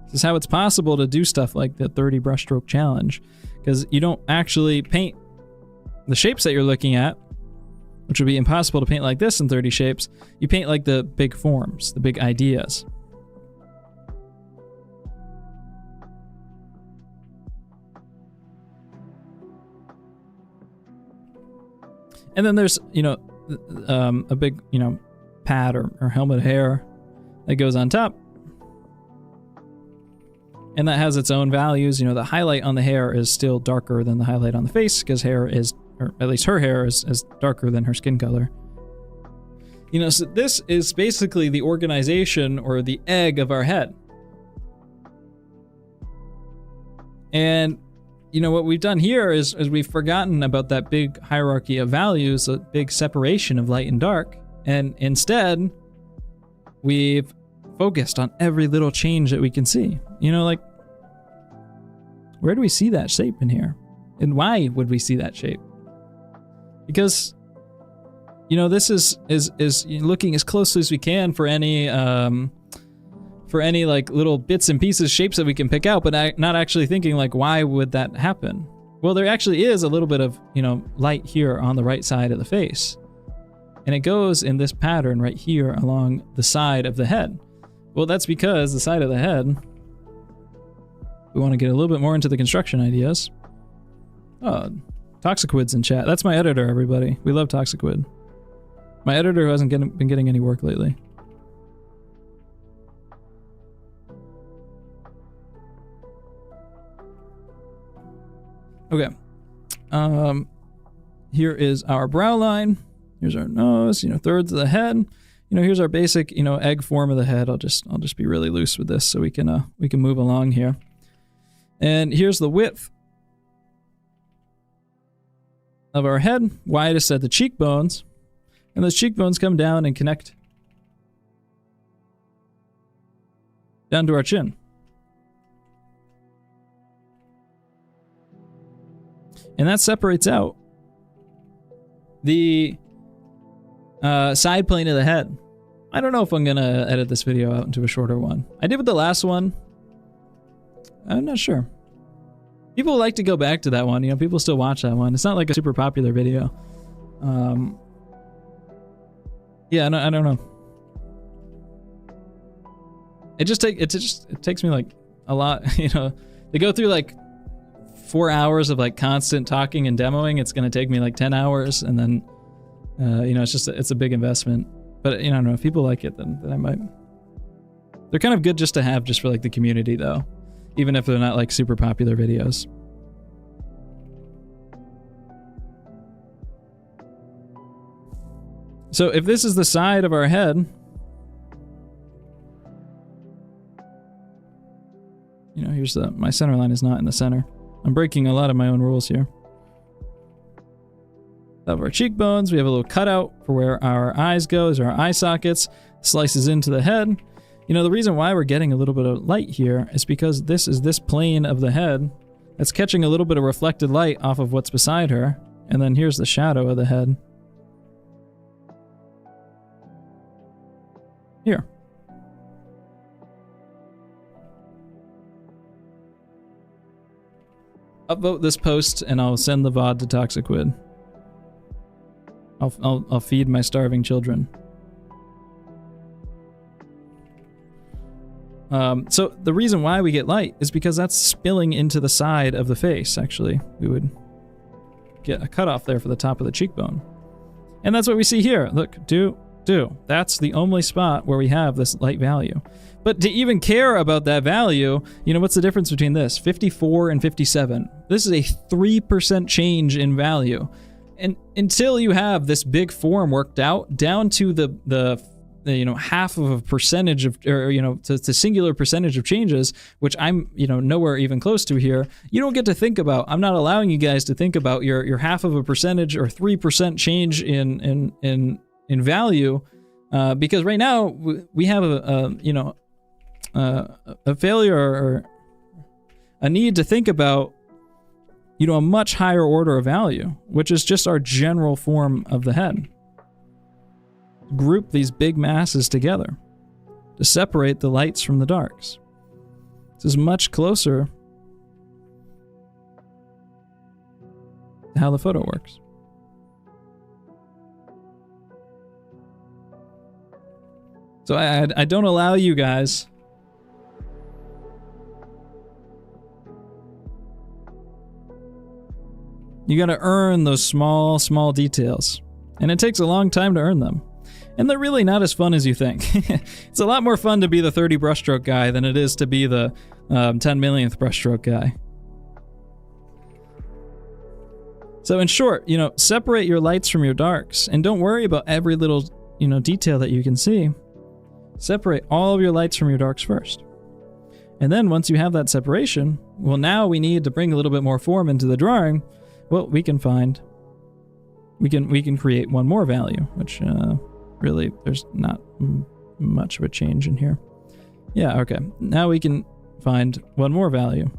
This is how it's possible to do stuff like the 30 brushstroke challenge, because you don't actually paint the shapes that you're looking at, which would be impossible to paint like this in 30 shapes. You paint like the big forms, the big ideas. And then there's, a big, pad or helmet of hair that goes on top. And that has its own values. The highlight on the hair is still darker than the highlight on the face because hair is, or at least her hair is darker than her skin color. So this is basically the organization or the egg of our head. And, what we've done here is we've forgotten about that big hierarchy of values, a big separation of light and dark. And instead, we've focused on every little change that we can see. Like, where do we see that shape in here? And why would we see that shape? Because, this is looking as closely as we can for any like little bits and pieces, shapes that we can pick out, but not actually thinking like, why would that happen? Well, there actually is a little bit of, light here on the right side of the face. And it goes in this pattern right here along the side of the head. Well, that's because the side of the head, we want to get a little bit more into the construction ideas. Oh, Toxiquid's in chat. That's my editor, everybody. We love Toxiquid. My editor who hasn't been getting any work lately. Okay. Here is our brow line. Here's our nose, thirds of the head. Here's our basic, egg form of the head. I'll just be really loose with this so we can move along here. And here's the width of our head, widest at the cheekbones. And those cheekbones come down and connect down to our chin. And that separates out the side plane of the head. I don't know if I'm gonna edit this video out into a shorter one. I did with the last one. I'm not sure. People like to go back to that one. People still watch that one. It's not like a super popular video. Yeah, I don't know. It takes me like a lot, to go through like 4 hours of like constant talking and demoing. It's gonna take me like 10 hours, and then it's a big investment. But I don't know, if people like it, then I might. They're kind of good just to have just for like the community though, even if they're not like super popular videos. So if this is the side of our head, you know, here's my center line is not in the center. I'm breaking a lot of my own rules here. Of our cheekbones, we have a little cutout for where our eyes go, is our eye sockets, slices into the head. You know, the reason why we're getting a little bit of light here is because this is this plane of the head that's catching a little bit of reflected light off of what's beside her, and then here's the shadow of the head. Here. Upvote this post and I'll send the VOD to Toxiquid. I'll feed my starving children. So the reason why we get light is because that's spilling into the side of the face, actually. We would get a cutoff there for the top of the cheekbone. And that's what we see here. Look, that's the only spot where we have this light value. But to even care about that value, you know, what's the difference between this? 54 and 57. This is a 3% change in value. And until you have this big form worked out down to the you know, half of a percentage of, or, you know, to singular percentage of changes, which I'm, you know, nowhere even close to here, you don't get to think about, I'm not allowing you guys to think about your half of a percentage or 3% change in value, because right now we have a failure or a need to think about, you know, a much higher order of value, which is just our general form of the head. Group these big masses together to separate the lights from the darks. This is much closer to how the photo works. So I don't allow you guys you gotta earn those small details. And it takes a long time to earn them. And they're really not as fun as you think. It's a lot more fun to be the 30 brushstroke guy than it is to be the 10 millionth brushstroke guy. So in short, you know, separate your lights from your darks and don't worry about every little, you know, detail that you can see. Separate all of your lights from your darks first. And then once you have that separation, well, now we need to bring a little bit more form into the drawing. Well, we can create one more value, which really there's not much of a change in here. Yeah, okay. Now we can find one more value.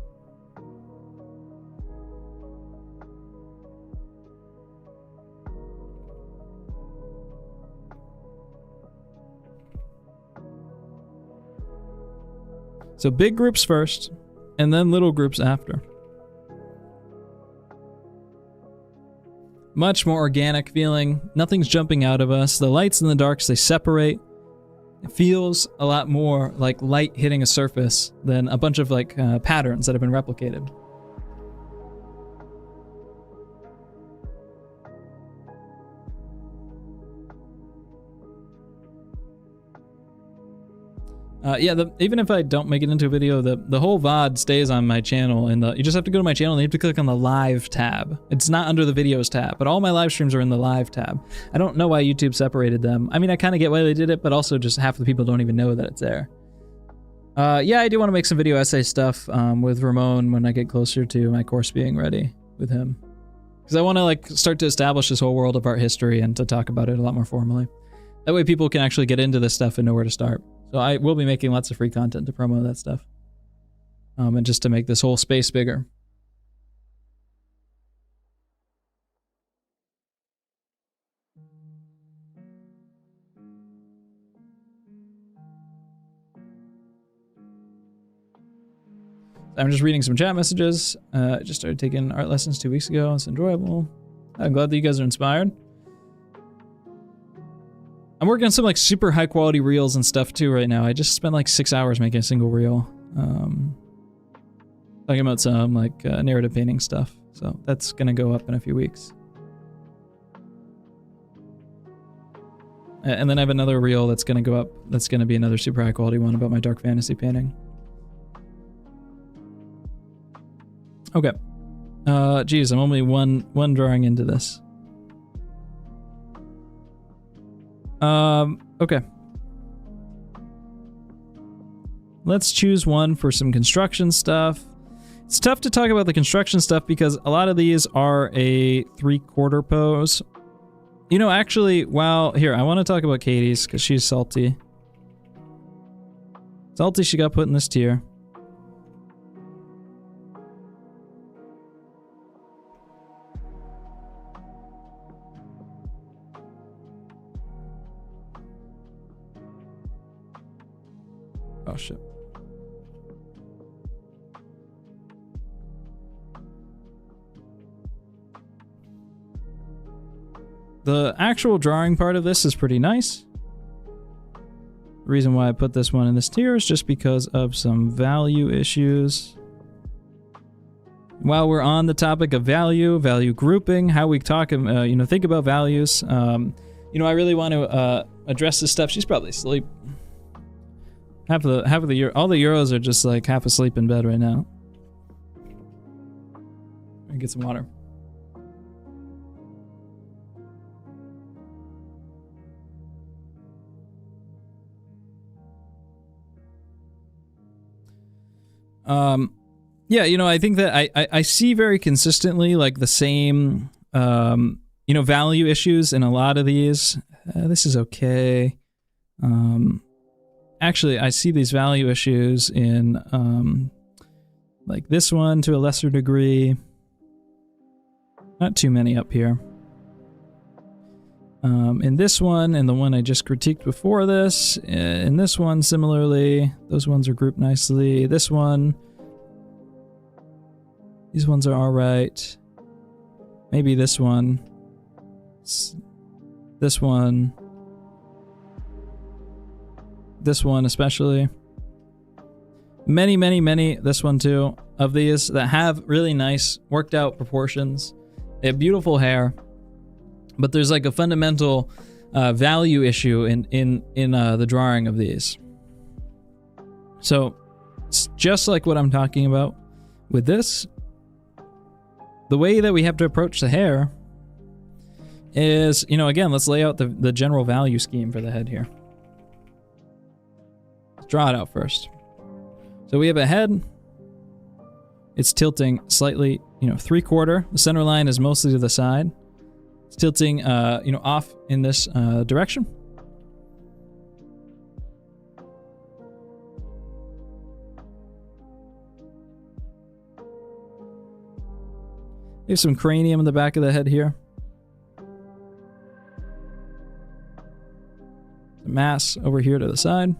So big groups first, and then little groups after. Much more organic feeling. Nothing's jumping out of us. The lights and the darks, they separate. It feels a lot more like light hitting a surface than a bunch of like patterns that have been replicated. Yeah, even if I don't make it into a video, the whole VOD stays on my channel, and you just have to go to my channel and you have to click on the live tab. It's not under the videos tab, but all my live streams are in the live tab. I don't know why YouTube separated them. I mean, I kind of get why they did it, but also just half the people don't even know that it's there. Yeah, I do want to make some video essay stuff with Ramon when I get closer to my course being ready with him. Because I want to like start to establish this whole world of art history and to talk about it a lot more formally. That way people can actually get into this stuff and know where to start. So I will be making lots of free content to promo that stuff. And just to make this whole space bigger. I'm just reading some chat messages. I just started taking art lessons 2 weeks ago. It's enjoyable. I'm glad that you guys are inspired. I'm working on some like super high quality reels and stuff too right now. I just spent like 6 hours making a single reel. Talking about some like narrative painting stuff. So that's gonna go up in a few weeks. And then I have another reel that's going to go up. That's going to be another super high quality one about my dark fantasy painting. Okay. Geez, I'm only one drawing into this. Okay. Let's choose one for some construction stuff. It's tough to talk about the construction stuff because a lot of these are a 3/4 pose. You know, actually, well, here, I want to talk about Katie's because she's salty. Salty she got put in this tier. Oh, shit. The actual drawing part of this is pretty nice. The reason why I put this one in this tier is just because of some value issues. While we're on the topic of value grouping, how we talk, you know, think about values. You know, I really want to address this stuff. She's probably asleep. Half of the year, all the Euros are just like half asleep in bed right now. Let me get some water. Yeah, you know, I think that I see very consistently like the same, you know, value issues in a lot of these. This is okay. Actually, I see these value issues in, like this one to a lesser degree. Not too many up here. In this one, and the one I just critiqued before this, in this one, similarly, those ones are grouped nicely. This one, these ones are all right. Maybe this one, this one especially. Many, this one too, of these that have really nice, worked out proportions. They have beautiful hair. But there's like a fundamental value issue in the drawing of these. So it's just like what I'm talking about with this. The way that we have to approach the hair is, you know, again, let's lay out the general value scheme for the head here. Let's draw it out first. So we have a head. It's tilting slightly, you know, 3/4. The center line is mostly to the side. It's tilting, you know, off in this direction. There's some cranium in the back of the head here. The mass over here to the side.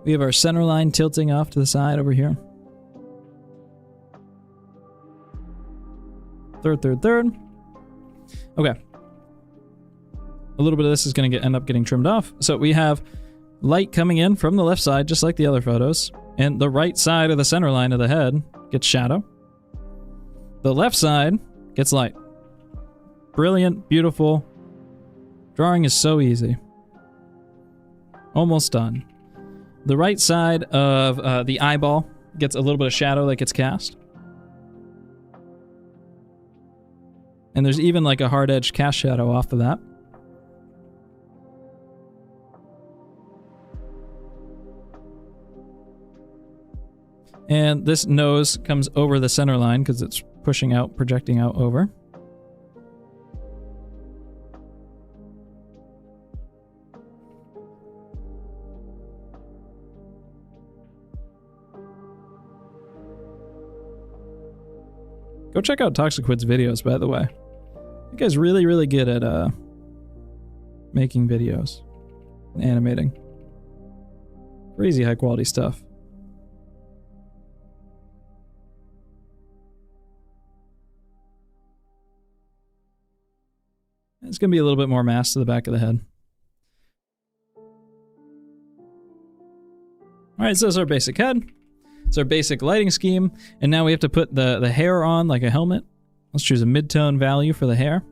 We have our center line tilting off to the side over here. Third. Okay. A little bit of this is going to end up getting trimmed off. So we have light coming in from the left side, just like the other photos. And the right side of the center line of the head gets shadow. The left side gets light. Brilliant, beautiful. Drawing is so easy. Almost done. The right side of the eyeball gets a little bit of shadow that gets cast. And there's even like a hard edge cast shadow off of that. And this nose comes over the center line because it's pushing out, projecting out over. Go check out Toxicquid's videos, by the way. You guy's really, really good at making videos and animating. Crazy high quality stuff. It's going to be a little bit more mass to the back of the head. Alright, so that's our basic head. It's our basic lighting scheme. And now we have to put the hair on like a helmet. Let's choose a mid-tone value for the hair.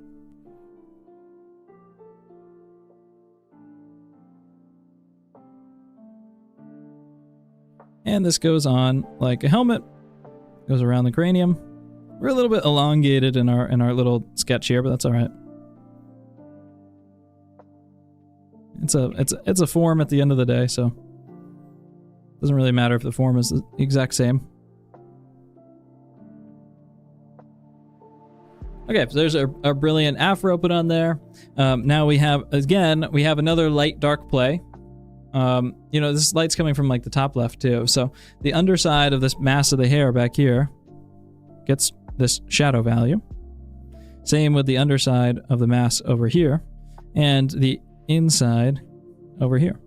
And this goes on like a helmet. Goes around the cranium. We're a little bit elongated in our little sketch here, but that's all right. It's a form at the end of the day, so it doesn't really matter if the form is the exact same. Okay, so there's our brilliant afro put on there. Now we have another light dark play. You know, this light's coming from like the top left too. So the underside of this mass of the hair back here gets this shadow value. Same with the underside of the mass over here and the inside over here.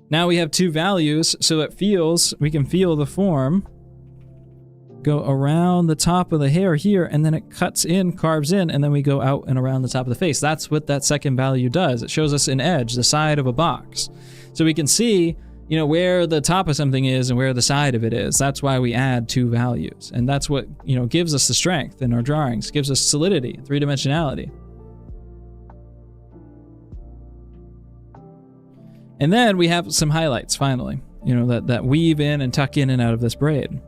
Now we have two values, so we can feel the form go around the top of the hair here, and then it carves in, and then we go out and around the top of the face. That's what that second value does. It shows us an edge, the side of a box. So we can see, you know, where the top of something is and where the side of it is. That's why we add two values. And that's what, you know, gives us the strength in our drawings, gives us solidity, three-dimensionality. And then we have some highlights finally, you know, that weave in and tuck in and out of this braid.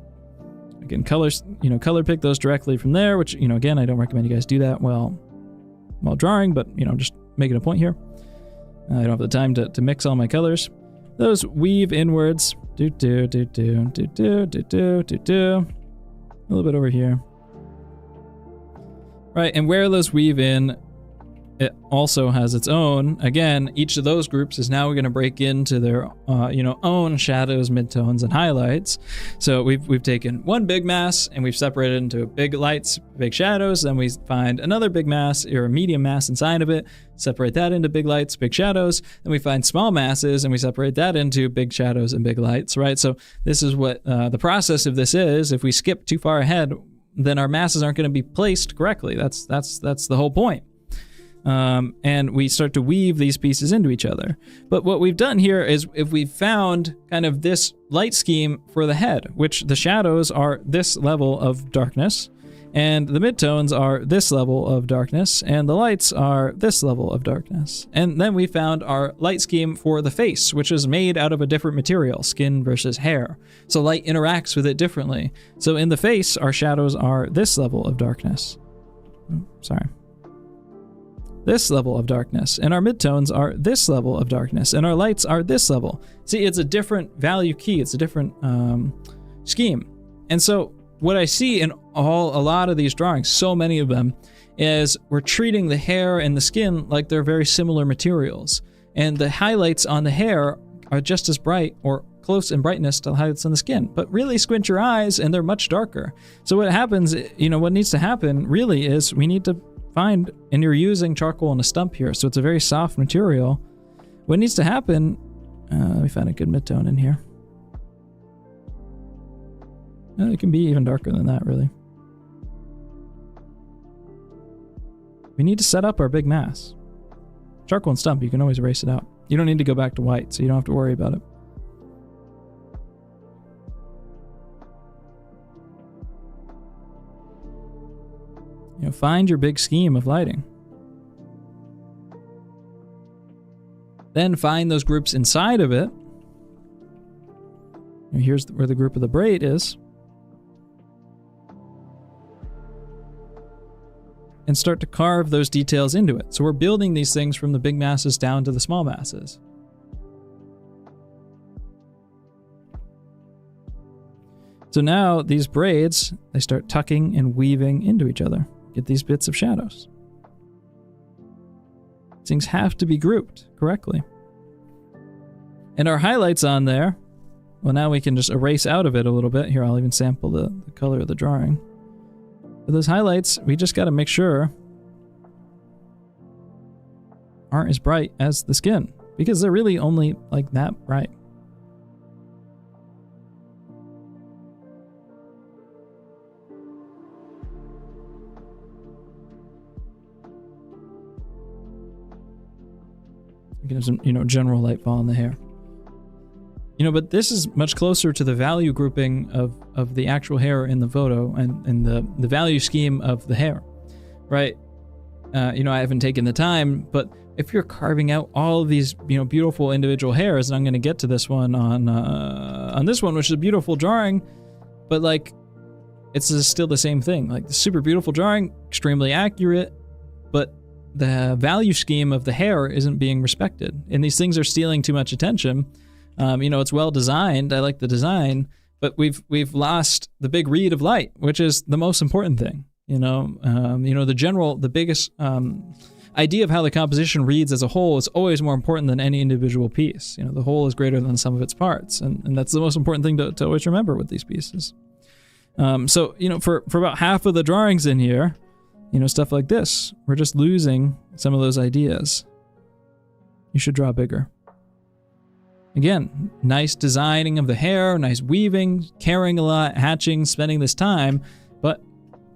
Again, color pick those directly from there, which, you know, again, I don't recommend you guys do that while drawing, but, you know, just making a point here. I don't have the time to mix all my colors. Those weave inwards. A little bit over here. Right, and where those weave in, it also has its own. Again, each of those groups is now going to break into their own shadows, midtones, and highlights. So we've taken one big mass and we've separated it into big lights, big shadows. Then we find another big mass or a medium mass inside of it, separate that into big lights, big shadows. Then we find small masses and we separate that into big shadows and big lights, right? So this is what the process of this is. If we skip too far ahead, then our masses aren't going to be placed correctly. That's the whole point. And we start to weave these pieces into each other. But what we've done here is if we've found kind of this light scheme for the head, which the shadows are this level of darkness, and the midtones are this level of darkness, and the lights are this level of darkness. And then we found our light scheme for the face, which is made out of a different material, skin versus hair. So light interacts with it differently. So in the face, our shadows are this level of darkness. This level of darkness, and our midtones are this level of darkness, and our lights are this level. See, it's a different value key. It's a different scheme. And so what I see in a lot of these drawings, so many of them, is we're treating the hair and the skin like they're very similar materials. And the highlights on the hair are just as bright or close in brightness to the highlights on the skin. But really squint your eyes and they're much darker. So what happens, what needs to happen really is we need to find, and you're using charcoal and a stump here, so it's a very soft material. What needs to happen, let me find a good midtone in here. It can be even darker than that, really. We need to set up our big mass. Charcoal and stump, you can always erase it out. You don't need to go back to white, so you don't have to worry about it. Find your big scheme of lighting. Then find those groups inside of it. And here's where the group of the braid is. And start to carve those details into it. So we're building these things from the big masses down to the small masses. So now these braids, they start tucking and weaving into each other. Get these bits of shadows. Things have to be grouped correctly. And our highlights on there, well, now we can just erase out of it a little bit. Here, I'll even sample the color of the drawing. But those highlights, we just got to make sure aren't as bright as the skin, because they're really only like that bright. because, you know, general light fall on the hair. You know, but this is much closer to the value grouping of the actual hair in the photo and the value scheme of the hair, right? You know, I haven't taken the time, but if you're carving out all of these, you know, beautiful individual hairs, and I'm going to get to this one on this one, which is a beautiful drawing, but like, it's still the same thing. Like, the super beautiful drawing, extremely accurate, but the value scheme of the hair isn't being respected, and these things are stealing too much attention. You know, it's well designed. I like the design, but we've lost the big read of light, which is the most important thing. You know, the biggest idea of how the composition reads as a whole is always more important than any individual piece. You know, the whole is greater than the sum of its parts, and that's the most important thing to always remember with these pieces. So, you know, for about half of the drawings in here, you know, stuff like this, we're just losing some of those ideas. You should draw bigger. Again, nice designing of the hair, nice weaving, caring a lot, hatching, spending this time, but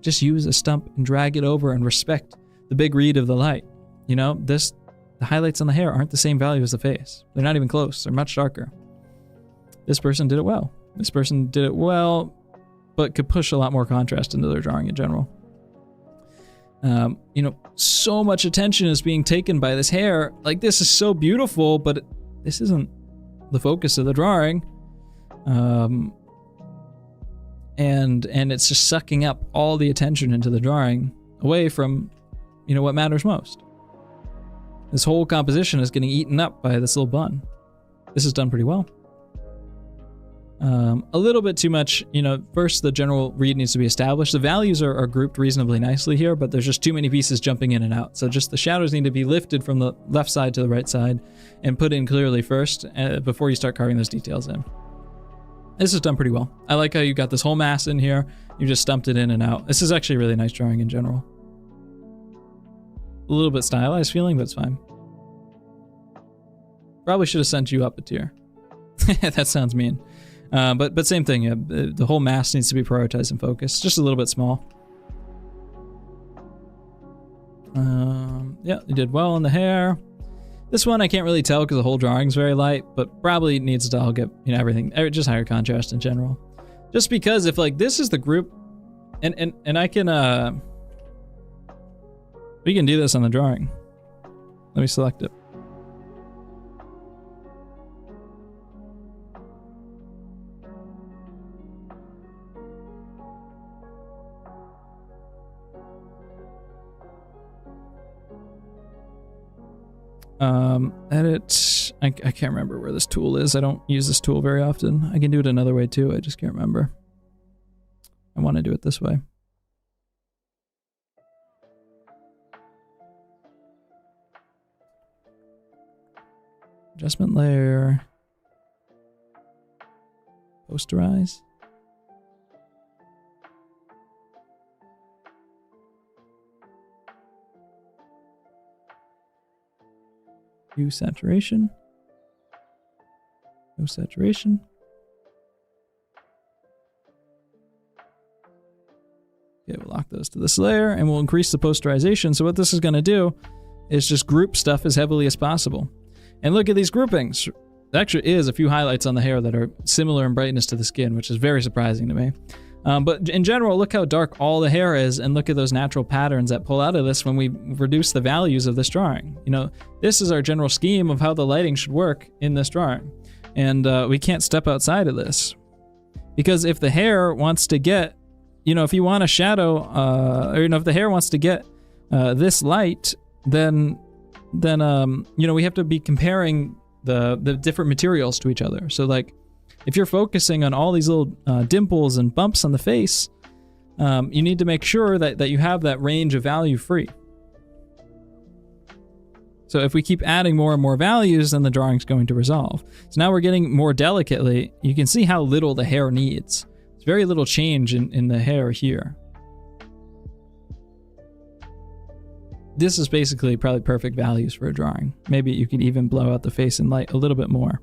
just use a stump and drag it over and respect the big read of the light. You know, the highlights on the hair aren't the same value as the face. They're not even close. They're much darker. This person did it well. This person did it well, but could push a lot more contrast into their drawing in general. You know, so much attention is being taken by this hair. Like, this is so beautiful, but this isn't the focus of the drawing. And it's just sucking up all the attention into the drawing away from, you know, what matters most. This whole composition is getting eaten up by this little bun. This is done pretty well. A little bit too much, you know, first the general read needs to be established. The values are grouped reasonably nicely here, but there's just too many pieces jumping in and out. So just the shadows need to be lifted from the left side to the right side and put in clearly first before you start carving those details in. This is done pretty well. I like how you got this whole mass in here. You just stumped it in and out. This is actually a really nice drawing in general. A little bit stylized feeling, but it's fine. Probably should have sent you up a tier. That sounds mean. But same thing, yeah, the whole mass needs to be prioritized and focused, just a little bit small. Yeah, you did well on the hair. This one I can't really tell because the whole drawing's very light, but probably needs to all get, you know, everything, just higher contrast in general. Just because if like this is the group, and I can, we can do this on the drawing. Let me select it. Edit. I can't remember where this tool is. I don't use this tool very often. I can do it another way too. I just can't remember. I want to do it this way. Adjustment layer. Posterize. Hue saturation. No saturation. Okay, we'll lock those to this layer and we'll increase the posterization. So what this is going to do is just group stuff as heavily as possible. And look at these groupings. There actually is a few highlights on the hair that are similar in brightness to the skin, which is very surprising to me. But in general, look how dark all the hair is, and look at those natural patterns that pull out of this when we reduce the values of this drawing. You know, this is our general scheme of how the lighting should work in this drawing. And we can't step outside of this. Because if the hair wants to get, you know, if you want a shadow, or, you know, if the hair wants to get this light, then you know, we have to be comparing the different materials to each other. So like, if you're focusing on all these little dimples and bumps on the face, you need to make sure that you have that range of value free. So if we keep adding more and more values, then the drawing's going to resolve. So now we're getting more delicately. You can see how little the hair needs. There's very little change in the hair here. This is basically probably perfect values for a drawing. Maybe you could even blow out the face in light a little bit more.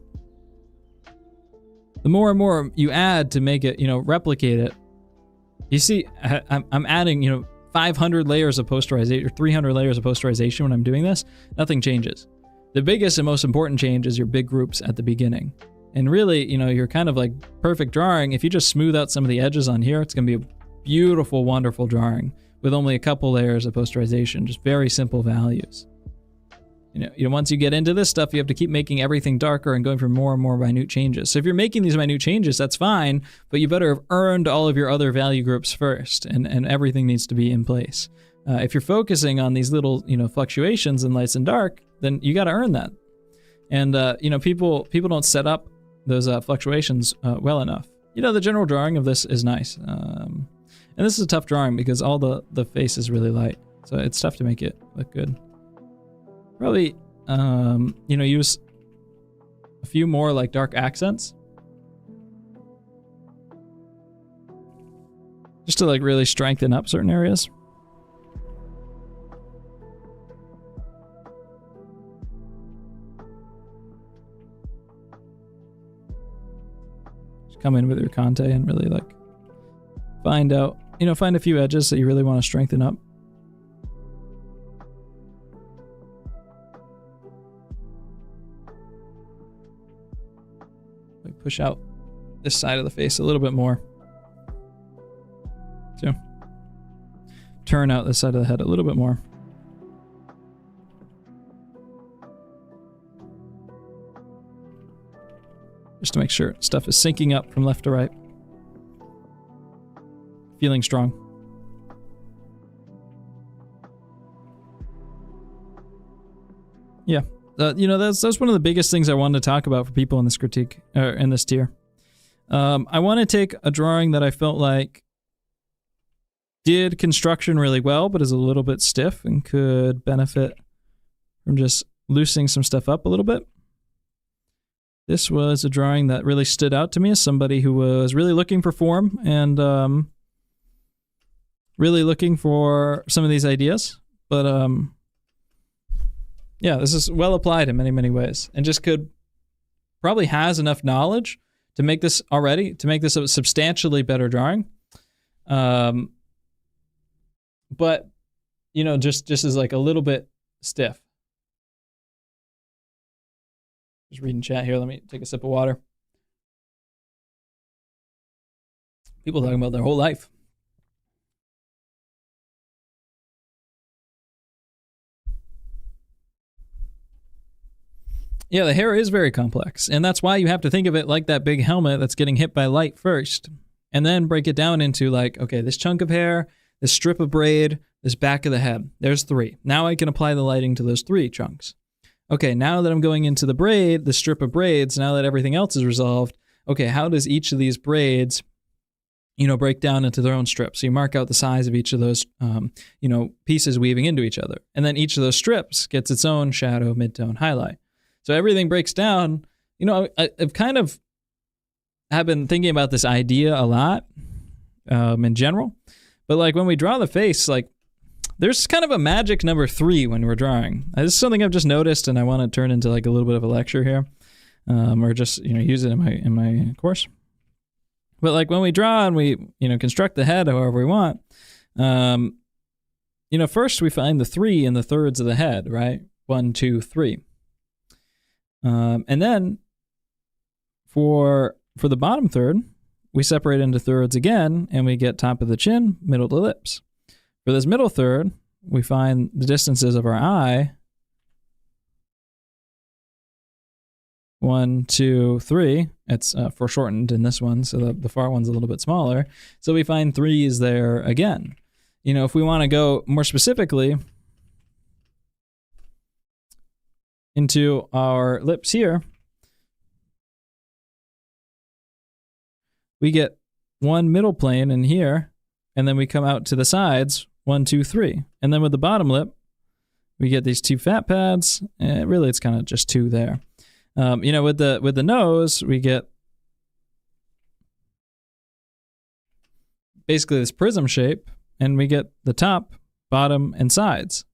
The more and more you add to make it, you know, replicate it, you see, I'm adding, you know, 500 layers of posterization or 300 layers of posterization when I'm doing this. Nothing changes. The biggest and most important change is your big groups at the beginning. And really, you're kind of like perfect drawing. If you just smooth out some of the edges on here, it's going to be a beautiful, wonderful drawing with only a couple layers of posterization, just very simple values. Once you get into this stuff, you have to keep making everything darker and going for more and more minute changes. So if you're making these minute changes, that's fine, but you better have earned all of your other value groups first, and everything needs to be in place. If you're focusing on these little, fluctuations in lights and dark, then you got to earn that. And people don't set up those fluctuations well enough. The general drawing of this is nice, and this is a tough drawing because all the face is really light, so it's tough to make it look good. Probably, use a few more like dark accents. Just to like really strengthen up certain areas. Just come in with your Conte and really like find a few edges that you really want to strengthen up. Push out this side of the face a little bit more. So turn out this side of the head a little bit more. Just to make sure stuff is syncing up from left to right. Feeling strong. Yeah. That's one of the biggest things I wanted to talk about for people in this critique, or in this tier. I want to take a drawing that I felt like did construction really well, but is a little bit stiff and could benefit from just loosening some stuff up a little bit. This was a drawing that really stood out to me as somebody who was really looking for form and really looking for some of these ideas, but yeah, this is well applied in many, many ways, and just probably has enough knowledge to make this a substantially better drawing. But, just is like a little bit stiff. Just reading chat here. Let me take a sip of water. People talking about their whole life. Yeah, the hair is very complex, and that's why you have to think of it like that big helmet that's getting hit by light first, and then break it down into like, okay, this chunk of hair, this strip of braid, this back of the head. There's 3. Now I can apply the lighting to those 3 chunks. Okay, now that I'm going into the braid, the strip of braids, now that everything else is resolved, okay, how does each of these braids, break down into their own strips? So you mark out the size of each of those, pieces weaving into each other, and then each of those strips gets its own shadow, midtone, highlight. So everything breaks down. I've been thinking about this idea a lot in general. But like when we draw the face, like there's kind of a magic number 3 when we're drawing. This is something I've just noticed, and I want to turn into like a little bit of a lecture here, or just use it in my course. But like when we draw and we construct the head however we want, first we find the 3 in the thirds of the head, right? 1, 2, 3. And then for the bottom third, we separate into thirds again, and we get top of the chin, middle of the lips. For this middle third, we find the distances of our eye. 1, 2, 3. It's foreshortened in this one, so the far one's a little bit smaller. So we find 3s there again. If we want to go more specifically into our lips here, we get 1 middle plane in here, and then we come out to the sides, 1, 2, 3. And then with the bottom lip, we get these 2 fat pads, and really it's kind of just 2 there. With the nose, we get basically this prism shape, and we get the top, bottom, and sides,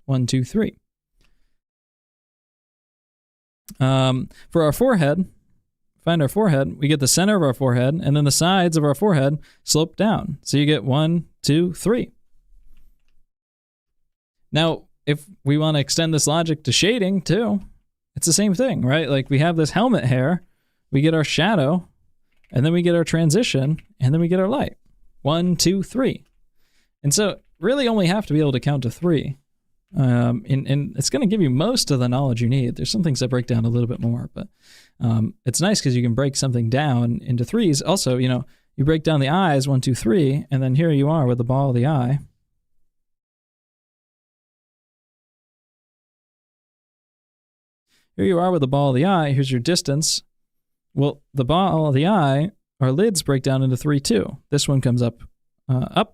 1, 2, 3. For our forehead, find our forehead, we get the center of our forehead, and then the sides of our forehead slope down. So you get 1, 2, 3. Now, if we want to extend this logic to shading too, it's the same thing, right? Like we have this helmet hair, we get our shadow, and then we get our transition, and then we get our light. 1, 2, 3. And so really only have to be able to count to 3. And it's going to give you most of the knowledge you need. There's some things that break down a little bit more, but it's nice because you can break something down into 3s. Also, you know, you break down the eyes, 1, 2, 3, and then here you are with the ball of the eye. Here you are with the ball of the eye. Here's your distance. Well, the ball of the eye, our lids break down into 3 too. This one comes up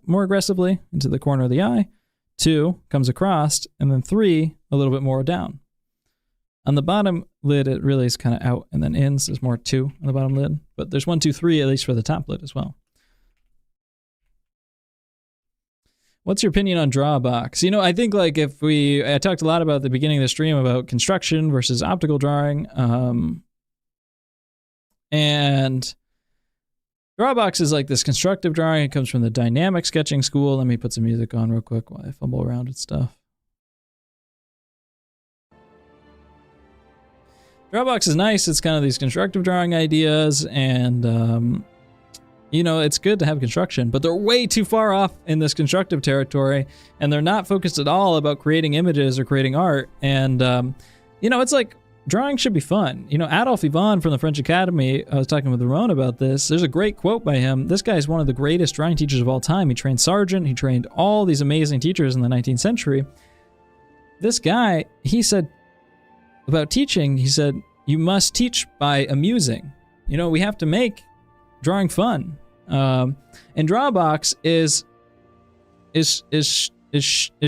more aggressively into the corner of the eye. 2 comes across, and then 3 a little bit more down. On the bottom lid, it really is kind of out, and then in, so there's more 2 on the bottom lid. But there's 1, 2, 3 at least for the top lid as well. What's your opinion on drawbox? You know, I think like I talked a lot about at the beginning of the stream about construction versus optical drawing. And drawbox is like this constructive drawing. It comes from the dynamic sketching school. Let me put some music on real quick while I fumble around with stuff. Drawbox is nice. It's kind of these constructive drawing ideas, and you know, it's good to have construction, but they're way too far off in this constructive territory, and they're not focused at all about creating images or creating art. And you know, it's like drawing should be fun. You know, Adolphe Yvon from the French Academy, I was talking with Ramon about this. There's a great quote by him. This guy is one of the greatest drawing teachers of all time. He trained Sargent. He trained all these amazing teachers in the 19th century. This guy, he said about teaching, he said, you must teach by amusing. You know, we have to make drawing fun. And drawbox is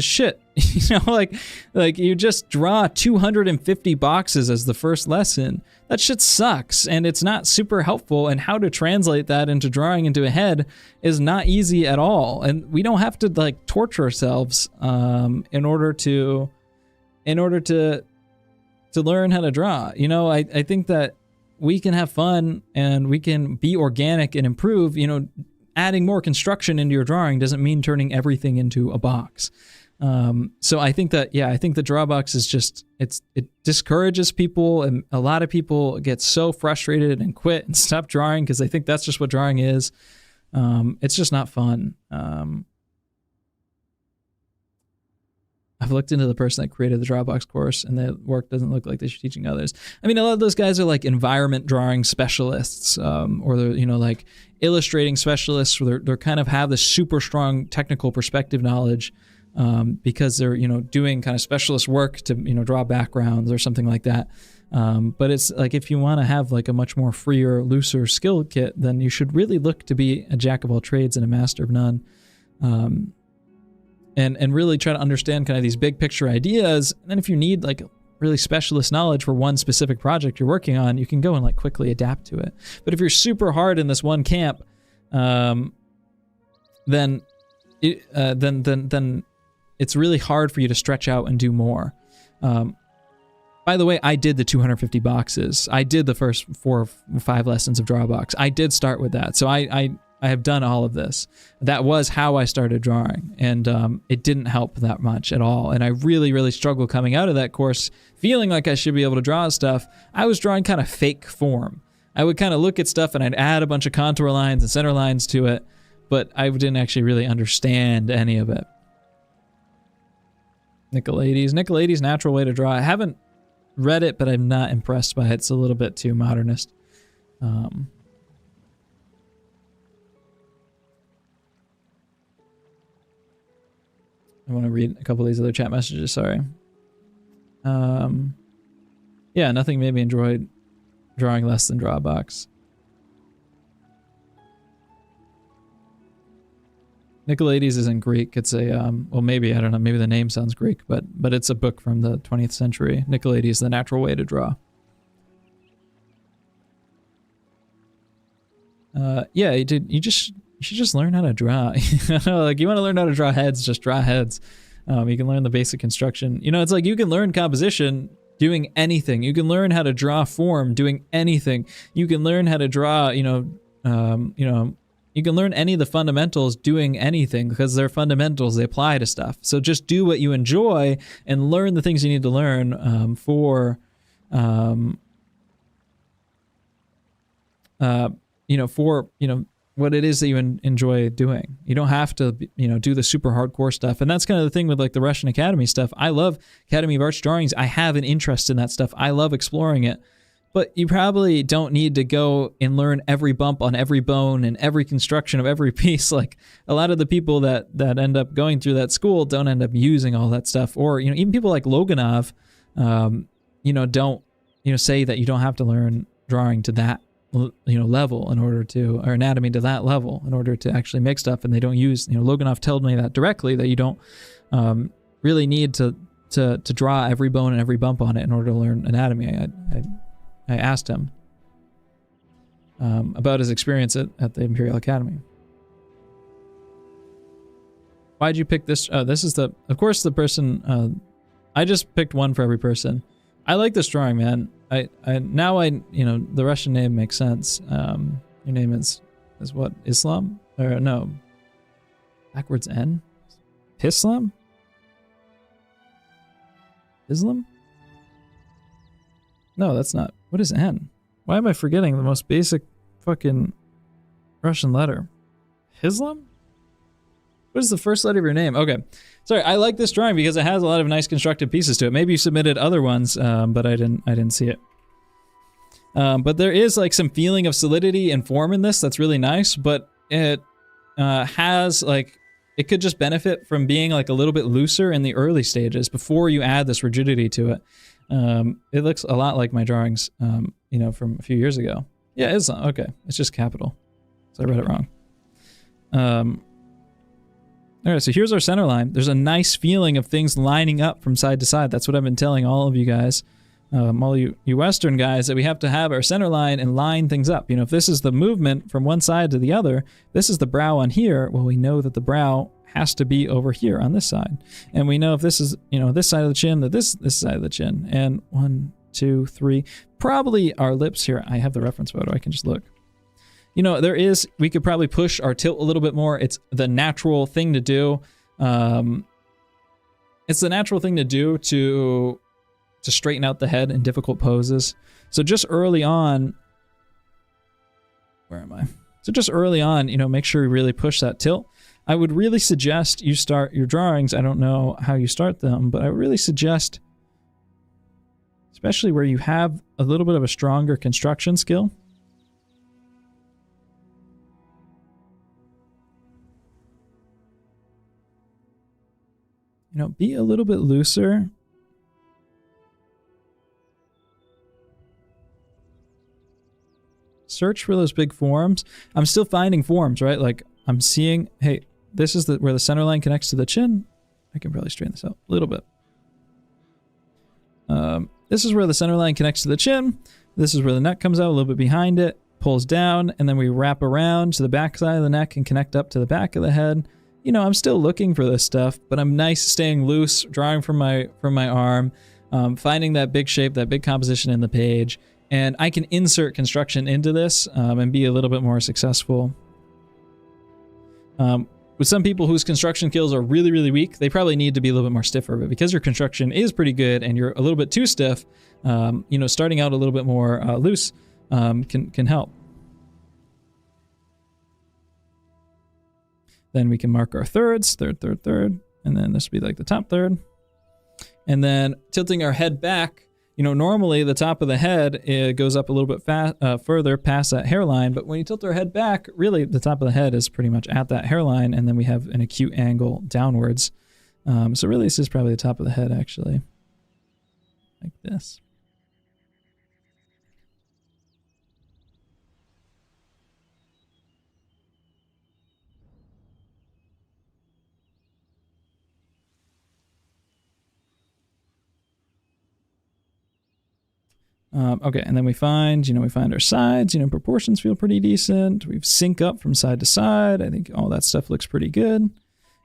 shit. You know, like you just draw 250 boxes as the first lesson. That shit sucks, and it's not super helpful, and how to translate that into drawing into a head is not easy at all. And we don't have to like torture ourselves in order to learn how to draw. You know, I think that we can have fun and we can be organic and improve. You know, adding more construction into your drawing doesn't mean turning everything into a box. So I think that, yeah, I think the drawbox is just, it discourages people, and a lot of people get so frustrated and quit and stop drawing because they think that's just what drawing is. It's just not fun. I've looked into the person that created the Drawbox course, and their work doesn't look like they're teaching others. I mean, a lot of those guys are like environment drawing specialists, or they're, you know, like illustrating specialists, where they're kind of have this super strong technical perspective knowledge, because they're, you know, doing kind of specialist work to, you know, draw backgrounds or something like that. But it's like, if you want to have like a much more freer, looser skill kit, then you should really look to be a jack of all trades and a master of none. And really try to understand kind of these big picture ideas. And then if you need like really specialist knowledge for one specific project you're working on, you can go and like quickly adapt to it. But if you're super hard in this one camp, then it's really hard for you to stretch out and do more. By the way, I did the 250 boxes. I did the first 4 or 5 lessons of Drawbox. I did start with that. So I have done all of this. That was how I started drawing, and it didn't help that much at all. And I really, really struggled coming out of that course, feeling like I should be able to draw stuff. I was drawing kind of fake form. I would kind of look at stuff and I'd add a bunch of contour lines and center lines to it, but I didn't actually really understand any of it. Nicolaides, Natural Way to Draw. I haven't read it, but I'm not impressed by it. It's a little bit too modernist. I want to read a couple of these other chat messages, sorry. Yeah, nothing made me enjoy drawing less than Drawbox. Nicolaides is in Greek. It's a, well, maybe, I don't know, maybe the name sounds Greek, but it's a book from the 20th century. Nicolaides, The Natural Way to Draw. Yeah, you should just learn how to draw. Like, you want to learn how to draw heads, just draw heads. You can learn the basic construction. You know, it's like you can learn composition doing anything. You can learn how to draw form doing anything. You can learn how to draw, You can learn any of the fundamentals doing anything because they're fundamentals. They apply to stuff. So just do what you enjoy and learn the things you need to learn for what it is that you enjoy doing. You don't have to, do the super hardcore stuff. And that's kind of the thing with like the Russian Academy stuff. I love Academy of Arts drawings. I have an interest in that stuff. I love exploring it. But you probably don't need to go and learn every bump on every bone and every construction of every piece. Like a lot of the people that end up going through that school don't end up using all that stuff. Or, even people like Loganov, don't, say that you don't have to learn drawing to that, level in order to, or anatomy to that level in order to actually make stuff. And they don't use, Loganov told me that directly, that you don't really need to draw every bone and every bump on it in order to learn anatomy. I asked him about his experience at the Imperial Academy. Why'd you pick this? This is of course, the person. I just picked one for every person. I like this drawing, man. The Russian name makes sense. Your name is what? Islam? Or no? Backwards N? Islam? Islam? No, that's not. What is N? Why am I forgetting the most basic fucking Russian letter? Islam? What is the first letter of your name? Okay. Sorry, I like this drawing because it has a lot of nice constructive pieces to it. Maybe you submitted other ones, but I didn't see it. But there is like some feeling of solidity and form in this that's really nice, but it has like, it could just benefit from being like a little bit looser in the early stages before you add this rigidity to it. It looks a lot like my drawings, from a few years ago. Yeah, it's okay. It's just capital. So I read it wrong. All right, so here's our center line. There's a nice feeling of things lining up from side to side. That's what I've been telling all of you guys, all you Western guys, that we have to have our center line and line things up. If this is the movement from one side to the other, this is the brow on here. Well, we know that the brow has to be over here on this side. And we know if this is, this side of the chin, that this side of the chin. And 1, 2, 3, probably our lips here. I have the reference photo. I can just look. We could probably push our tilt a little bit more. It's the natural thing to do. It's the natural thing to do to straighten out the head in difficult poses. So just early on, where am I? So just early on, make sure you really push that tilt. I would really suggest you start your drawings. I don't know how you start them, but I would really suggest, especially where you have a little bit of a stronger construction skill, be a little bit looser. Search for those big forms. I'm still finding forms, right? Like I'm seeing, hey, this is where the center line connects to the chin. I can probably straighten this out a little bit. This is where the center line connects to the chin. This is where the neck comes out a little bit behind it, pulls down, and then we wrap around to the back side of the neck and connect up to the back of the head. I'm still looking for this stuff, but I'm nice staying loose, drawing from my arm, finding that big shape, that big composition in the page, and I can insert construction into this and be a little bit more successful. With some people whose construction skills are really, really weak, they probably need to be a little bit more stiffer, but because your construction is pretty good and you're a little bit too stiff, starting out a little bit more loose can help. Then we can mark our thirds, third, and then this would be like the top third. And then tilting our head back, normally the top of the head goes up a little bit further past that hairline, but when you tilt our head back, really the top of the head is pretty much at that hairline, and then we have an acute angle downwards. So really this is probably the top of the head actually, like this. Okay, and then we find our sides, proportions feel pretty decent. We sync up from side to side. I think all that stuff looks pretty good.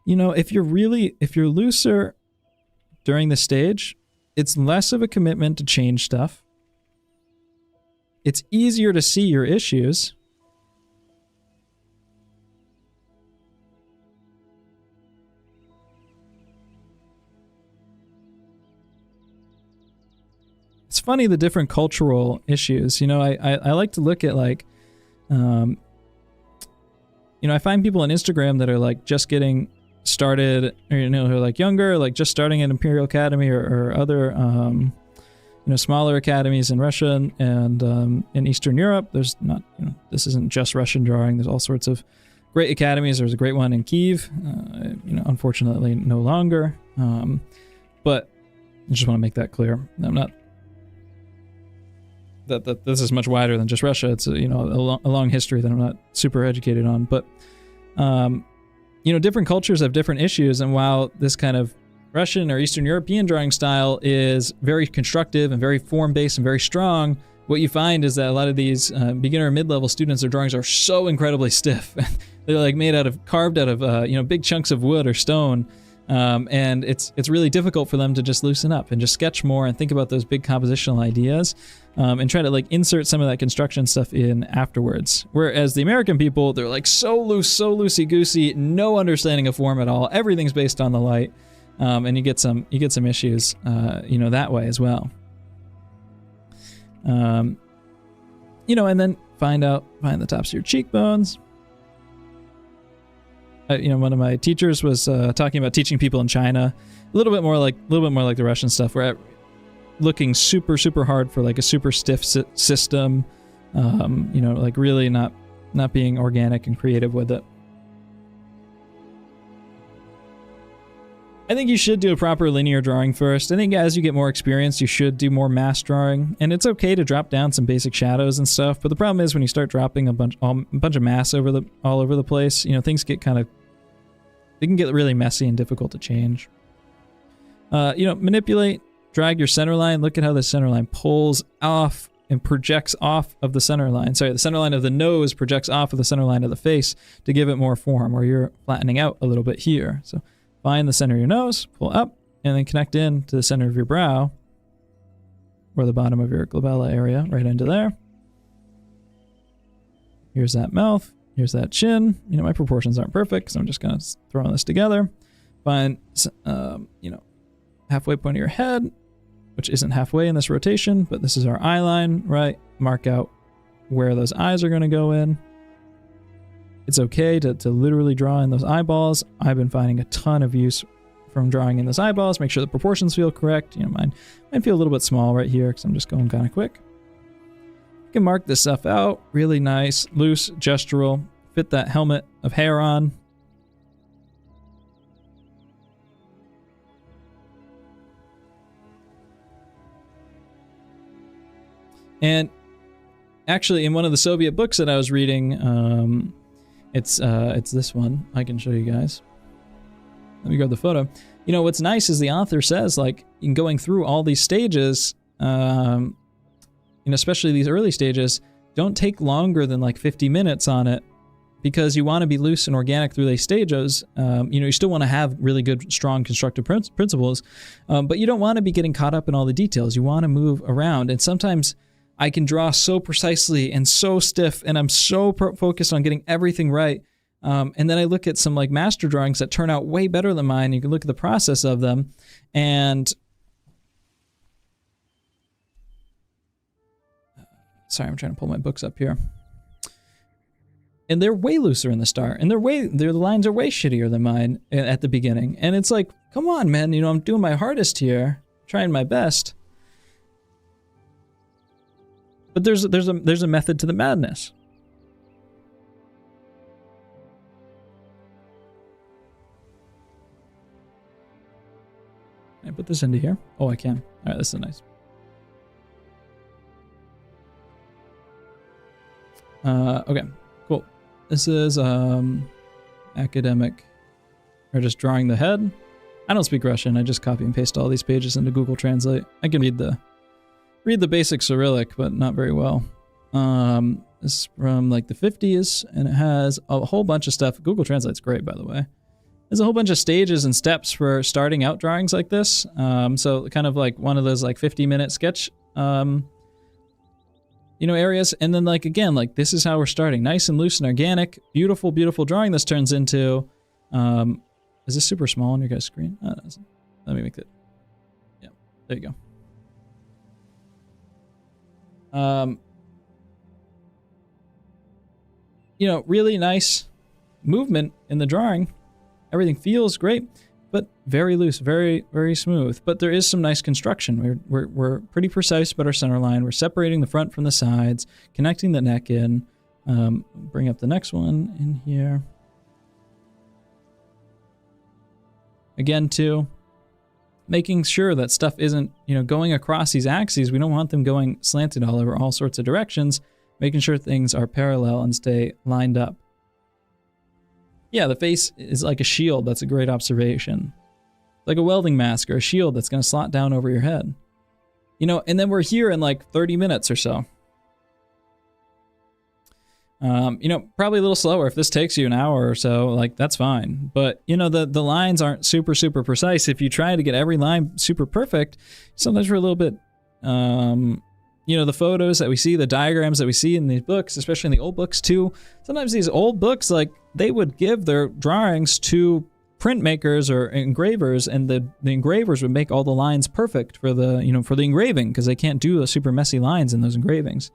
If you're looser during the stage, it's less of a commitment to change stuff. It's easier to see your issues. it's funny, the different cultural issues. You know, I like to look at like, you know, I find people on Instagram that are like just getting started, or, you know, who are like younger, like just starting at Imperial Academy or other, you know, smaller academies in Russia and in Eastern Europe. There's not, you know, this isn't just Russian drawing. There's all sorts of great academies. There's a great one in Kyiv, you know, unfortunately no longer. But I just want to make that clear. I'm not, that this is much wider than just Russia. It's a, you know, a long history that I'm not super educated on. But, you know, different cultures have different issues. And while this kind of Russian or Eastern European drawing style is very constructive and very form-based and very strong, what you find is that a lot of these beginner and mid-level students, their drawings are so incredibly stiff. They're like made out of, carved out of, you know, big chunks of wood or stone. And it's really difficult for them to just loosen up and just sketch more and think about those big compositional ideas, and try to like insert some of that construction stuff in afterwards. Whereas the American people, they're like so loose, so loosey-goosey, no understanding of form at all. Everything's based on the light, and you get some issues, you know, that way as well. You know, and then find the tops of your cheekbones. You know, one of my teachers was talking about teaching people in China a little bit more like the Russian stuff, where looking super hard for like a super stiff system, you know, like really not being organic and creative with it. I think you should do a proper linear drawing first. I think as you get more experience, you should do more mass drawing, and it's okay to drop down some basic shadows and stuff. But the problem is when you start dropping a bunch of mass all over the place, you know, things get they can get really messy and difficult to change. You know, manipulate, drag your center line. Look at how the center line pulls off and projects off of the center line. Sorry, the center line of the nose projects off of the center line of the face to give it more form, where you're flattening out a little bit here. So find the center of your nose, pull up, and then connect in to the center of your brow, or the bottom of your glabella area, right into there. Here's that mouth. Here's that chin. You know, my proportions aren't perfect, so I'm just gonna throw this together. Find, you know, halfway point of your head, which isn't halfway in this rotation, but this is our eye line, right? Mark out where those eyes are gonna go in. It's okay to literally draw in those eyeballs. I've been finding a ton of use from drawing in those eyeballs. Make sure the proportions feel correct. You know, mine feel a little bit small right here because I'm just going kind of quick. You can mark this stuff out. Really nice, loose, gestural. Fit that helmet of hair on. And actually, in one of the Soviet books that I was reading, it's this one. I can show you guys. Let me grab the photo. You know, what's nice is the author says, like, in going through all these stages, you know, especially these early stages, don't take longer than like 50 minutes on it, because you want to be loose and organic through these stages. You know, you still want to have really good, strong constructive principles, but you don't want to be getting caught up in all the details. You want to move around, and sometimes I can draw so precisely and so stiff, and I'm so focused on getting everything right. And then I look at some like master drawings that turn out way better than mine. You can look at the process of them, and sorry, I'm trying to pull my books up here. And they're way looser in the start, and the lines are way shittier than mine at the beginning. And it's like, come on, man, you know, I'm doing my hardest here, trying my best. But there's a method to the madness. Can I put this into here? Oh, I can. All right, this is nice. Okay, cool. This is academic, or just drawing the head. I don't speak Russian. I just copy and paste all these pages into Google Translate. I can read the basic Cyrillic, but not very well. This is from like the 50s, and it has a whole bunch of stuff. Google Translate's great, by the way. There's a whole bunch of stages and steps for starting out drawings like this. So kind of like one of those like 50-minute sketch, you know, areas. And then like, again, like this is how we're starting. Nice and loose and organic. Beautiful, beautiful drawing this turns into. Is this super small on your guys' screen? Oh, it doesn't. Let me make it. Yeah, there you go. Really nice movement in the drawing. Everything feels great, but very loose, very, very smooth. But there is some nice construction. We're pretty precise about our center line. We're separating the front from the sides, connecting the neck in. Bring up the next one in here. Again, too, making sure that stuff isn't, going across these axes. We don't want them going slanted all over all sorts of directions. Making sure things are parallel and stay lined up. Yeah, the face is like a shield. That's a great observation. Like a welding mask or a shield that's going to slot down over your head. And then we're here in like 30 minutes or so. Probably a little slower. If this takes you an hour or so, like, that's fine. But, the lines aren't super, super precise. If you try to get every line super perfect, sometimes we're a little bit, the photos that we see, the diagrams that we see in these books, especially in the old books too. Sometimes these old books, like, they would give their drawings to printmakers or engravers, and the engravers would make all the lines perfect for the engraving, because they can't do the super messy lines in those engravings.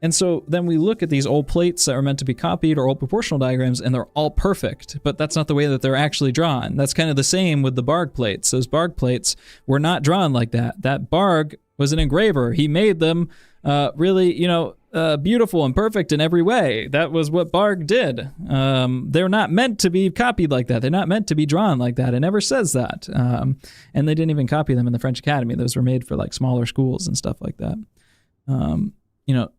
And so then we look at these old plates that are meant to be copied, or old proportional diagrams, and they're all perfect, but that's not the way that they're actually drawn. That's kind of the same with the Barg plates. Those Barg plates were not drawn like that. That Barg was an engraver. He made them really, beautiful and perfect in every way. That was what Barg did. They're not meant to be copied like that. They're not meant to be drawn like that. It never says that. And they didn't even copy them in the French Academy. Those were made for like smaller schools and stuff like that.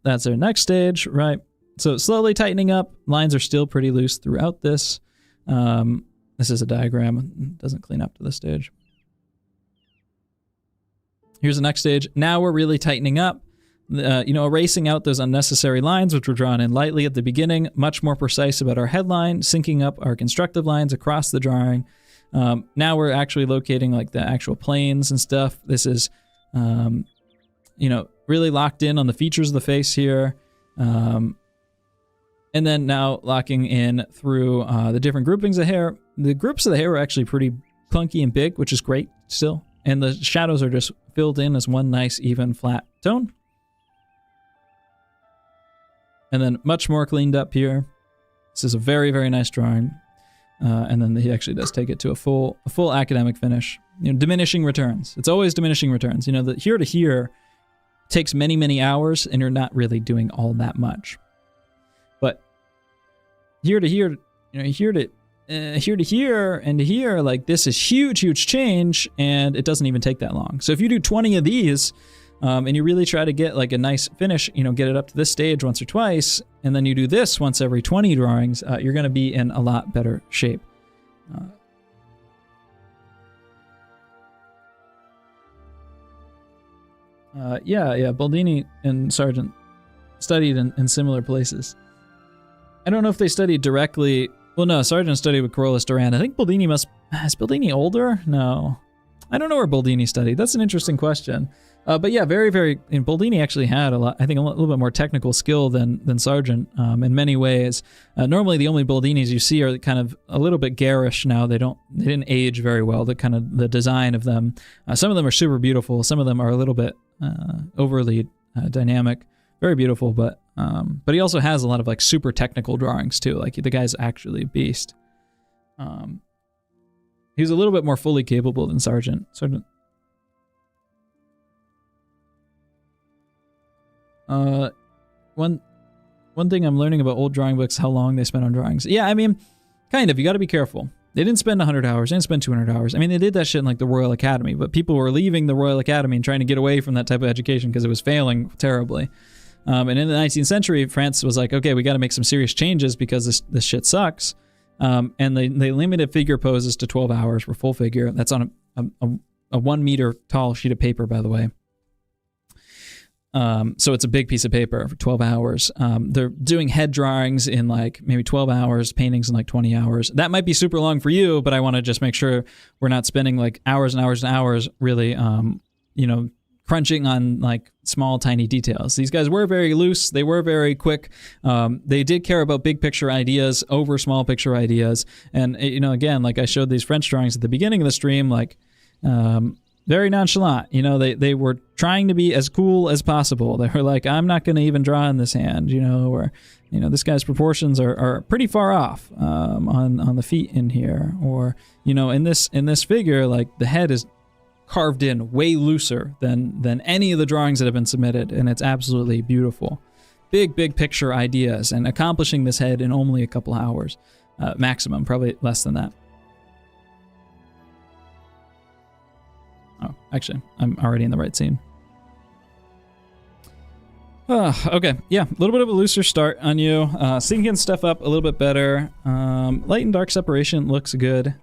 That's our next stage, right? So slowly tightening up. Lines are still pretty loose throughout this. This is a diagram. It doesn't clean up to this stage. Here's the next stage. Now we're really tightening up. Erasing out those unnecessary lines, which were drawn in lightly at the beginning. Much more precise about our headline. Syncing up our constructive lines across the drawing. Now we're actually locating like the actual planes and stuff. This is, really locked in on the features of the face here. And then now locking in through the different groupings of hair. The groups of the hair are actually pretty clunky and big, which is great still. And the shadows are just filled in as one nice, even, flat tone. And then much more cleaned up here. This is a very, very nice drawing. And then he actually does take it to a full academic finish. Diminishing returns. It's always diminishing returns. The here to here takes many, many hours, and you're not really doing all that much. But here to here, here to here and to here, like, this is huge change, and it doesn't even take that long. So if you do 20 of these, and you really try to get like a nice finish, get it up to this stage once or twice, and then you do this once every 20 drawings, you're going to be in a lot better shape. Baldini and Sargent studied in similar places. I don't know if they studied directly. Well, no, Sargent studied with Carolus Duran. I think Baldini is Baldini older? No. I don't know where Baldini studied. That's an interesting question. But yeah, very, very, and Baldini actually had a little bit more technical skill than Sargent in many ways. Normally the only Baldinis you see are kind of a little bit garish now. They didn't age very well, the design of them. Some of them are super beautiful. Some of them are a little bit overly dynamic, very beautiful, but he also has a lot of like super technical drawings too. Like, the guy's actually a beast. He's a little bit more fully capable than Sargent. One thing I'm learning about old drawing books, how long they spend on drawings. Yeah, I mean, kind of. You got to be careful. They didn't spend 100 hours. They didn't spend 200 hours. I mean, they did that shit in like the Royal Academy, but people were leaving the Royal Academy and trying to get away from that type of education because it was failing terribly. And in the 19th century, France was like, okay, we got to make some serious changes because this shit sucks. And they limited figure poses to 12 hours for full figure. That's on a 1 meter tall sheet of paper, by the way. So it's a big piece of paper for 12 hours. They're doing head drawings in like maybe 12 hours, paintings in like 20 hours. That might be super long for you, but I want to just make sure we're not spending like hours and hours and hours really, crunching on like small, tiny details. These guys were very loose. They were very quick. They did care about big picture ideas over small picture ideas. And, again, like I showed these French drawings at the beginning of the stream, like, very nonchalant. You know, they were trying to be as cool as possible. They were like, I'm not going to even draw in this hand, you know, or, you know, this guy's proportions are pretty far off on the feet in here. Or, you know, in this figure, like the head is carved in way looser than any of the drawings that have been submitted, and it's absolutely beautiful. Big picture ideas, and accomplishing this head in only a couple hours maximum, probably less than that. Oh, actually, I'm already in the right scene. Okay, yeah, a little bit of a looser start on you. Syncing stuff up a little bit better. Light and dark separation looks good.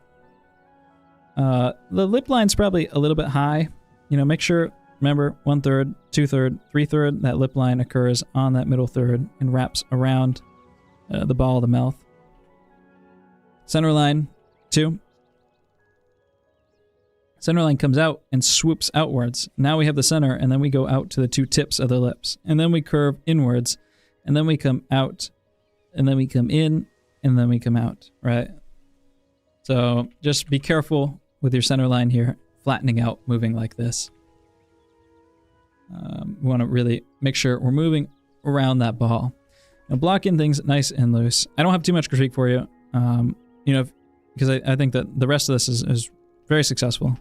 The lip line's probably a little bit high. You know, make sure, remember, 1/3, 2/3, 3/3, that lip line occurs on that middle third and wraps around the ball of the mouth. Center line, 2. Center line comes out and swoops outwards. Now we have the center, and then we go out to the 2 tips of the lips. And then we curve inwards, and then we come out, and then we come in, and then we come out, right? So just be careful with your center line here, flattening out, moving like this. We want to really make sure we're moving around that ball. Now block in things nice and loose. I don't have too much critique for you, you know, because I think that the rest of this is very successful.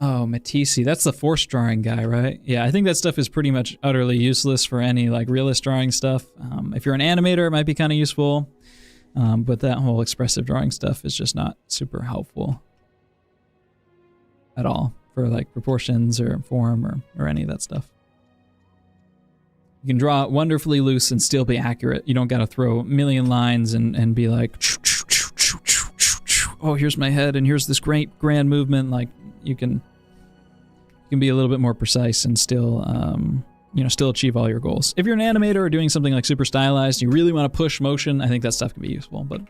Oh, Matisse, that's the force drawing guy, right? Yeah, I think that stuff is pretty much utterly useless for any like realist drawing stuff. If you're an animator, it might be kind of useful, but that whole expressive drawing stuff is just not super helpful at all for like proportions or form or any of that stuff. You can draw wonderfully loose and still be accurate. You don't got to throw a million lines and be like, oh, here's my head and here's this great grand movement. Like you can be a little bit more precise and still, you know, still achieve all your goals. If you're an animator or doing something like super stylized, you really want to push motion, I think that stuff can be useful. But if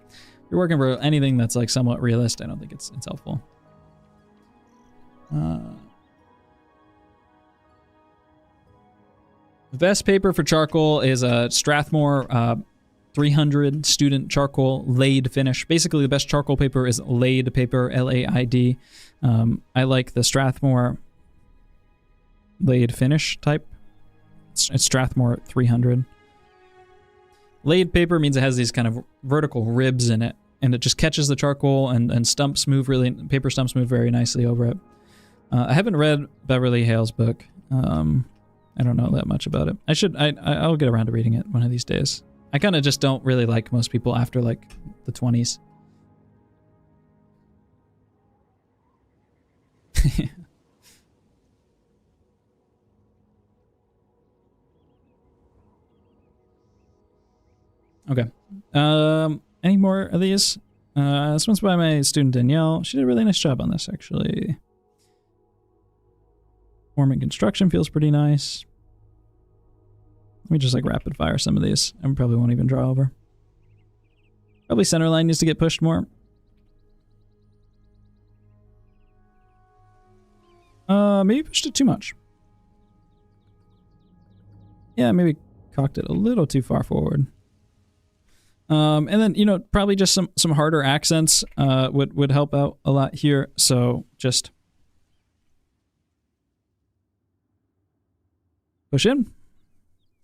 you're working for anything that's like somewhat realist, I don't think it's helpful. The best paper for charcoal is a Strathmore 300 student charcoal laid finish. Basically, the best charcoal paper is laid paper, L-A-I-D. I like the Strathmore laid finish type. It's Strathmore 300. Laid paper means it has these kind of vertical ribs in it, and it just catches the charcoal, and stumps move paper stumps move very nicely over it. I haven't read Beverly Hale's book. I don't know that much about it. I'll get around to reading it one of these days. I kind of just don't really like most people after like the 20s. Okay. Any more of these? This one's by my student Danielle. She did a really nice job on this, actually. Form and construction feels pretty nice. Let me just like rapid fire some of these. I probably won't even draw over. Probably center line needs to get pushed more. Maybe pushed it too much. Yeah, maybe cocked it a little too far forward. And then, you know, probably just some harder accents would help out a lot here. So just push in.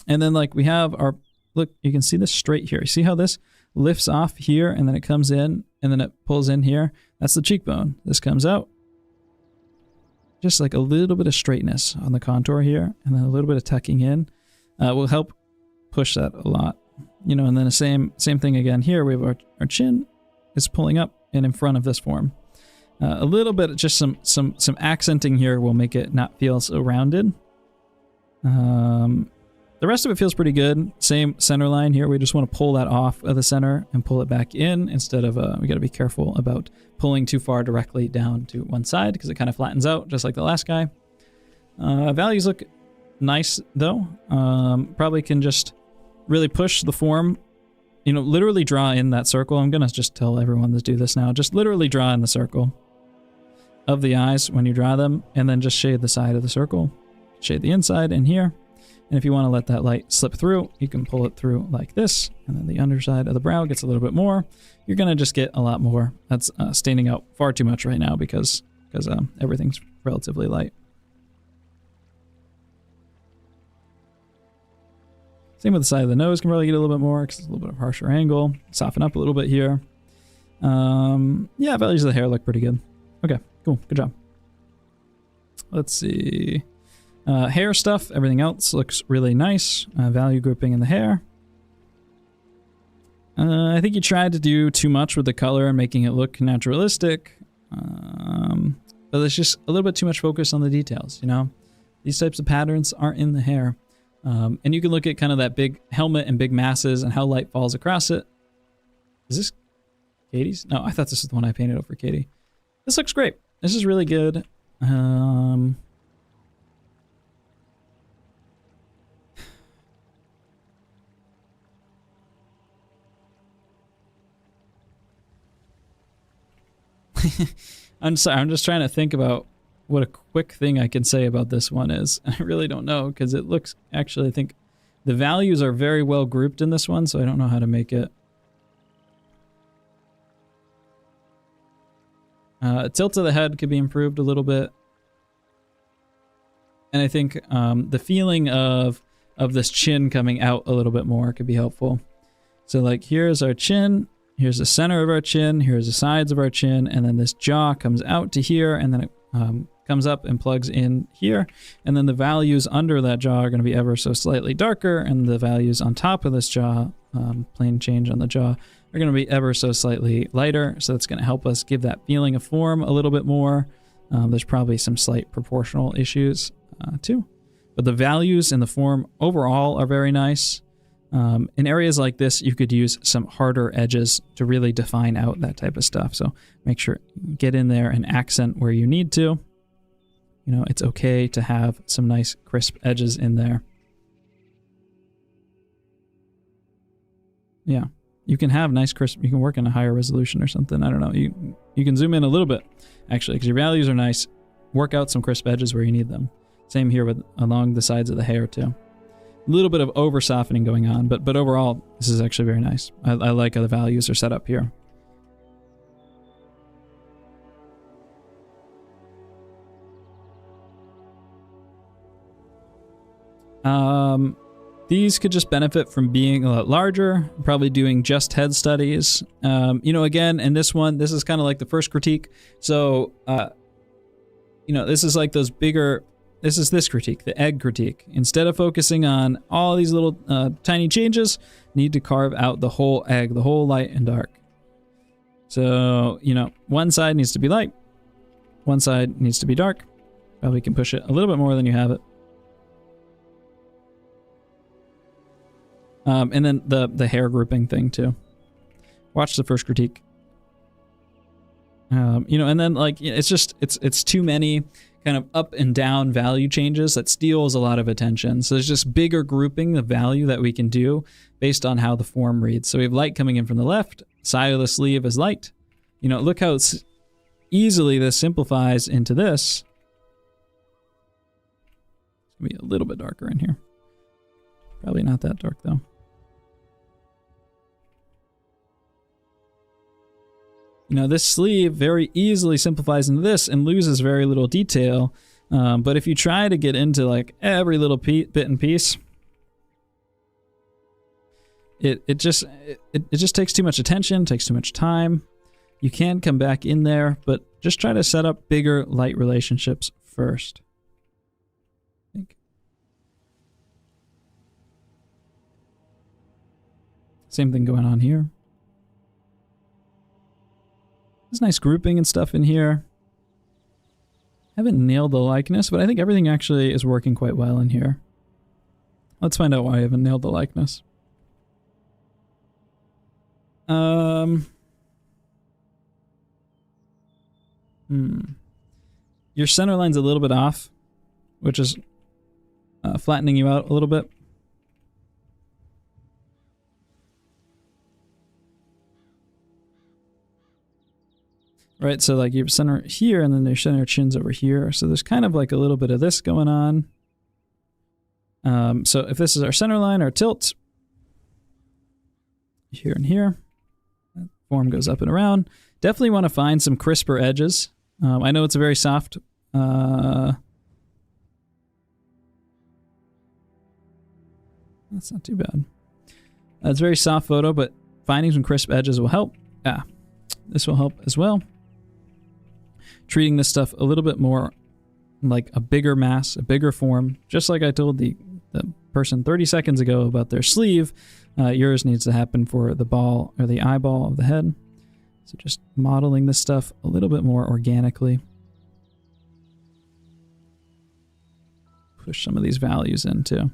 And then like we have our, look, you can see this straight here. You see how this lifts off here and then it comes in and then it pulls in here? That's the cheekbone. This comes out. Just like a little bit of straightness on the contour here and then a little bit of tucking in will help push that a lot. You know, and then the same thing again here. We have our chin is pulling up and in front of this form. A little bit, just some accenting here will make it not feel so rounded. The rest of it feels pretty good. Same center line here. We just want to pull that off of the center and pull it back in instead of, we got to be careful about pulling too far directly down to one side because it kind of flattens out just like the last guy. Values look nice though. Probably can just really push the form, you know, literally draw in that circle. I'm going to just tell everyone to do this now. Just literally draw in the circle of the eyes when you draw them and then just shade the side of the circle. Shade the inside in here. And if you want to let that light slip through, you can pull it through like this, and then the underside of the brow gets a little bit more. You're going to just get a lot more. That's standing out far too much right now because everything's relatively light. Same with the side of the nose, can probably get a little bit more because it's a little bit of harsher angle. Soften up a little bit here. Yeah, values of the hair look pretty good. Okay, cool, good job. Let's see. Hair stuff, everything else looks really nice. Value grouping in the hair. I think you tried to do too much with the color and making it look naturalistic. But there's just a little bit too much focus on the details, you know? These types of patterns aren't in the hair. And you can look at kind of that big helmet and big masses and how light falls across it. Is this Katie's? No, I thought this was the one I painted over Katie. This looks great. This is really good. I'm sorry, I'm just trying to think about what a quick thing I can say about this one is. I really don't know because it looks, actually, I think the values are very well grouped in this one, so I don't know how to make it. Tilt of the head could be improved a little bit. And I think the feeling of this chin coming out a little bit more could be helpful. So like here's our chin. Here's the center of our chin, here's the sides of our chin, and then this jaw comes out to here, and then it comes up and plugs in here. And then the values under that jaw are going to be ever so slightly darker, and the values on top of this jaw, plane change on the jaw, are going to be ever so slightly lighter. So that's going to help us give that feeling of form a little bit more. There's probably some slight proportional issues too. But the values and the form overall are very nice. In areas like this, you could use some harder edges to really define out that type of stuff. So make sure get in there and accent where you need to. You know, it's okay to have some nice crisp edges in there. Yeah, you can have nice crisp, you can work in a higher resolution or something. I don't know. You can zoom in a little bit, actually, because your values are nice. Work out some crisp edges where you need them. Same here with along the sides of the hair too. A little bit of over softening going on, but overall, this is actually very nice. I like how the values are set up here. These could just benefit from being a lot larger, probably doing just head studies. You know, again, in this one, this is kind of like the first critique. So, you know, this is like those bigger... This is this critique, the egg critique. Instead of focusing on all these little tiny changes, need to carve out the whole egg, the whole light and dark. So, you know, one side needs to be light, one side needs to be dark. Probably can push it a little bit more than you have it. And then the hair grouping thing too. Watch the first critique. You know, and then like it's just it's too many kind of up and down value changes that steals a lot of attention. So there's just bigger grouping of value that we can do based on how the form reads. So we have light coming in from the left, side of the sleeve is light. You know, look how easily this simplifies into this. It's gonna be a little bit darker in here. Probably not that dark though. You know, this sleeve very easily simplifies into this and loses very little detail. But if you try to get into like every little bit and piece, it just takes too much attention, takes too much time. You can come back in there, but just try to set up bigger light relationships first. I think. Same thing going on here. There's nice grouping and stuff in here. Haven't nailed the likeness, but I think everything actually is working quite well in here. Let's find out why I haven't nailed the likeness. Your center line's a little bit off, which is flattening you out a little bit. Right, so like your center here, and then your center chin's over here. So there's kind of like a little bit of this going on. So if this is our center line, our tilt, here and here, that form goes up and around. Definitely want to find some crisper edges. I know it's a very soft... that's not too bad. It's a very soft photo, but finding some crisp edges will help. This will help as well. Treating this stuff a little bit more like a bigger mass, a bigger form. Just like I told the person 30 seconds ago about their sleeve, yours needs to happen for the ball or the eyeball of the head. So just modeling this stuff a little bit more organically. Push some of these values in too.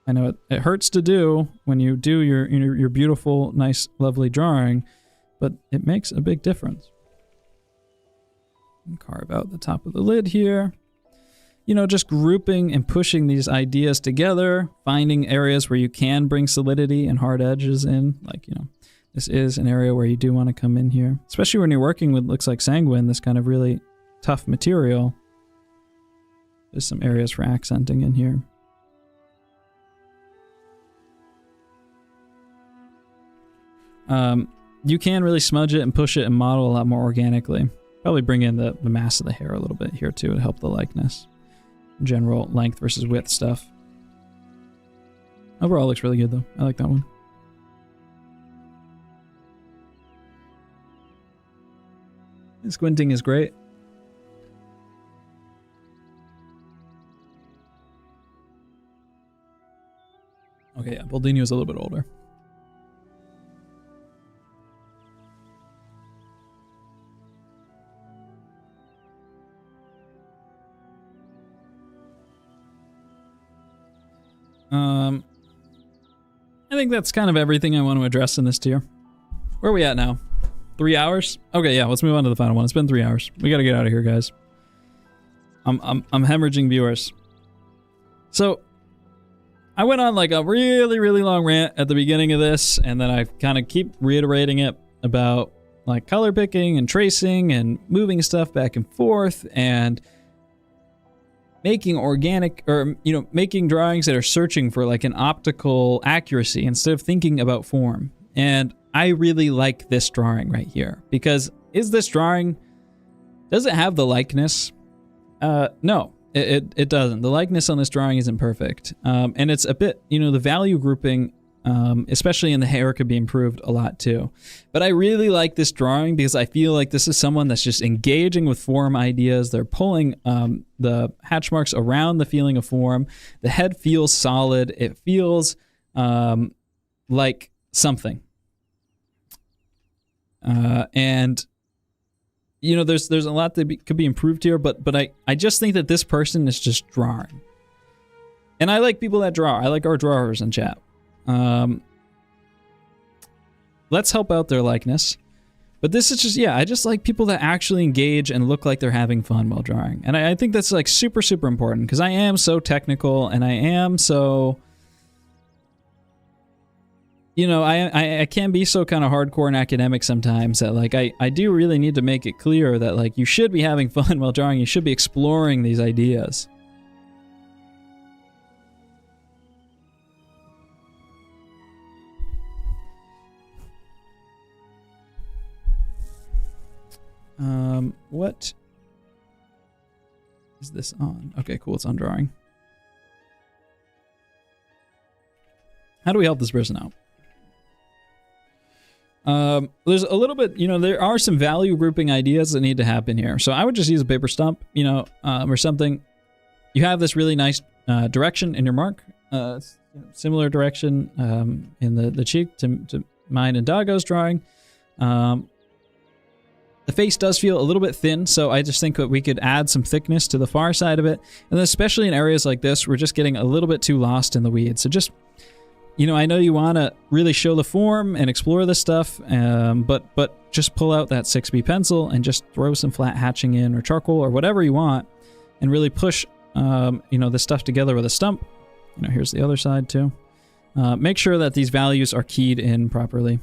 I know it hurts to do when you do your beautiful, nice, lovely drawing, but it makes a big difference. And carve out the top of the lid here. You know, just grouping and pushing these ideas together, finding areas where you can bring solidity and hard edges in. Like, you know, this is an area where you do want to come in here, especially when you're working with, looks like sanguine, this kind of really tough material. There's some areas for accenting in here. You can really smudge it and push it and model a lot more organically. Probably bring in the mass of the hair a little bit here too to help the likeness. General length versus width stuff. Overall looks really good though. I like that one. Squinting is great. Okay, yeah, Boldini was a little bit older. I think that's kind of everything I want to address in this tier. Where are we at now? 3 hours? Okay, yeah, let's move on to the final one. It's been 3 hours. We gotta get out of here, guys. I'm hemorrhaging viewers. So, I went on like a really, really long rant at the beginning of this, and then I kind of keep reiterating it about like color picking and tracing and moving stuff back and forth and making organic, or, you know, making drawings that are searching for like an optical accuracy instead of thinking about form. And I really like this drawing right here, because does it have the likeness? No, it doesn't. The likeness on this drawing isn't perfect. And it's a bit, you know, the value grouping, especially in the hair, could be improved a lot too. But I really like this drawing because I feel like this is someone that's just engaging with form ideas. They're pulling the hatch marks around the feeling of form. The head feels solid. It feels like something. And you know, there's a lot that could be improved here, but I just think that this person is just drawing. And I like people that draw. I like our drawers in chat. Let's help out their likeness. But this is just, yeah, I just like people that actually engage and look like they're having fun while drawing. And I think that's like super, super important, because I am so technical and I am so, you know, I can be so kind of hardcore and academic sometimes that like I do really need to make it clear that like you should be having fun while drawing. You should be exploring these ideas. What is this on? Okay, cool, it's on drawing. How do we help this person out? There's a little bit, you know, there are some value grouping ideas that need to happen here. So I would just use a paper stump, you know, or something. You have this really nice direction in your mark, similar direction in the cheek to mine and Dago's drawing. The face does feel a little bit thin, so I just think that we could add some thickness to the far side of it. And especially in areas like this, we're just getting a little bit too lost in the weeds. So just, you know, I know you want to really show the form and explore this stuff, but just pull out that 6B pencil and just throw some flat hatching in, or charcoal, or whatever you want, and really push, you know, this stuff together with a stump. You know, here's the other side too. Make sure that these values are keyed in properly.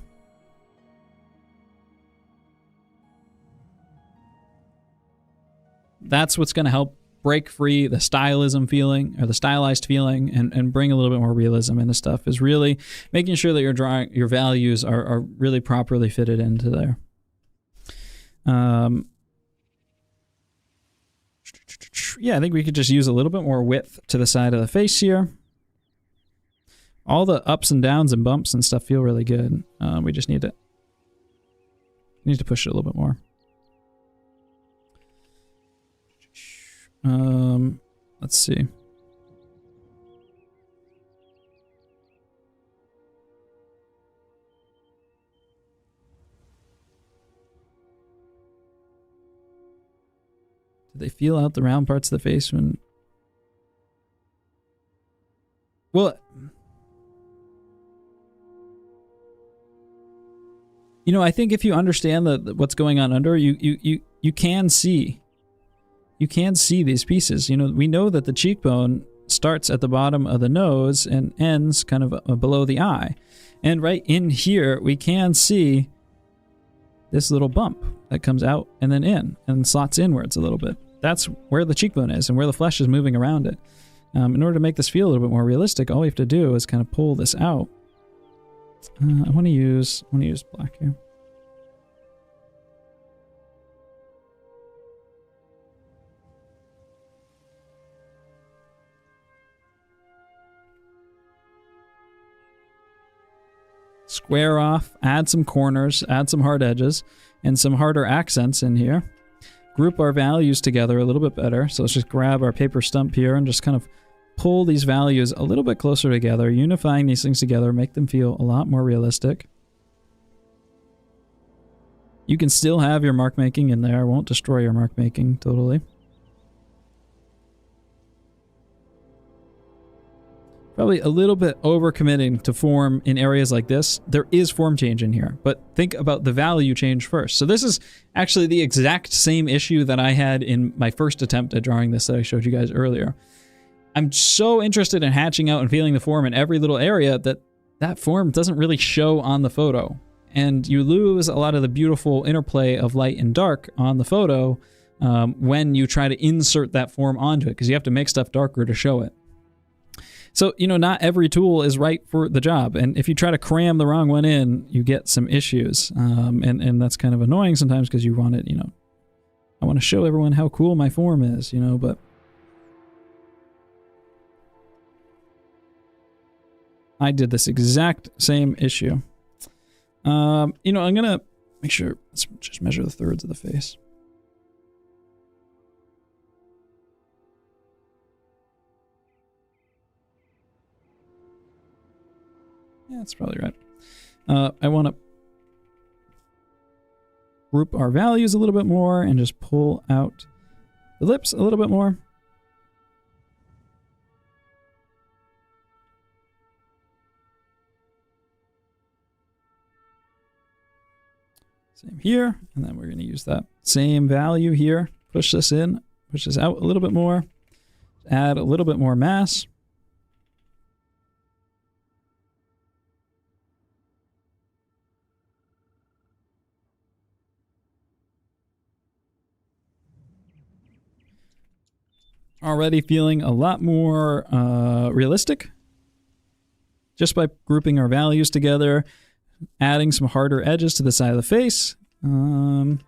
that's what's going to help break free the stylism feeling or the stylized feeling and bring a little bit more realism into stuff, is really making sure that your values are really properly fitted into there. Yeah, I think we could just use a little bit more width to the side of the face here. All the ups and downs and bumps and stuff feel really good. We just need to push it a little bit more. Let's see. Do they feel out the round parts of the face when... Well, you know, I think if you understand what's going on under, you can see. You can see these pieces. You know, we know that the cheekbone starts at the bottom of the nose and ends kind of below the eye. And right in here, we can see this little bump that comes out and then in and slots inwards a little bit. That's where the cheekbone is and where the flesh is moving around it. In order to make this feel a little bit more realistic, all we have to do is kind of pull this out. I want to use black here. Square off, add some corners, add some hard edges, and some harder accents in here. Group our values together a little bit better. So let's just grab our paper stump here and just kind of pull these values a little bit closer together, unifying these things together, make them feel a lot more realistic. You can still have your mark making in there. It won't destroy your mark making totally. Probably a little bit overcommitting to form in areas like this. There is form change in here, but think about the value change first. So this is actually the exact same issue that I had in my first attempt at drawing this that I showed you guys earlier. I'm so interested in hatching out and feeling the form in every little area that form doesn't really show on the photo. And you lose a lot of the beautiful interplay of light and dark on the photo when you try to insert that form onto it, because you have to make stuff darker to show it. So, you know, not every tool is right for the job. And if you try to cram the wrong one in, you get some issues. And that's kind of annoying sometimes because you want it, you know, I want to show everyone how cool my form is, you know, but I did this exact same issue. You know, I'm going to make sure, let's just measure the thirds of the face. Yeah, that's probably right. I want to group our values a little bit more and just pull out the lips a little bit more. Same here, and then we're going to use that same value here. Push this in, push this out a little bit more, add a little bit more mass. Already feeling a lot more realistic just by grouping our values together, adding some harder edges to the side of the face. And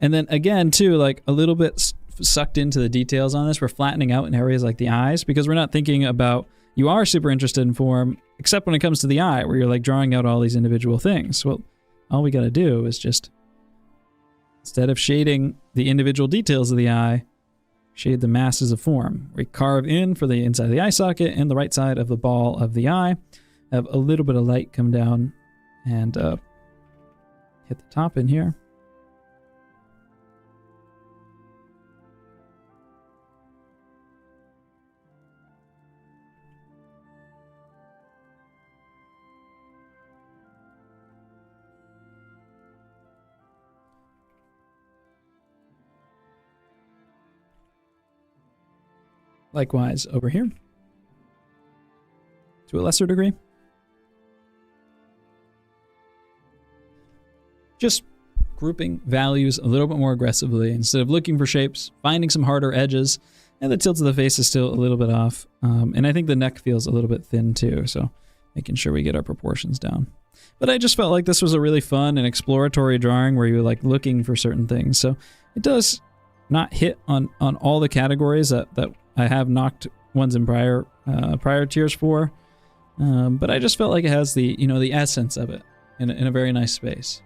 then again, too, like a little bit sucked into the details on this. We're flattening out in areas like the eyes because we're not thinking about, you are super interested in form, except when it comes to the eye, where you're like drawing out all these individual things. Well, all we got to do is just, instead of shading the individual details of the eye, shade the masses of form. We carve in for the inside of the eye socket and the right side of the ball of the eye. Have a little bit of light come down and hit the top in here. Likewise over here, to a lesser degree. Just grouping values a little bit more aggressively. Instead of looking for shapes, finding some harder edges, and the tilt of the face is still a little bit off. And I think the neck feels a little bit thin too, so making sure we get our proportions down. But I just felt like this was a really fun and exploratory drawing where you're like looking for certain things. So it does not hit on all the categories that I have knocked ones in prior tiers for. But I just felt like it has the, the essence of it in a very nice space.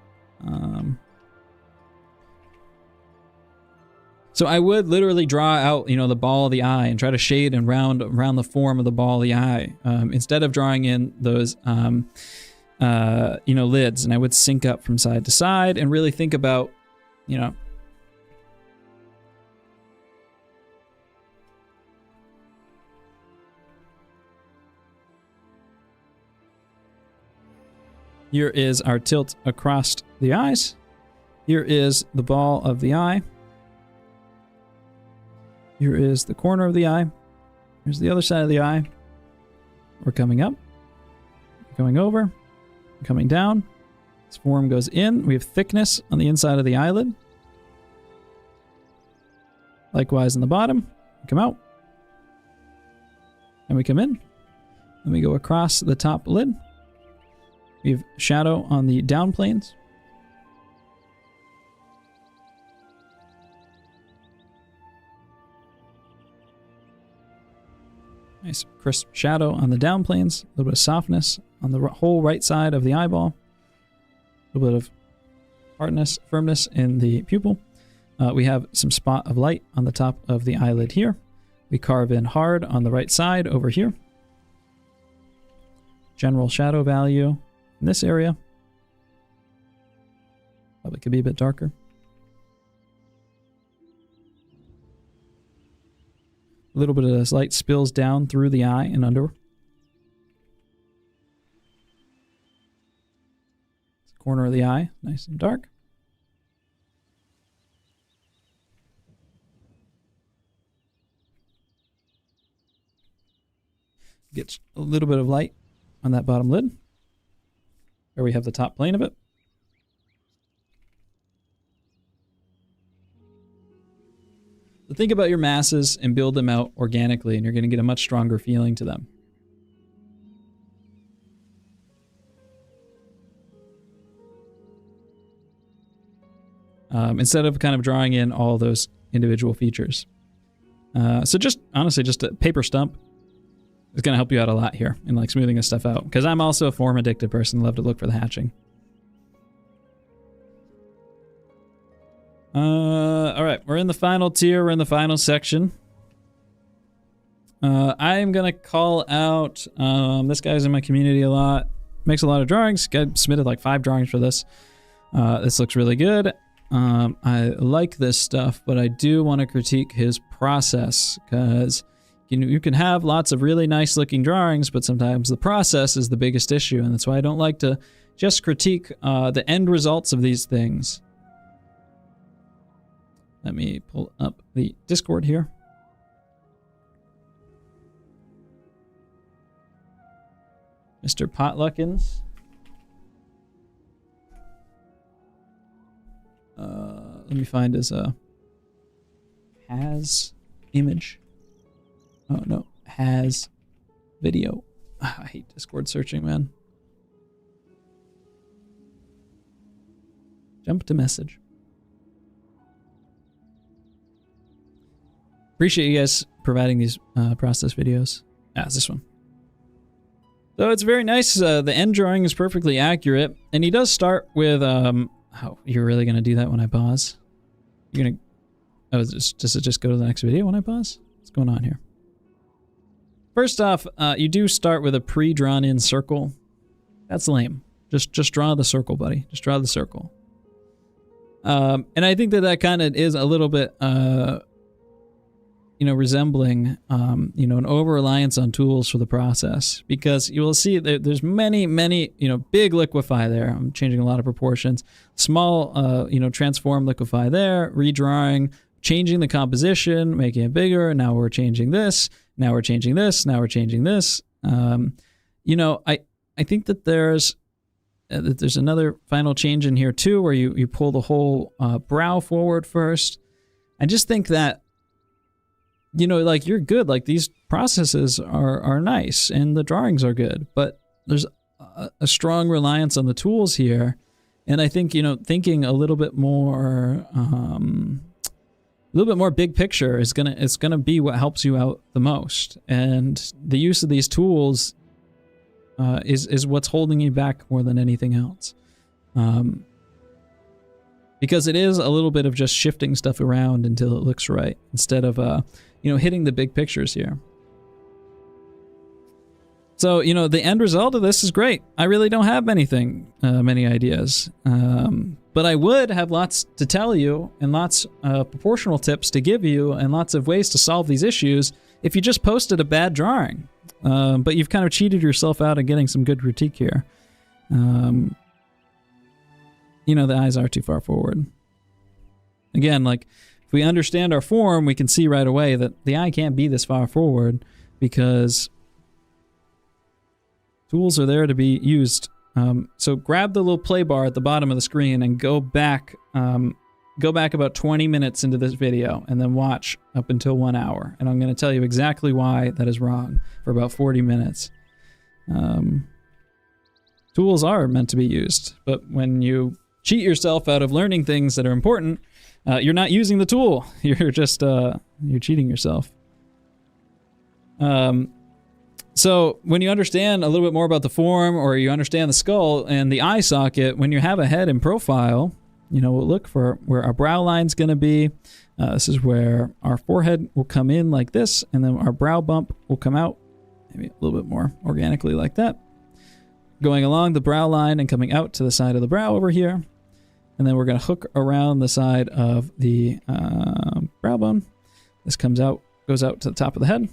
So I would literally draw out, the ball of the eye and try to shade and round the form of the ball of the eye, instead of drawing in those, lids. And I would sync up from side to side and really think about, Here is our tilt across the eyes. Here is the ball of the eye. Here is the corner of the eye. Here's the other side of the eye. We're coming up, going over, coming down. This form goes in. We have thickness on the inside of the eyelid. Likewise on the bottom. We come out. And we come in. Then we go across the top lid. We have shadow on the down planes. Nice crisp shadow on the down planes. A little bit of softness on the whole right side of the eyeball. A little bit of hardness, firmness in the pupil. We have some spot of light on the top of the eyelid here. We carve in hard on the right side over here. General shadow value in this area. Probably could be a bit darker. A little bit of this light spills down through the eye and under. Corner of the eye, nice and dark. Gets a little bit of light on that bottom lid, where we have the top plane of it. So think about your masses and build them out organically, and you're going to get a much stronger feeling to them. Instead of kind of drawing in all those individual features. So just, honestly, just a paper stump is going to help you out a lot here in like smoothing this stuff out. Because I'm also a form addicted person, love to look for the hatching. All right, we're in the final tier, we're in the final section. I am going to call out, this guy's in my community a lot, makes a lot of drawings, guy submitted like 5 drawings for this. This looks really good. I like this stuff, but I do want to critique his process, because you can have lots of really nice looking drawings, but sometimes the process is the biggest issue, and that's why I don't like to just critique the end results of these things. Let me pull up the Discord here. Mr. Potluckins. Let me find his has image. Oh no, has video. I hate Discord searching, man. Jump to message. Appreciate you guys providing these process videos. Ah, it's this one. So it's very nice. The end drawing is perfectly accurate, and he does start with oh, you're really gonna do that when I pause? You're gonna... Oh, does it just go to the next video when I pause? What's going on here? First off, you do start with a pre-drawn in circle. That's lame. Just draw the circle, buddy. Just draw the circle. And I think that kind of is a little bit, resembling, an over-reliance on tools for the process, because you will see that there's many, big liquefy there. I'm changing a lot of proportions. Small, transform liquefy there, redrawing, changing the composition, making it bigger. Now we're changing this. Now we're changing this. Now we're changing this. I think that there's there's another final change in here too, where you pull the whole brow forward first. I just think that, you know, like, you're good. Like, these processes are nice and the drawings are good, but there's a strong reliance on the tools here. And I think, you know, thinking a little bit more big picture is gonna be what helps you out the most. And the use of these tools is what's holding you back more than anything else. Because it is a little bit of just shifting stuff around until it looks right, instead of you know, hitting the big pictures here. So, you know, the end result of this is great. I really don't have many ideas. But I would have lots to tell you, and lots of proportional tips to give you, and lots of ways to solve these issues if you just posted a bad drawing. But you've kind of cheated yourself out of getting some good critique here. You know, the eyes are too far forward. Again, like, if we understand our form, we can see right away that the eye can't be this far forward, because tools are there to be used. So grab the little play bar at the bottom of the screen and go back about 20 minutes into this video, and then watch up until 1 hour. And I'm going to tell you exactly why that is wrong for about 40 minutes. Tools are meant to be used, but when you cheat yourself out of learning things that are important, you're not using the tool. You're just, you're cheating yourself. So when you understand a little bit more about the form, or you understand the skull and the eye socket, when you have a head in profile, you know, we'll look for where our brow line's going to be. This is where our forehead will come in like this, and then our brow bump will come out maybe a little bit more organically like that, going along the brow line and coming out to the side of the brow over here. And then we're going to hook around the side of the brow bone. This comes out, goes out to the top of the head.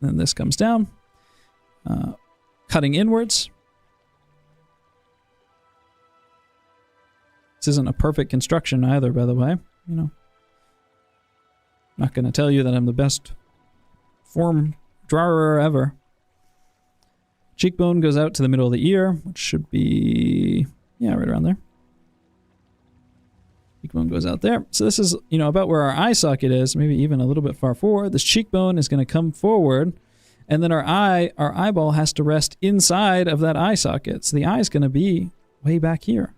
Then this comes down, cutting inwards. This isn't a perfect construction either, by the way. You know, I'm not going to tell you that I'm the best form drawer ever. Cheekbone goes out to the middle of the ear, which should be, yeah, right around there. Cheekbone goes out there. So this is, you know, about where our eye socket is, maybe even a little bit far forward. This cheekbone is going to come forward, and then our eyeball has to rest inside of that eye socket. So the eye is going to be way back here.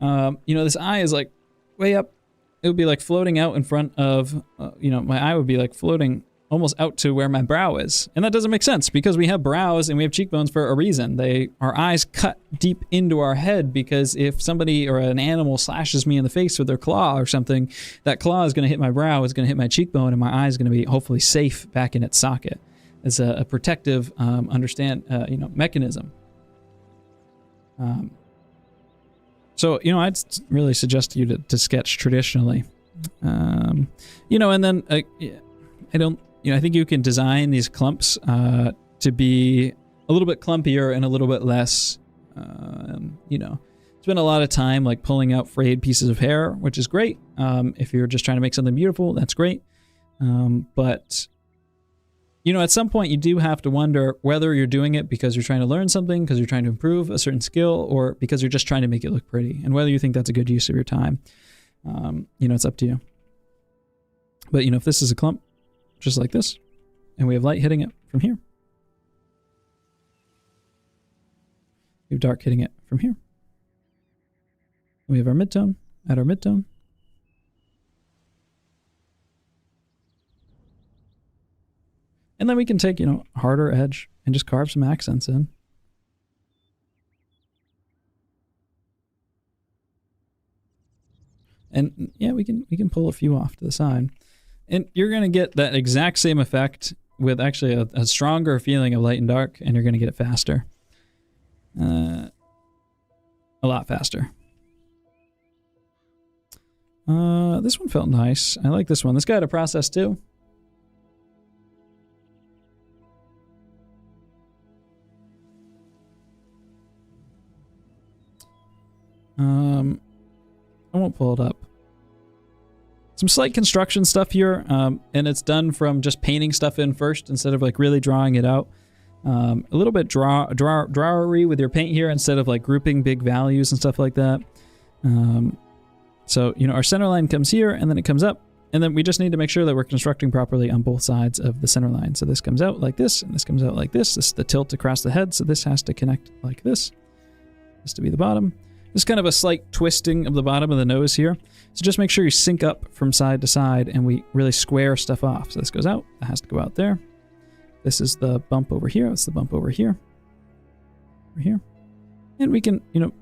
You know, this eye is like way up. It would be like floating out in front of, you know, my eye would be like floating almost out to where my brow is. And that doesn't make sense, because we have brows and we have cheekbones for a reason. Our eyes cut deep into our head, because if somebody or an animal slashes me in the face with their claw or something, that claw is going to hit my brow, it's going to hit my cheekbone, and my eye is going to be hopefully safe back in its socket. It's a protective, you know, mechanism. So, you know, I'd really suggest you to sketch traditionally. You know, and then I think you can design these clumps to be a little bit clumpier and a little bit less, you know, spend a lot of time like pulling out frayed pieces of hair, which is great. If you're just trying to make something beautiful, that's great. But, you know, at some point you do have to wonder whether you're doing it because you're trying to learn something, because you're trying to improve a certain skill, or because you're just trying to make it look pretty, and whether you think that's a good use of your time. You know, it's up to you. But, you know, if this is a clump, just like this, and we have light hitting it from here, we have dark hitting it from here, we have our midtone at our midtone, and then we can take, you know, a harder edge and just carve some accents in. And yeah, we can pull a few off to the side. And you're going to get that exact same effect with actually a stronger feeling of light and dark, and you're going to get it faster. A lot faster. This one felt nice. I like this one. This guy had a process too. I won't pull it up. Some slight construction stuff here, and it's done from just painting stuff in first instead of like really drawing it out. A little bit drawery with your paint here instead of like grouping big values and stuff like that. So, you know, our center line comes here and then it comes up, and then we just need to make sure that we're constructing properly on both sides of the center line. So this comes out like this, and this comes out like this. This is the tilt across the head, so this has to connect like this. This to be the bottom. There's kind of a slight twisting of the bottom of the nose here. So just make sure you sync up from side to side and we really square stuff off. So this goes out, that has to go out there. This is the bump over here, that's the bump over here. Over here. And we can, you know,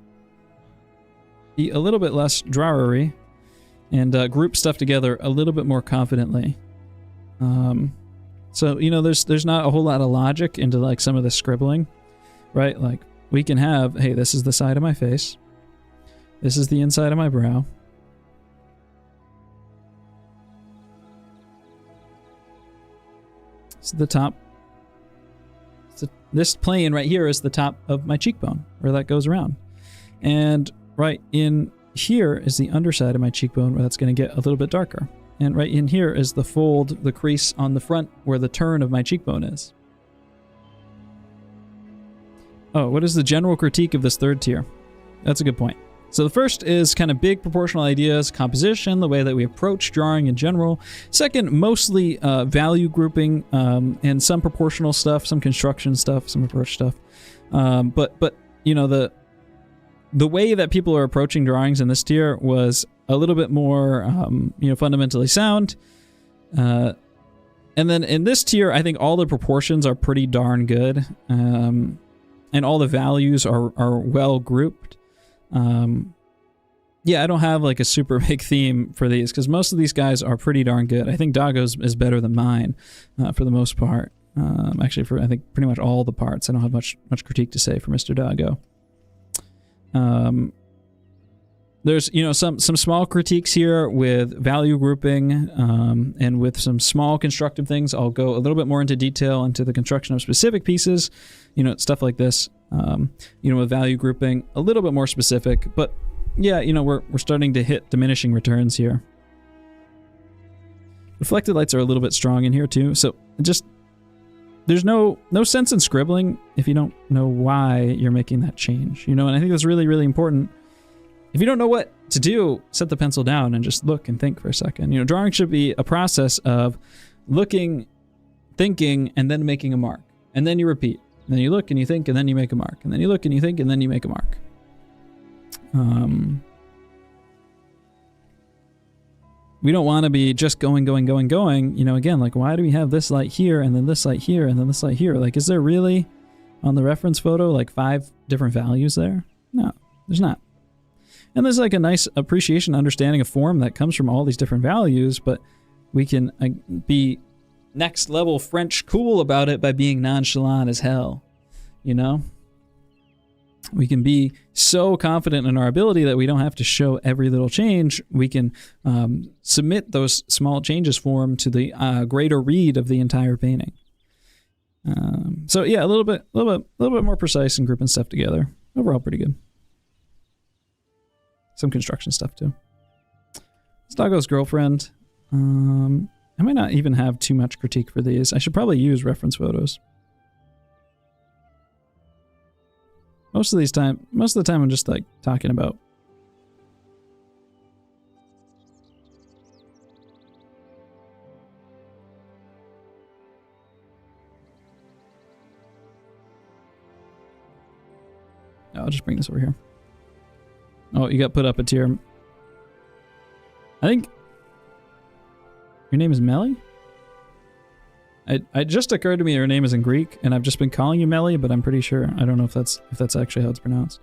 be a little bit less drawery and group stuff together a little bit more confidently. So, you know, there's not a whole lot of logic into like some of the scribbling, right? Like we can have, hey, this is the side of my face. This is the inside of my brow. This is the top. So this plane right here is the top of my cheekbone, where that goes around. And right in here is the underside of my cheekbone, where that's going to get a little bit darker. And right in here is the fold, the crease on the front, where the turn of my cheekbone is. Oh, what is the general critique of this third tier? That's a good point. So the first is kind of big proportional ideas, composition, the way that we approach drawing in general. Second, mostly value grouping and some proportional stuff, some construction stuff, some approach stuff. But you know, the way that people are approaching drawings in this tier was a little bit more you know, fundamentally sound. And then in this tier, I think all the proportions are pretty darn good. And all the values are well grouped. Yeah, I don't have like a super big theme for these because most of these guys are pretty darn good. I think Dago's is better than mine for the most part. Actually, for I think pretty much all the parts. I don't have much critique to say for Mr. Dago. There's, you know, some small critiques here with value grouping and with some small constructive things. I'll go a little bit more into detail into the construction of specific pieces, you know, stuff like this. You know, with value grouping, a little bit more specific, but yeah, you know, we're starting to hit diminishing returns here. Reflected lights are a little bit strong in here too, so just there's no sense in scribbling if you don't know why you're making that change, you know, and I think that's really, really important. If you don't know what to do, set the pencil down and just look and think for a second. You know, drawing should be a process of looking, thinking, and then making a mark. And then you repeat. And then you look and you think, and then you make a mark. And then you look and you think, and then you make a mark. We don't want to be just going. You know, again, like, why do we have this light here, and then this light here, and then this light here? Like, is there really, on the reference photo, like 5 different values there? No, there's not. And there's like a nice appreciation, understanding of form that comes from all these different values, but we can be next level French cool about it by being nonchalant as hell, you know? We can be so confident in our ability that we don't have to show every little change. We can submit those small changes for them to the greater read of the entire painting. So yeah, a little bit more precise and grouping stuff together. Overall, pretty good. Some construction stuff too. It's Dago's girlfriend. I might not even have too much critique for these. I should probably use reference photos. Most of the time I'm just like talking about. I'll just bring this over here. Oh, you got put up a tier. I think your name is Melly? It just occurred to me your name is in Greek, and I've just been calling you Melly, but I'm pretty sure. I don't know if that's actually how it's pronounced.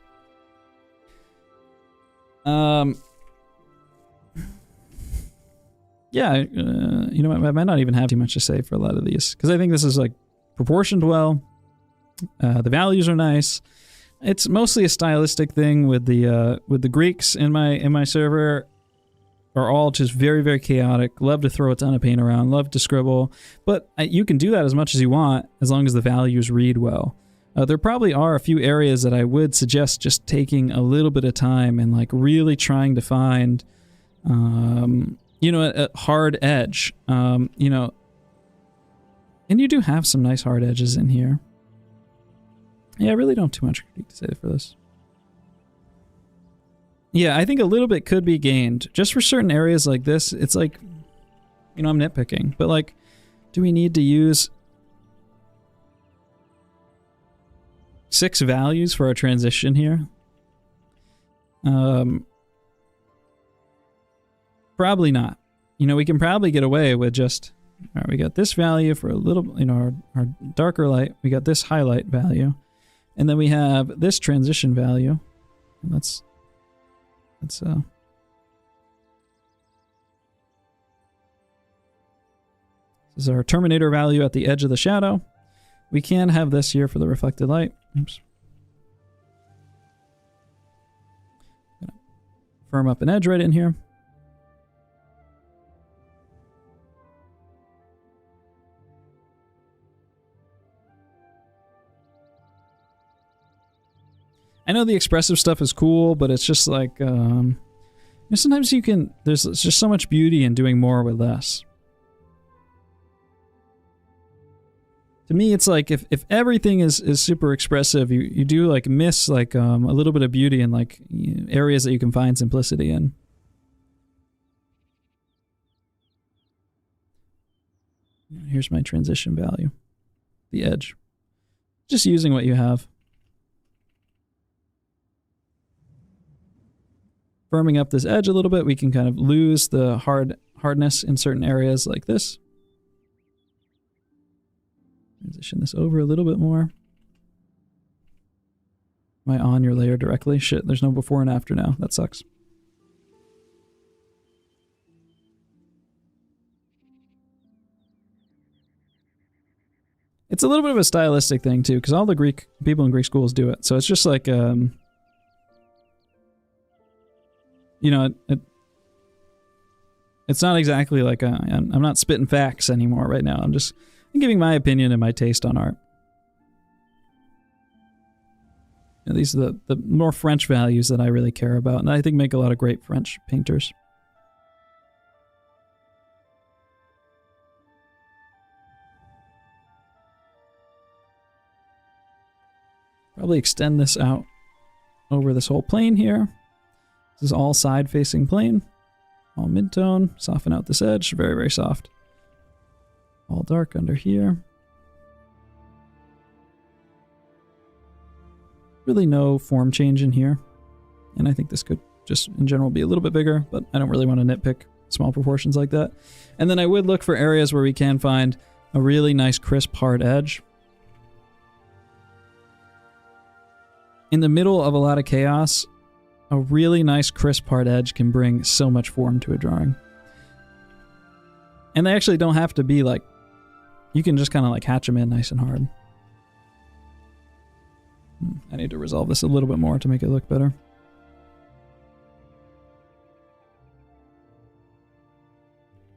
Yeah, you know what? I might not even have too much to say for a lot of these, because I think this is like proportioned well. The values are nice. It's mostly a stylistic thing with the Greeks in my server are all just very, very chaotic. Love to throw a ton of paint around. Love to scribble. But you can do that as much as you want as long as the values read well. There probably are a few areas that I would suggest just taking a little bit of time and like really trying to find, you know, a hard edge. You know, and you do have some nice hard edges in here. Yeah, I really don't have too much critique to say for this. Yeah, I think a little bit could be gained. Just for certain areas like this, it's like, you know, I'm nitpicking. But like, do we need to use 6 values for our transition here? Probably not. You know, we can probably get away with just, all right, we got this value for a little, you know, our darker light. We got this highlight value. And then we have this transition value. And this is our terminator value at the edge of the shadow. We can have this here for the reflected light. Oops. Firm up an edge right in here. I know the expressive stuff is cool, but it's just like, you know, sometimes you can, there's just so much beauty in doing more with less. To me, it's like if everything is super expressive, you do like miss like a little bit of beauty in like areas that you can find simplicity in. Here's my transition value, the edge. Just using what you have. Firming up this edge a little bit, we can kind of lose the hardness in certain areas like this. Transition this over a little bit more. Am I on your layer directly? Shit, there's no before and after now. That sucks. It's a little bit of a stylistic thing too, because all the Greek people in Greek schools do it. So it's just like, you know, it's not exactly like I'm not spitting facts anymore right now. I'm giving my opinion and my taste on art. You know, these are the more French values that I really care about, and I think make a lot of great French painters. Probably extend this out over this whole plane here. This is all side-facing plane. All mid-tone. Soften out this edge. Very, very soft. All dark under here. Really no form change in here. And I think this could just, in general, be a little bit bigger, but I don't really want to nitpick small proportions like that. And then I would look for areas where we can find a really nice, crisp, hard edge. In the middle of a lot of chaos, a really nice crisp hard edge can bring so much form to a drawing. And they actually don't have to be like, you can just kind of like hatch them in nice and hard. I need to resolve this a little bit more to make it look better.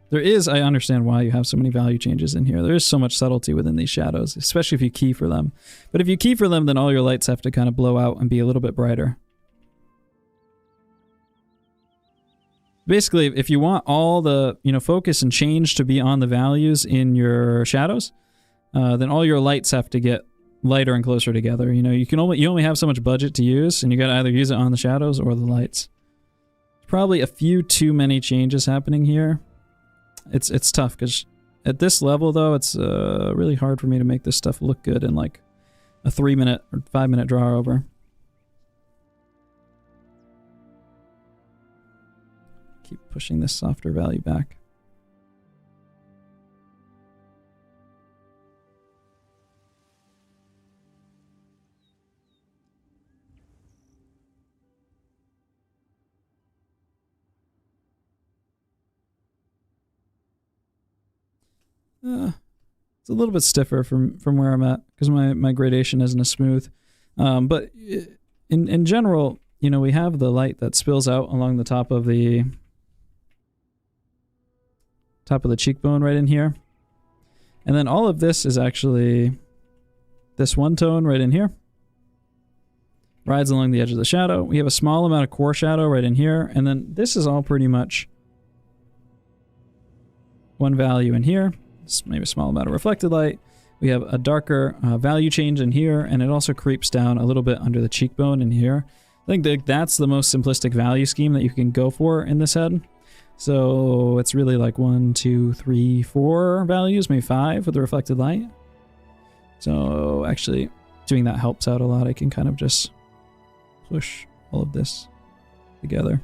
There is, I understand why you have so many value changes in here. There is so much subtlety within these shadows, especially if you key for them. But if you key for them, then all your lights have to kind of blow out and be a little bit brighter. Basically, if you want all the, you know, focus and change to be on the values in your shadows, then all your lights have to get lighter and closer together. You know, you only have so much budget to use, and you got to either use it on the shadows or the lights. Probably a few too many changes happening here. It's tough because at this level though, it's really hard for me to make this stuff look good in like a 3-minute or 5-minute draw over. Keep pushing this softer value back. It's a little bit stiffer from where I'm at because my gradation isn't as smooth. But in general, you know, we have the light that spills out along the top of the cheekbone right in here. And then all of this is actually this one tone right in here. Rides along the edge of the shadow. We have a small amount of core shadow right in here. And then this is all pretty much one value in here. Maybe a small amount of reflected light. We have a darker value change in here, and it also creeps down a little bit under the cheekbone in here. I think that's the most simplistic value scheme that you can go for in this head. So it's really like 1, 2, 3, 4 values, maybe 5 with the reflected light. So actually doing that helps out a lot. I can kind of just push all of this together.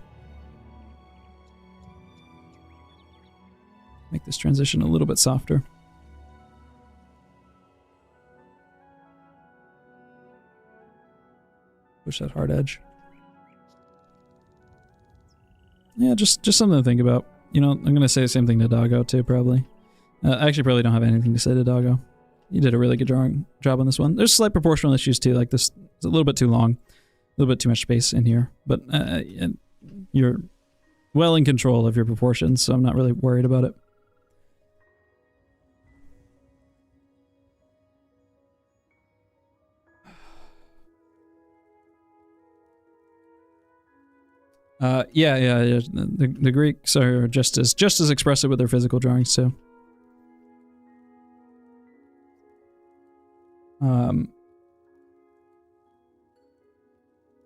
Make this transition a little bit softer. Push that hard edge. Yeah, just something to think about. You know, I'm going to say the same thing to Doggo too, probably. I actually probably don't have anything to say to Doggo. You did a really good job on this one. There's slight proportional issues too, like this is a little bit too long. A little bit too much space in here. But you're well in control of your proportions, so I'm not really worried about it. Yeah. The Greeks are just as expressive with their physical drawings too.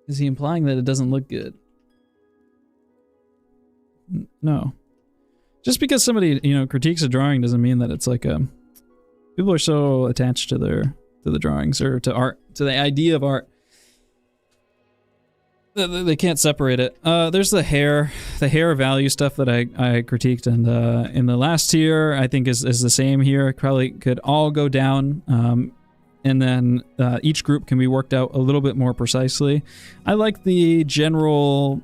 Is he implying that it doesn't look good? No. Just because somebody, you know, critiques a drawing doesn't mean that it's like a... People are so attached to the drawings or to art, to the idea of art. They can't separate it. There's the hair value stuff that I critiqued, and in the last tier, I think is the same here. Probably could all go down, and then each group can be worked out a little bit more precisely. I like the general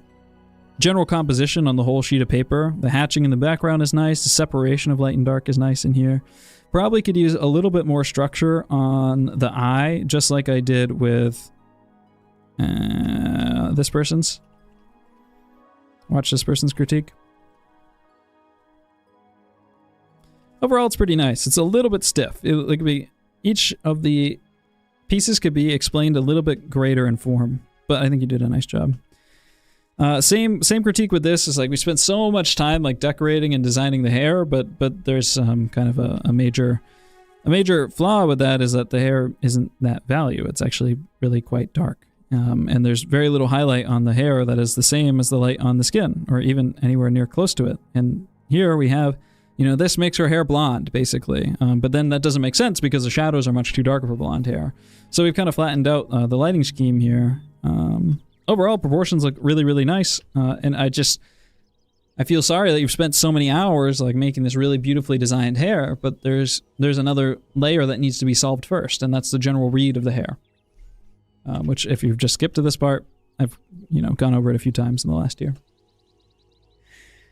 composition on the whole sheet of paper. The hatching in the background is nice. The separation of light and dark is nice in here. Probably could use a little bit more structure on the eye, just like I did with this person's. Watch this person's critique. Overall, it's pretty nice. It's a little bit stiff. It could be, each of the pieces could be explained a little bit greater in form, but I think you did a nice job. Same critique with this is like we spent so much time like decorating and designing the hair, but there's kind of a major flaw with that is that the hair isn't that value. It's actually really quite dark. And there's very little highlight on the hair that is the same as the light on the skin, or even anywhere near close to it. And here we have, you know, this makes her hair blonde, basically. But then that doesn't make sense because the shadows are much too dark for blonde hair. So we've kind of flattened out the lighting scheme here. Overall, proportions look really, really nice. And I feel sorry that you've spent so many hours like making this really beautifully designed hair, but there's another layer that needs to be solved first, and that's the general read of the hair. Which, if you've just skipped to this part, I've, you know, gone over it a few times in the last year.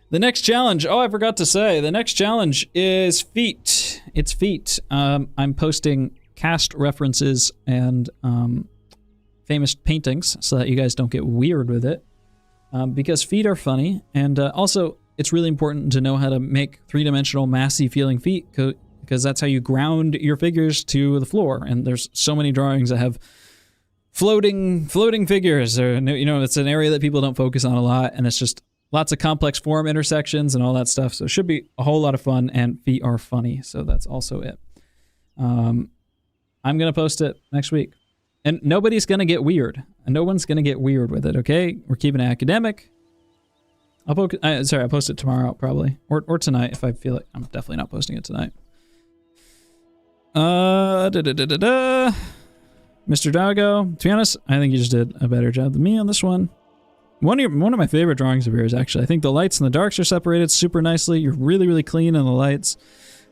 The next challenge, I forgot to say, the next challenge is feet. It's feet. I'm posting cast references and famous paintings so that you guys don't get weird with it. Because feet are funny, and also it's really important to know how to make three-dimensional, massy feeling feet, because that's how you ground your figures to the floor. And there's so many drawings that have floating figures, or, you know, it's an area that people don't focus on a lot, and it's just lots of complex form intersections and all that stuff. So it should be a whole lot of fun, and feet are funny, so that's also it. I'm gonna post it next week, and nobody's gonna get weird. No one's gonna get weird with it. Okay, we're keeping it academic. I'll post it tomorrow probably, or tonight if I feel like. I'm definitely not posting it tonight. Mr. Doggo, to be honest, I think you just did a better job than me on this one. One of my favorite drawings of yours, actually. I think the lights and the darks are separated super nicely. You're really, really clean on the lights.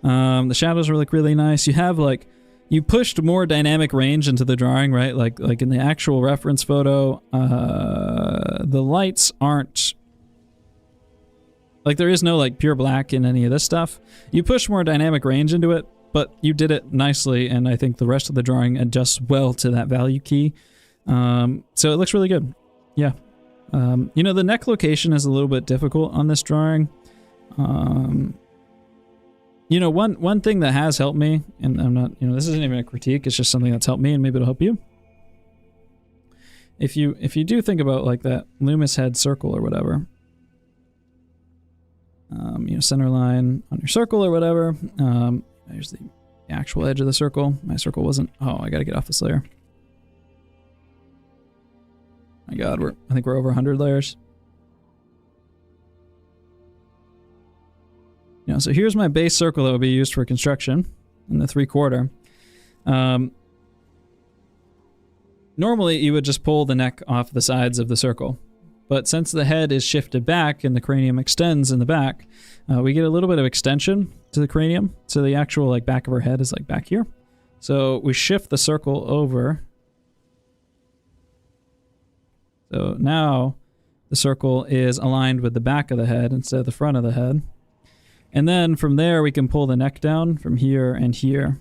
The shadows look really nice. You have like, you pushed more dynamic range into the drawing, right? Like in the actual reference photo, the lights aren't, like there is no like pure black in any of this stuff. You push more dynamic range into it, but you did it nicely, and I think the rest of the drawing adjusts well to that value key. So it looks really good. Yeah. You know, the neck location is a little bit difficult on this drawing. You know, one thing that has helped me, and I'm not, you know, this isn't even a critique, it's just something that's helped me, and maybe it'll help you. If you do think about like that Loomis head circle or whatever, you know, center line on your circle or whatever, there's the the actual edge of the circle. My circle wasn't... Oh, I gotta get off this layer. My god, I think we're over 100 layers. You know, so here's my base circle that would be used for construction in the 3/4. Normally, you would just pull the neck off the sides of the circle. But since the head is shifted back and the cranium extends in the back, we get a little bit of extension to the cranium. So the actual like back of her head is like back here. So we shift the circle over. So now the circle is aligned with the back of the head instead of the front of the head. And then from there, we can pull the neck down from here and here.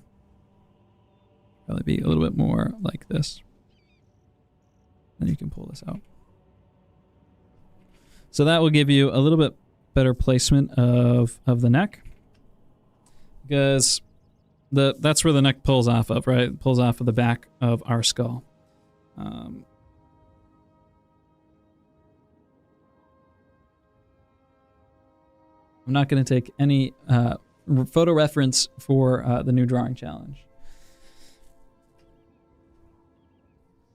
Probably be a little bit more like this. Then you can pull this out. So that will give you a little bit better placement of the neck. Because that's where the neck pulls off of, right? It pulls off of the back of our skull. I'm not going to take any photo reference for the new drawing challenge.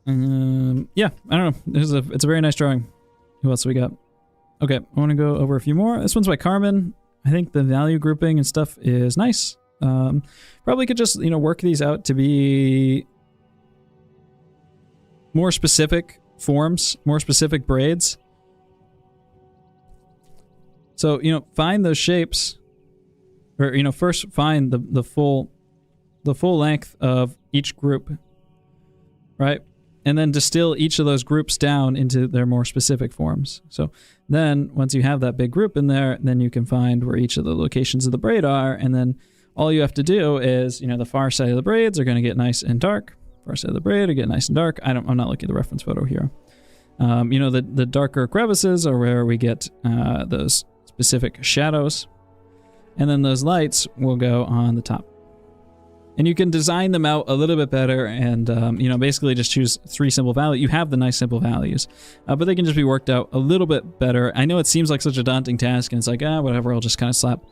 Yeah, I don't know. It's a very nice drawing. Who else do we got? Okay, I want to go over a few more. This one's by Carmen. I think the value grouping and stuff is nice. Probably could just, work these out to be more specific forms, more specific braids. So, find those shapes, or, first find the full length of each group, right? And then distill each of those groups down into their more specific forms. So then once you have that big group in there, then you can find where each of the locations of the braid are. And then all you have to do is, the far side of the braids are going to get nice and dark. Far side of the braid are get nice and dark. I'm not looking at the reference photo here. The darker crevices are where we get those specific shadows. And then those lights will go on the top. And you can design them out a little bit better and, basically just choose 3 simple values. You have the nice simple values, but they can just be worked out a little bit better. I know it seems like such a daunting task and it's like, whatever, I'll just kind of slap,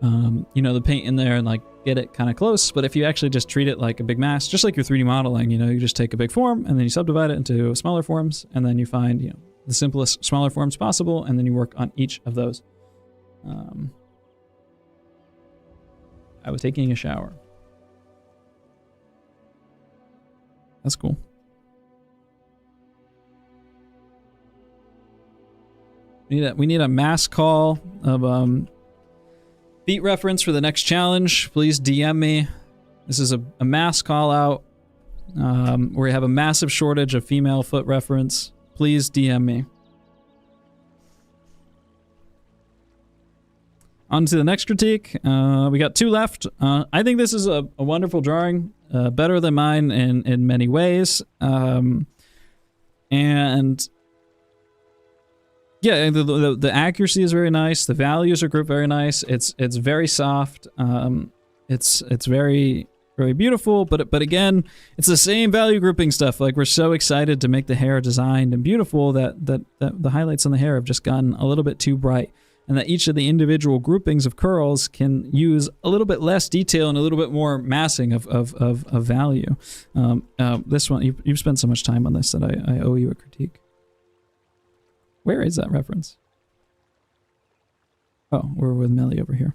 the paint in there and like get it kind of close. But if you actually just treat it like a big mass, just like your 3D modeling, you just take a big form and then you subdivide it into smaller forms and then you find, the simplest, smaller forms possible and then you work on each of those. I was taking a shower. That's cool. We need a mass call of feet reference for the next challenge. Please DM me. This is a mass call out where we have a massive shortage of female foot reference. Please DM me. On to the next critique. We got 2 left. I think this is a wonderful drawing. Better than mine in many ways. And yeah, the accuracy is very nice. The values are grouped very nice. It's very soft. It's very, very beautiful. But again, it's the same value grouping stuff. Like, we're so excited to make the hair designed and beautiful that the highlights on the hair have just gotten a little bit too bright. And that each of the individual groupings of curls can use a little bit less detail and a little bit more massing of value. This one, you've spent so much time on this that I owe you a critique. Where is that reference? Oh, we're with Melly over here.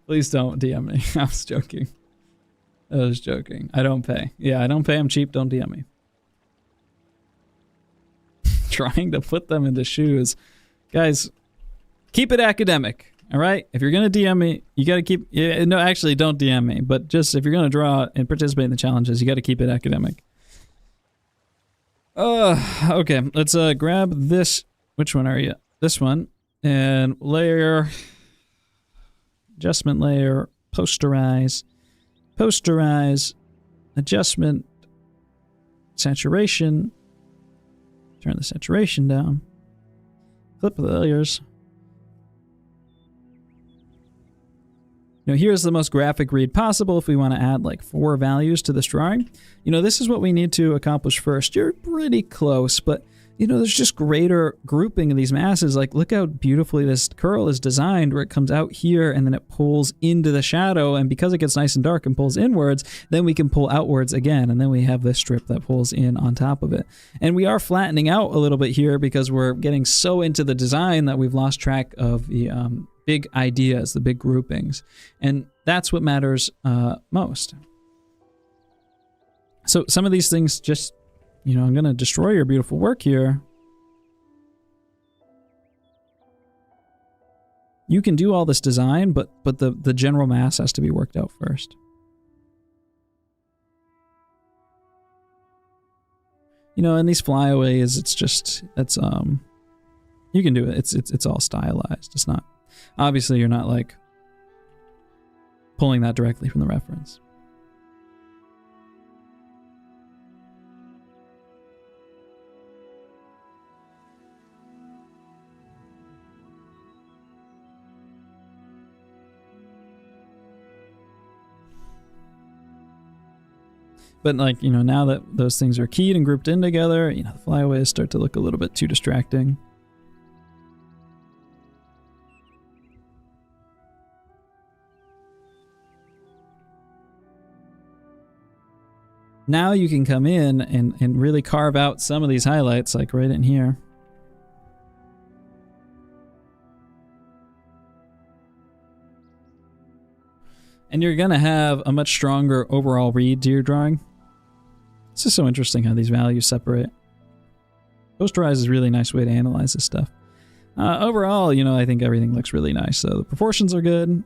Please don't DM me. I was joking. I don't pay. Yeah, I don't pay. I'm cheap. Don't DM me. Trying to put them into shoes. Guys, keep it academic. All right? If you're going to DM me, you got to keep... no, actually, don't DM me. But just if you're going to draw and participate in the challenges, you got to keep it academic. Okay. Let's grab this. Which one are you? This one. And layer... Adjustment layer, posterize, adjustment, saturation. Turn the saturation down. Clip the layers. Here's the most graphic read possible if we want to add like 4 values to this drawing. This is what we need to accomplish first. You're pretty close, but there's just greater grouping of these masses. Like, look how beautifully this curl is designed, where it comes out here and then it pulls into the shadow, and because it gets nice and dark and pulls inwards, then we can pull outwards again, and then we have this strip that pulls in on top of it. And we are flattening out a little bit here because we're getting so into the design that we've lost track of the big ideas, the big groupings, and that's what matters most. So some of these things just, I'm going to destroy your beautiful work here. You can do all this design, but the general mass has to be worked out first. And these flyaways, it's you can do it. It's all stylized. It's not, obviously you're not like pulling that directly from the reference. But like, now that those things are keyed and grouped in together, the flyaways start to look a little bit too distracting. Now you can come in and really carve out some of these highlights, like right in here. And you're going to have a much stronger overall read to your drawing. It's just so interesting how these values separate. Posterize is a really nice way to analyze this stuff. Overall, I think everything looks really nice. So the proportions are good.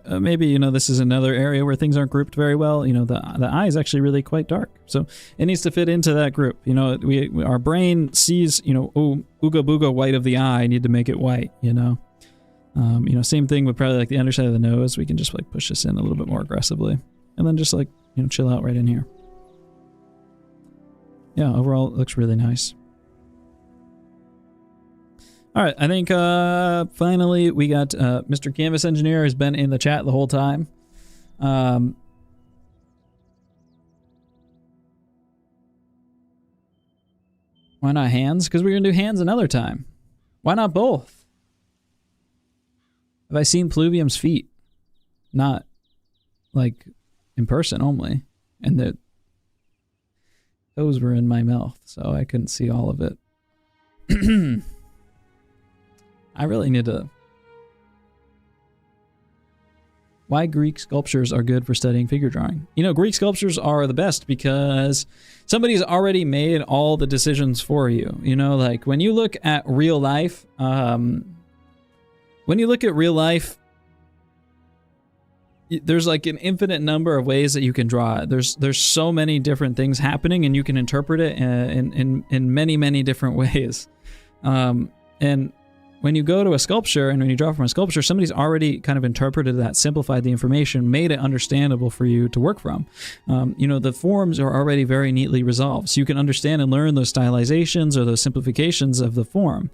Maybe, this is another area where things aren't grouped very well. The eye is actually really quite dark. So it needs to fit into that group. Our brain sees, ooga booga white of the eye. I need to make it white, Same thing with probably like the underside of the nose. We can just like push this in a little bit more aggressively. And then just like, chill out right in here. Yeah, overall it looks really nice. All right, I think finally we got Mr. Canvas Engineer has been in the chat the whole time. Why not hands? Because we're going to do hands another time. Why not both? Have I seen Pluvium's feet? Not like in person only. And those were in my mouth, so I couldn't see all of it. I really need to... Why Greek sculptures are good for studying figure drawing. Greek sculptures are the best because somebody's already made all the decisions for you. Like when you look at real life, there's like an infinite number of ways that you can draw it. There's so many different things happening, and you can interpret it in many, many different ways. And when you go to a sculpture and when you draw from a sculpture, somebody's already kind of interpreted that, simplified the information, made it understandable for you to work from. The forms are already very neatly resolved, so you can understand and learn those stylizations or those simplifications of the form.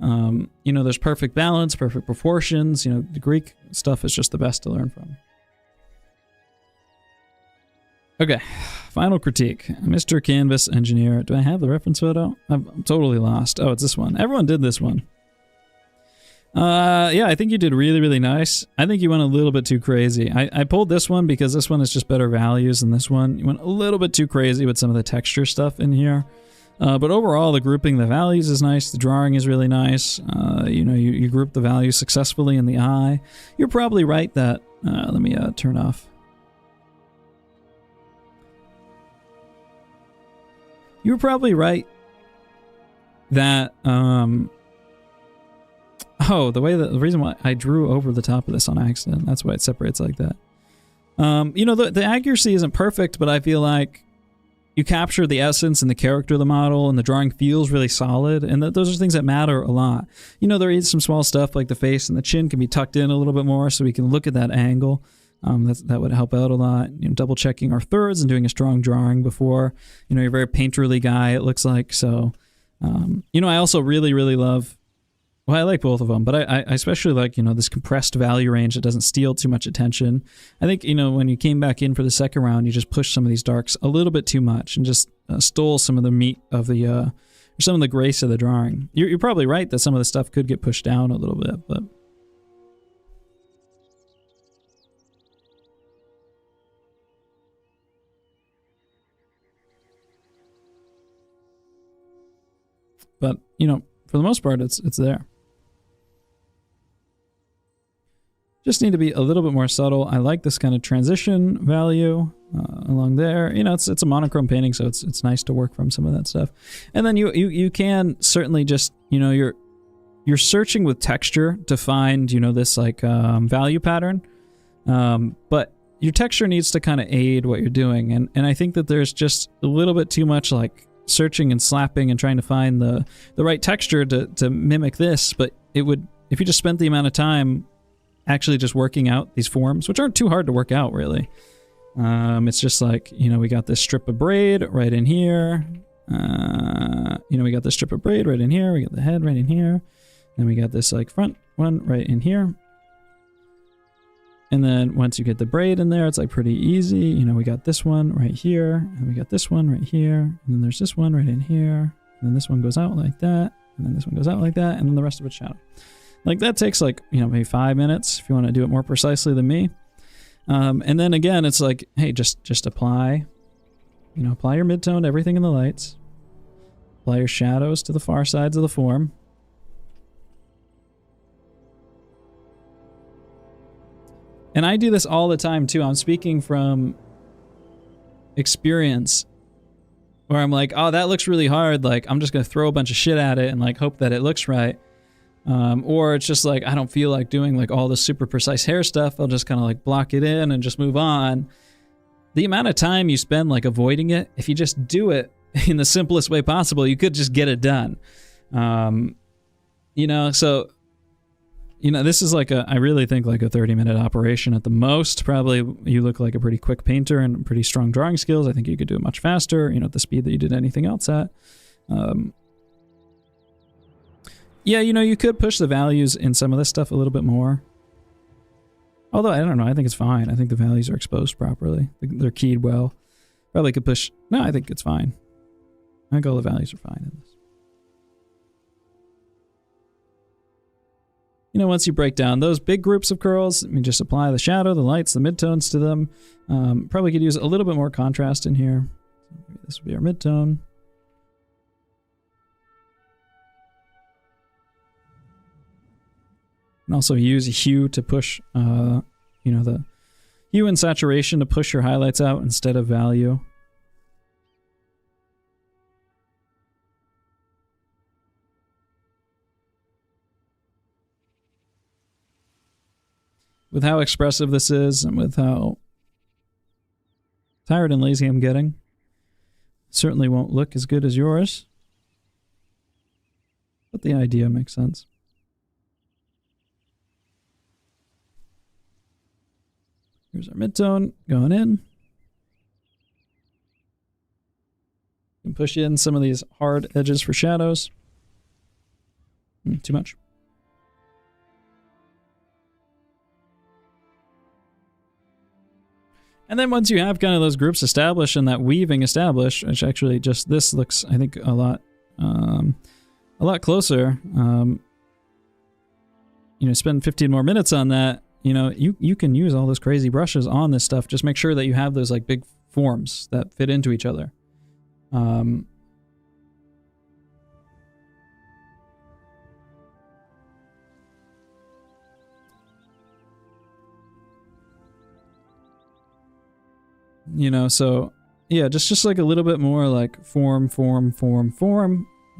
There's perfect balance, perfect proportions. The Greek stuff is just the best to learn from. Okay, final critique. Mr. Canvas Engineer. Do I have the reference photo? I'm totally lost. Oh, it's this one. Everyone did this one. Yeah, I think you did really, really nice. I think you went a little bit too crazy. I pulled this one because this one is just better values than this one. You went a little bit too crazy with some of the texture stuff in here. But overall, the grouping the values is nice. The drawing is really nice. You group the values successfully in the eye. You're probably right that... let me turn off. You were probably right that... the reason why I drew over the top of this on accident, that's why it separates like that. The accuracy isn't perfect, but I feel like you capture the essence and the character of the model, and the drawing feels really solid, and those are things that matter a lot. There is some small stuff like the face and the chin can be tucked in a little bit more so we can look at that angle. That would help out a lot. Double checking our thirds and doing a strong drawing before. You're a very painterly guy, it looks like. So, I also really, really love. Well, I like both of them, but I especially like, this compressed value range that doesn't steal too much attention. I think, when you came back in for the second round, you just pushed some of these darks a little bit too much and just stole some of the meat of the, or some of the grace of the drawing. You're probably right that some of the stuff could get pushed down a little bit, but. But, for the most part, it's there. Just need to be a little bit more subtle. I like this kind of transition value along there. It's a monochrome painting, so it's nice to work from some of that stuff. And then you can certainly just, you're searching with texture to find, this like value pattern. But your texture needs to kind of aid what you're doing. And I think that there's just a little bit too much like searching and slapping and trying to find the right texture to mimic this. But it would, if you just spent the amount of time actually just working out these forms, which aren't too hard to work out really. It's just like, we got this strip of braid right in here. We got this strip of braid right in here. We got the head right in here. Then we got this like front one right in here. And then once you get the braid in there, it's like pretty easy. We got this one right here, and we got this one right here, and then there's this one right in here, and then this one goes out like that, and then this one goes out like that, and then the rest of it's shadow. Like that takes like, maybe 5 minutes if you want to do it more precisely than me. And then again, it's like, hey, just apply, apply your midtone to everything in the lights. Apply your shadows to the far sides of the form. And I do this all the time too. I'm speaking from experience where I'm like, oh, that looks really hard. Like, I'm just going to throw a bunch of shit at it and like hope that it looks right. Or it's just like, I don't feel like doing like all this super precise hair stuff. I'll just kind of like block it in and just move on. The amount of time you spend like avoiding it, if you just do it in the simplest way possible, you could just get it done. So, this is like I really think like a 30-minute operation at the most. Probably you look like a pretty quick painter and pretty strong drawing skills. I think you could do it much faster, at the speed that you did anything else at. Yeah, you could push the values in some of this stuff a little bit more. Although, I don't know, I think it's fine. I think the values are exposed properly. They're keyed well. Probably could push... No, I think it's fine. I think all the values are fine in this. Once you break down those big groups of curls, just apply the shadow, the lights, the midtones to them. Probably could use a little bit more contrast in here. This will be our midtone. And also use hue to push, the hue and saturation to push your highlights out instead of value. With how expressive this is and with how tired and lazy I'm getting, certainly won't look as good as yours. But the idea makes sense. Here's our midtone going in. You can push in some of these hard edges for shadows. Too much. And then once you have kind of those groups established and that weaving established, which actually just this looks, I think, a lot closer. Spend 15 more minutes on that. You can use all those crazy brushes on this stuff. Just make sure that you have those like big forms that fit into each other. So yeah, just like a little bit more like form.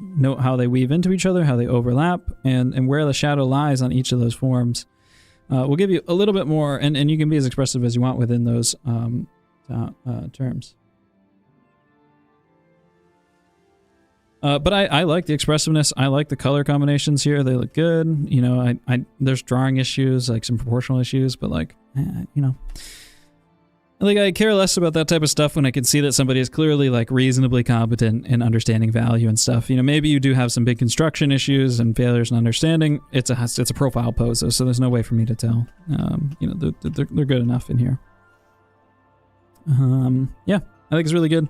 Note how they weave into each other, how they overlap, and where the shadow lies on each of those forms. We'll give you a little bit more, and you can be as expressive as you want within those terms. But I like the expressiveness. I like the color combinations here. They look good. There's drawing issues, like some proportional issues, but like you know, like I care less about that type of stuff when I can see that somebody is clearly like reasonably competent in understanding value and stuff. You know, maybe you do have some big construction issues and failures in understanding. It's a profile pose, so there's no way for me to tell. You know, they're good enough in here. Yeah, I think it's really good.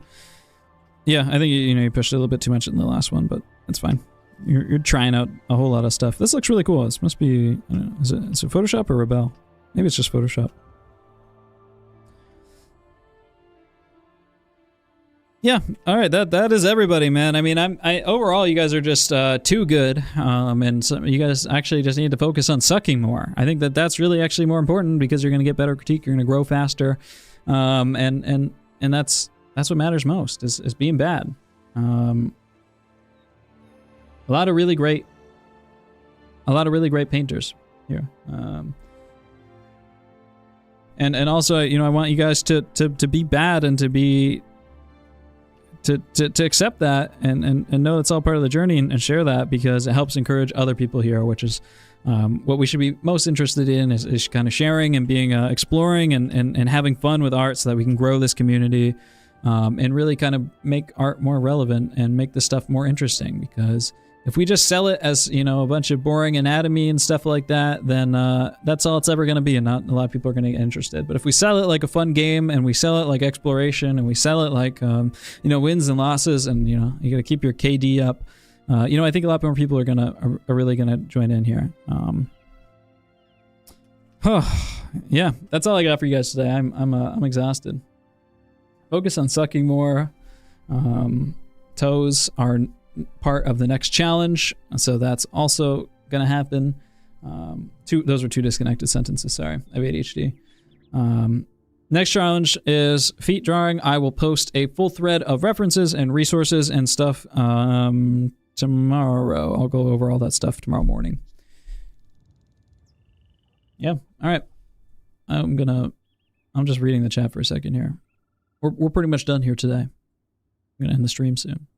Yeah, I think you pushed it a little bit too much in the last one, but it's fine. You're trying out a whole lot of stuff. This looks really cool. This must be, I don't know, is it Photoshop or Rebel? Maybe it's just Photoshop. Yeah, all right, that is everybody, man. I mean, I overall, you guys are just too good, and so you guys actually just need to focus on sucking more. I think that's really actually more important because you're going to get better critique, you're going to grow faster, and that's what matters most is being bad. A lot of really great painters here, and also, you know, I want you guys to be bad and to be. To accept that and know it's all part of the journey and share that, because it helps encourage other people here, which is what we should be most interested in is kind of sharing and being exploring and having fun with art so that we can grow this community and really kind of make art more relevant and make the stuff more interesting. Because if we just sell it as, you know, a bunch of boring anatomy and stuff like that, then that's all it's ever going to be, and not a lot of people are going to get interested. But if we sell it like a fun game, and we sell it like exploration, and we sell it like, you know, wins and losses, and, you know, you got to keep your KD up, you know, I think a lot more people are really going to join in here. Yeah, that's all I got for you guys today. I'm exhausted. Focus on sucking more. Toes are part of the next challenge, so that's also gonna happen. Those were two disconnected sentences, sorry, I have ADHD. Next challenge is feet drawing. I will post a full thread of references and resources and stuff tomorrow. I'll go over all that stuff tomorrow morning. Yeah, all right, I'm just reading the chat for a second here. We're pretty much done here today. I'm gonna end the stream soon.